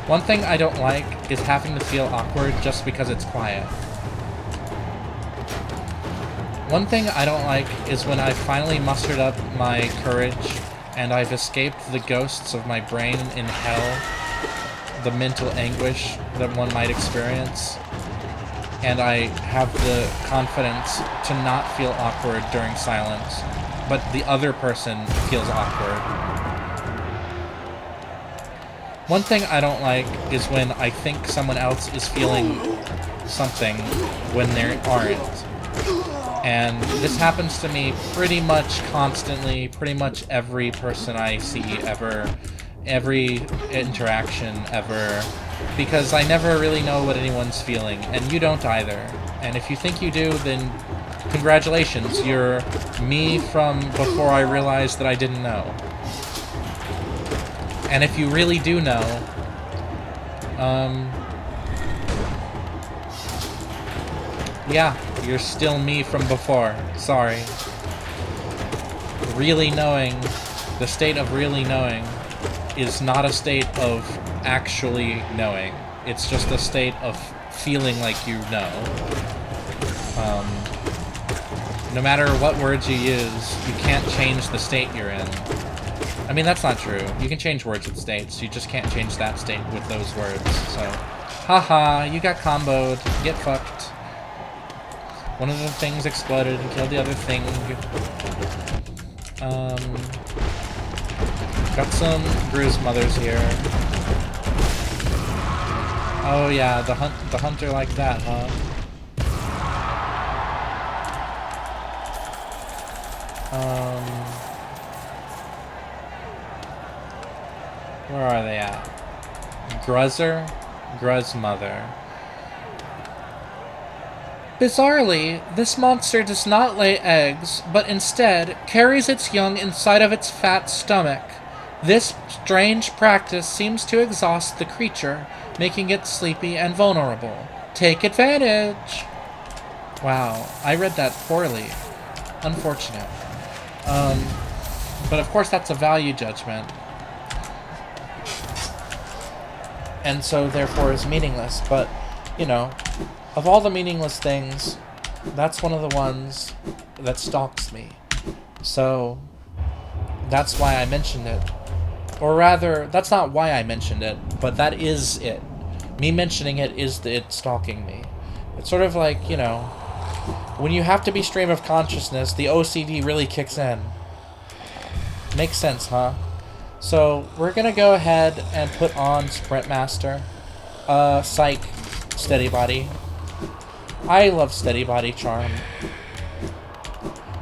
S1: One thing I don't like is having to feel awkward just because it's quiet. One thing I don't like is when I've finally mustered up my courage and I've escaped the ghosts of my brain in hell, the mental anguish that one might experience, and I have the confidence to not feel awkward during silence, but the other person feels awkward. One thing I don't like is when I think someone else is feeling something when they aren't. And this happens to me pretty much constantly, pretty much every person I see ever, every interaction ever, because I never really know what anyone's feeling, and you don't either. And if you think you do, then congratulations, you're me from before I realized that I didn't know. And if you really do know, yeah, you're still me from before. Sorry. Really knowing, the state of really knowing, is not a state of actually knowing. It's just a state of feeling like you know. No matter what words you use, you can't change the state you're in. I mean, that's not true. You can change words with states, you just can't change that state with those words, so... Haha, you got comboed. Get fucked. One of the things exploded and killed the other thing. Got some bruised mothers here. Oh yeah, the hunter like that, huh? Where are they at? Gruzzer? Gruzmother. Bizarrely, this monster does not lay eggs, but instead carries its young inside of its fat stomach. This strange practice seems to exhaust the creature, making it sleepy and vulnerable. Take advantage! Wow, I read that poorly. Unfortunate. But of course that's a value judgment. And so therefore is meaningless, but, you know, of all the meaningless things, that's one of the ones that stalks me. So, that's why I mentioned it. Or rather, that's not why I mentioned it, but that is it. Me mentioning it is it stalking me. It's sort of like, you know, when you have to be stream of consciousness, the OCD really kicks in. Makes sense, huh? So, we're gonna go ahead and put on Sprint Master. Psych. Steady Body. I love Steady Body Charm.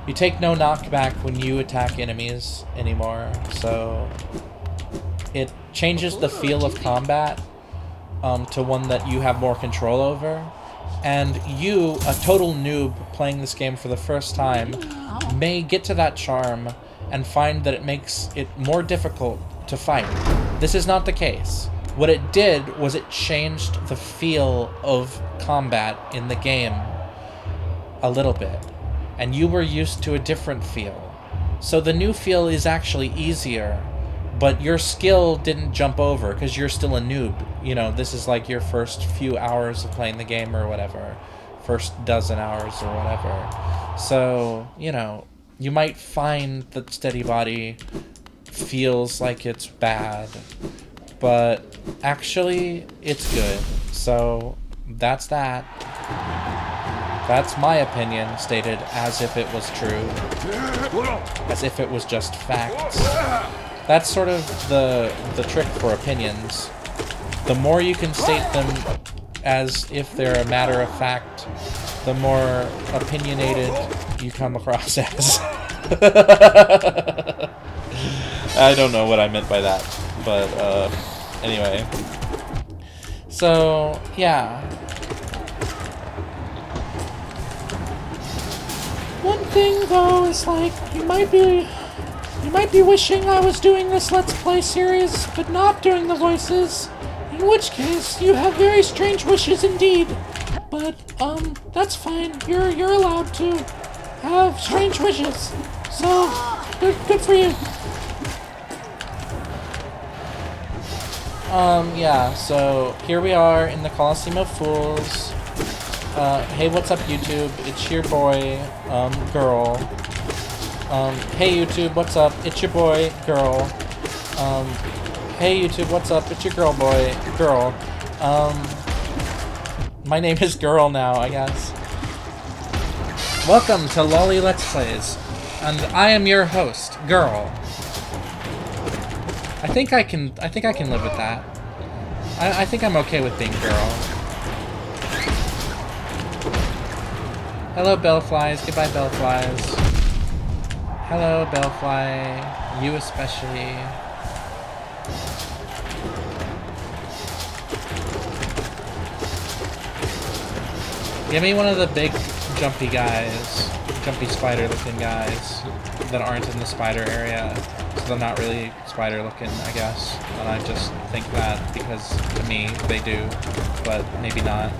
S1: You take no knockback when you attack enemies anymore, so it changes the feel of combat to one that you have more control over. And you, a total noob playing this game for the first time, may get to that charm and find that it makes it more difficult to fight. This is not the case. What it did was it changed the feel of combat in the game a little bit. And you were used to a different feel. So the new feel is actually easier, but your skill didn't jump over because you're still a noob. You know, this is like your first few hours of playing the game or whatever. First dozen hours or whatever. So, you know, you might find that Steady Body feels like it's bad, but actually it's good. So that's that. That's my opinion, stated as if it was true. As if it was just facts. That's sort of the trick for opinions. The more you can state them as if they're a matter of fact, the more opinionated you come across as. I don't know what I meant by that, but anyway. So, yeah. One thing though is like you might be wishing I was doing this Let's Play series, but not doing the voices. In which case, you have very strange wishes indeed. But that's fine. You're allowed to have strange wishes. So good for you. Yeah, so here we are in the Coliseum of Fools. Hey, what's up, YouTube? It's your boy, girl. Hey, YouTube, what's up? It's your boy, girl. Hey, YouTube, what's up? It's your girl, boy, girl. My name is Girl now, I guess. Welcome to Loli Let's Plays, and I am your host, Girl. I think I can live with that. I think I'm okay with being girl. Hello, bellflies. Goodbye, bellflies. Hello, bellfly. You especially. Give me one of the big jumpy guys. Jumpy spider-looking guys that aren't in the spider area. So they're not really spider-looking, I guess. And I just think that because, to me, they do. But maybe not.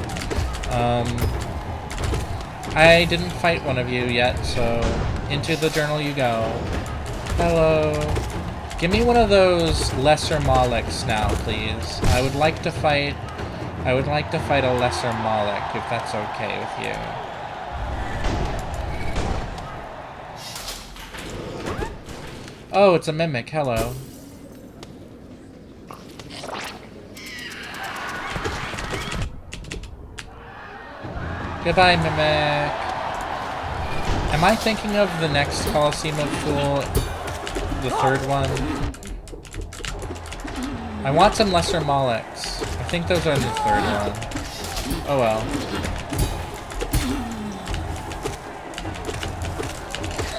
S1: I didn't fight one of you yet, so into the journal you go. Hello. Give me one of those lesser Molochs now, please. I would like to fight a lesser Moloch, if that's okay with you. Oh, it's a mimic. Hello. Goodbye, mimic. Am I thinking of the next Coliseum of Fool? The third one? I want some Lesser Molochs. I think those are the third one. Oh well.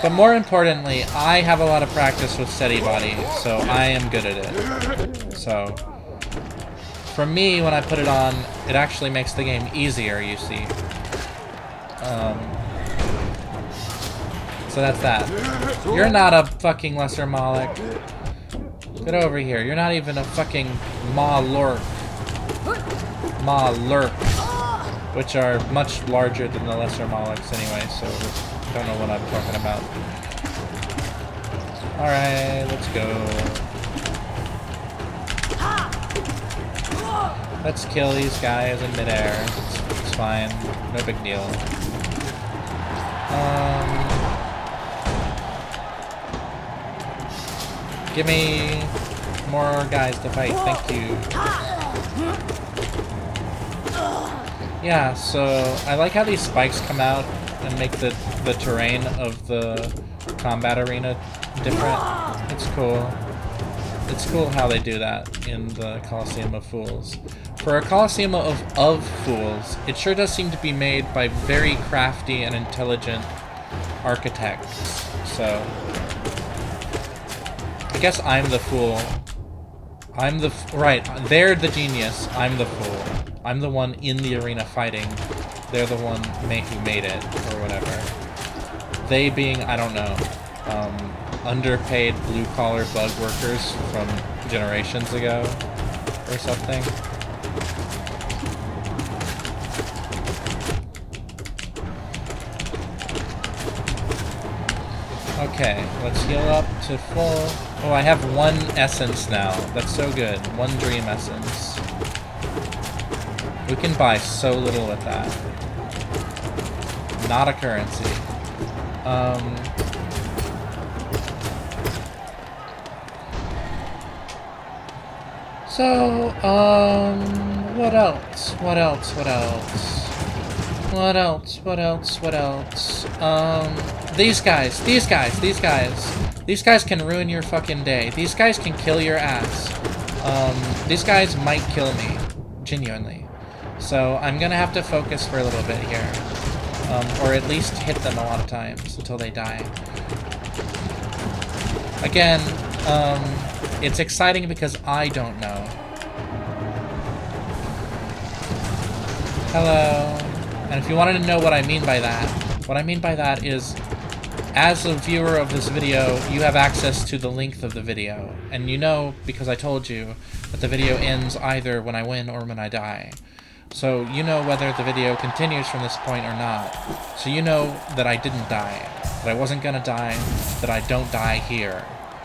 S1: But more importantly, I have a lot of practice with Steady Body, so I am good at it. So, for me, when I put it on, it actually makes the game easier, you see. So that's that. You're not a fucking Lesser Moloch. Get over here. You're not even a fucking Ma-Lurk. Ma-Lurk. Which are much larger than the Lesser Molochs anyway, so I don't know what I'm talking about. Alright, let's go. Let's kill these guys in midair. It's fine. No big deal. Give me more guys to fight, thank you. Yeah, so I like how these spikes come out and make the terrain of the combat arena different. It's cool. It's cool how they do that in the Coliseum of Fools. For a Coliseum of Fools, it sure does seem to be made by very crafty and intelligent architects, so... I guess I'm the fool. I'm the... right, they're the genius, I'm the fool. I'm the one in the arena fighting. They're the one who made it, or whatever. They being, I don't know, underpaid blue-collar bug workers from generations ago, or something. Okay, let's heal up to full. Oh, I have 1 essence now. That's so good. 1 dream essence. We can buy so little with that. Not a currency. So, what else? What else? What else? What else? What else? What else? These guys can ruin your fucking day. These guys can kill your ass. These guys might kill me. Genuinely. So, I'm gonna have to focus for a little bit here. Or at least hit them a lot of times until they die. Again, it's exciting because I don't know. Hello. And if you wanted to know what I mean by that is, as a viewer of this video, you have access to the length of the video. And you know, because I told you, that the video ends either when I win or when I die. So you know whether the video continues from this point or not. So you know that I didn't die, that I wasn't gonna die, that I don't die here.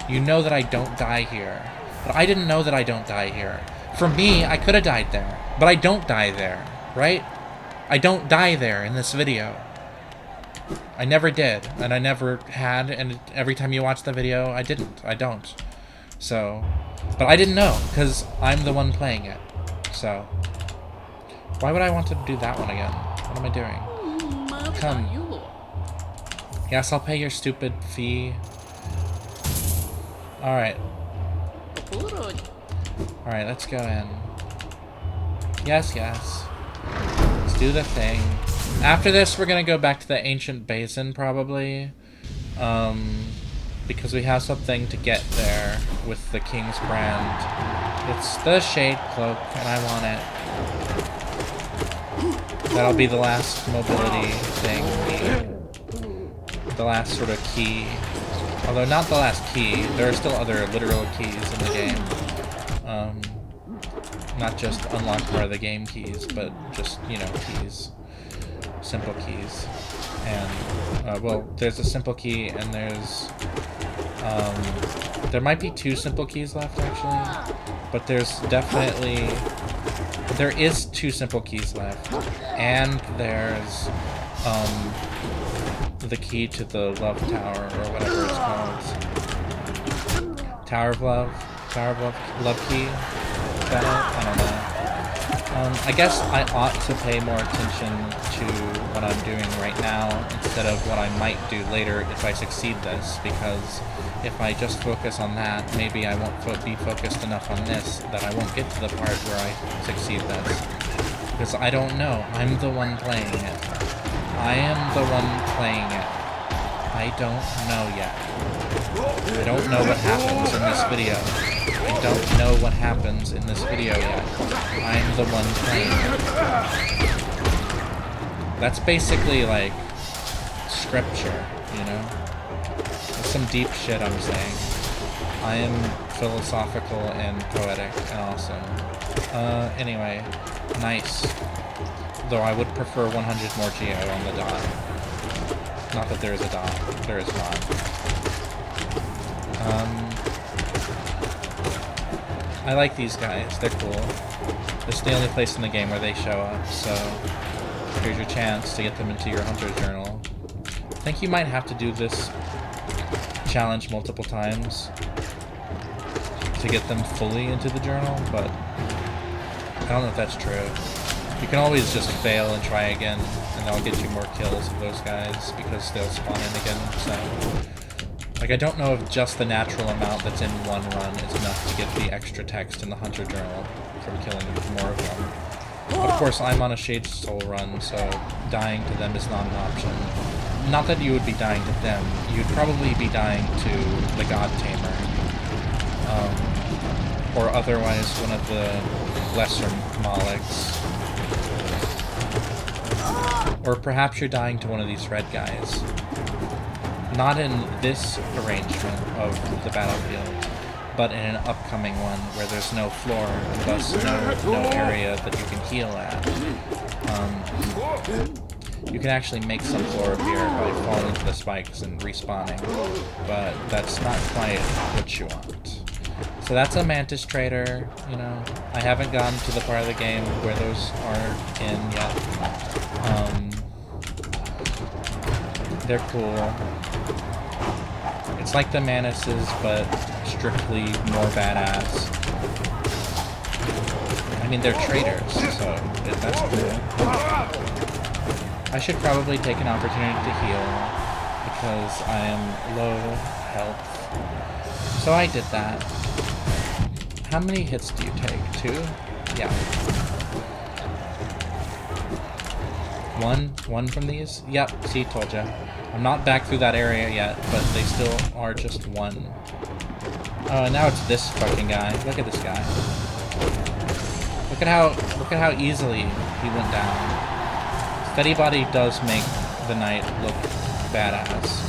S1: You know that I don't die here. But I didn't know that I don't die here. For me, I could have died there, but I don't die there, right? I don't die there in this video. I never did, and I never had, and every time you watch the video, I didn't. I don't. So, but I didn't know, because I'm the one playing it. So, why would I want to do that one again? What am I doing? Come. Yes, I'll pay your stupid fee. Alright. Alright, let's go in. Yes, yes. Let's do the thing. After this, we're gonna go back to the Ancient Basin, probably. Because we have something to get there with the King's Brand. It's the Shade Cloak, and I want it. That'll be the last mobility thing. The last sort of key. Although not the last key. There are still other literal keys in the game. Not just unlock part of the game keys, but just, you know, keys. Simple keys. And, well, there's a simple key, and there's, there might be 2 simple keys left, actually. But there's definitely, there is 2 simple keys left. And there's, the key to the Love Tower, or whatever it's called. Tower of Love? Tower of Love? Love Key? Is that it? I don't know. I guess I ought to pay more attention to what I'm doing right now instead of what I might do later if I succeed this, because if I just focus on that, maybe I won't be focused enough on this that I won't get to the part where I succeed this. Because I don't know. I'm the one playing it. I am the one playing it. I don't know yet. I don't know what happens in this video. I don't know what happens in this video yet. I'm the one playing it. That's basically like scripture, you know? That's some deep shit I'm saying. I am philosophical and poetic and awesome. Anyway, nice. Though I would prefer 100 more geo on the dot. Not that there is a dot. There is not. I like these guys. They're cool. This is the only place in the game where they show up, so here's your chance to get them into your Hunter's Journal. I think you might have to do this challenge multiple times to get them fully into the journal, but I don't know if that's true. You can always just fail and try again, and that'll get you more kills of those guys, because they'll spawn in again, so... Like, I don't know if just the natural amount that's in one run is enough to get the extra text in the Hunter Journal from killing more of them. Of course, I'm on a Shade Soul run, so dying to them is not an option. Not that you would be dying to them, you'd probably be dying to the God Tamer. Or otherwise one of the lesser Molochs. Or perhaps you're dying to one of these red guys. Not in this arrangement of the battlefield, but in an upcoming one where there's no floor, and thus no area that you can heal at. You can actually make some floor appear by falling into the spikes and respawning, but that's not quite what you want. So that's a Mantis Trader, you know. I haven't gotten to the part of the game where those are in yet. They're cool. It's like the Manises, but strictly more badass. I mean, they're traitors, so that's cool. I should probably take an opportunity to heal, because I am low health. So I did that. How many hits do you take? 2? Yeah. One from these? Yep, see, told ya. I'm not back through that area yet, but they still are just one. Oh, and now it's this fucking guy. Look at this guy. Look at how easily he went down. Steady Body does make the knight look badass.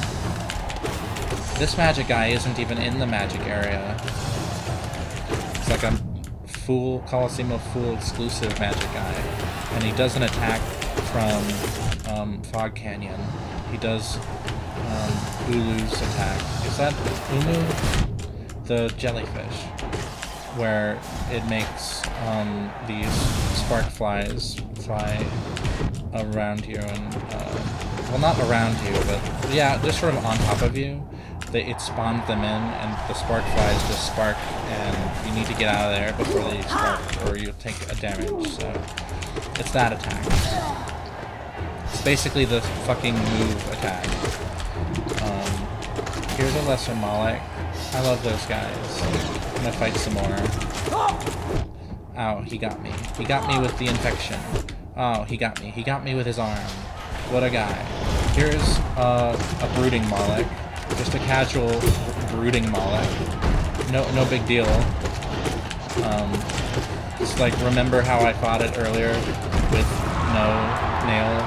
S1: This magic guy isn't even in the magic area. It's like a Fool, Coliseum of Fool exclusive magic guy. And he does an attack from Fog Canyon. He does Ulu's attack. Is that Ulu? The jellyfish. Where it makes these spark flies fly around you and, well, not around you, but yeah, just sort of on top of you. It spawned them in, and the spark flies just spark, and you need to get out of there before they spark, or you'll take a damage, so it's that attack. It's basically the fucking move attack. Here's a lesser Moloch. I love those guys. I'm gonna fight some more. Ow, he got me. He got me with the infection. Oh, he got me. He got me with his arm. What a guy. Here's a brooding Moloch. Just a casual brooding Moloch. No big deal. Just like, remember how I fought it earlier with no nail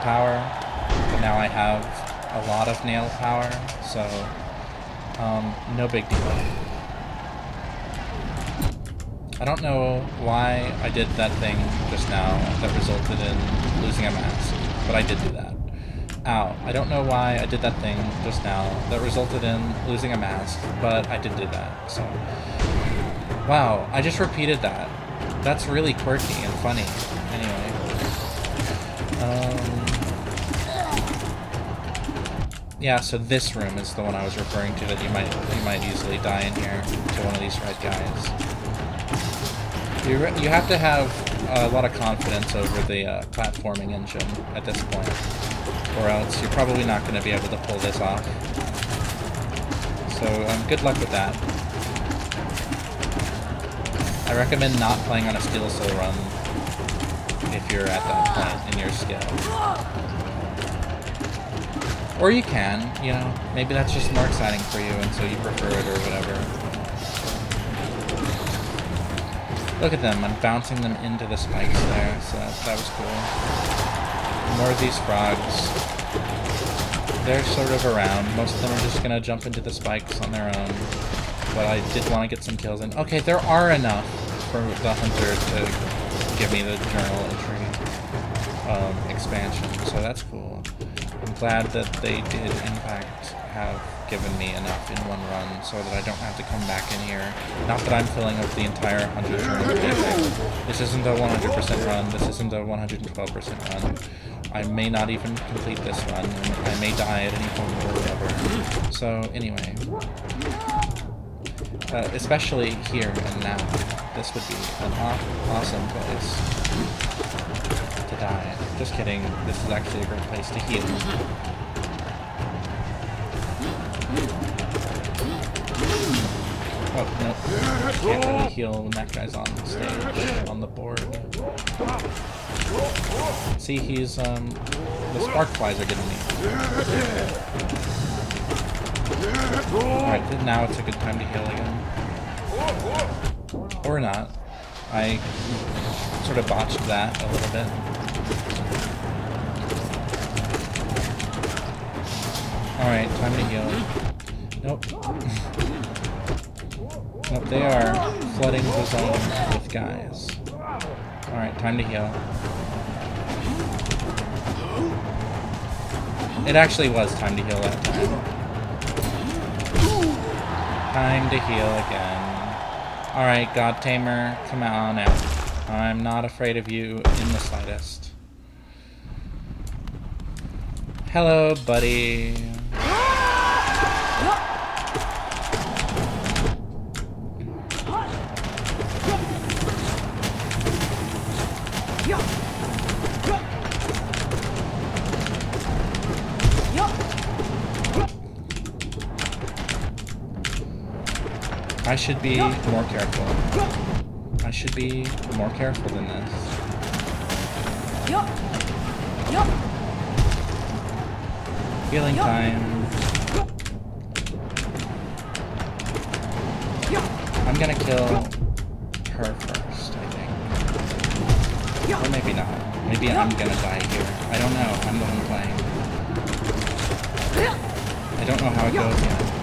S1: power? But now I have a lot of nail power, so no big deal. I don't know why I did that thing just now that resulted in losing a mask, but I did do that. Ow. I don't know why I did that thing just now that resulted in losing a mask, but I did do that, so... Wow, I just repeated that. That's really quirky and funny. Anyway. Yeah, so this room is the one I was referring to that you might easily die in here to one of these red guys. You have to have a lot of confidence over the platforming engine at this point, or else you're probably not going to be able to pull this off. So good luck with that. I recommend not playing on a Steel Soul run if you're at that point in your skill. Or you can, you know, maybe that's just more exciting for you and so you prefer it or whatever. Look at them, I'm bouncing them into the spikes there, so that was cool. More of these frogs. They're sort of around. Most of them are just gonna jump into the spikes on their own. But I did want to get some kills in. Okay, there are enough for the hunter to give me the journal entry expansion, so that's cool. I'm glad that they did, in fact, have given me enough in one run so that I don't have to come back in here. Not that I'm filling up the entire 100 journal anything. This isn't a 100% run. This isn't a 112% run. I may not even complete this run. I may die at any point or whatever. So, anyway. Especially here and now. This would be an awesome place to die. Just kidding. This is actually a great place to heal. Oh, no. Can't really heal when that guy's on the stage, on the board. See, he's, the spark flies are getting me. Alright, now it's a good time to heal again. Or not. I sort of botched that a little bit. Alright, time to heal. Nope. Nope, they are flooding the zone with guys. Alright, time to heal. It actually was time to heal that time. Time to heal again. Alright, God Tamer, come on out. I'm not afraid of you in the slightest. Hello, buddy. I should be more careful. I should be more careful than this. Healing time. I'm gonna kill her first, I think. Or maybe not. Maybe I'm gonna die here. I don't know. I'm the one playing. I don't know how it goes yet.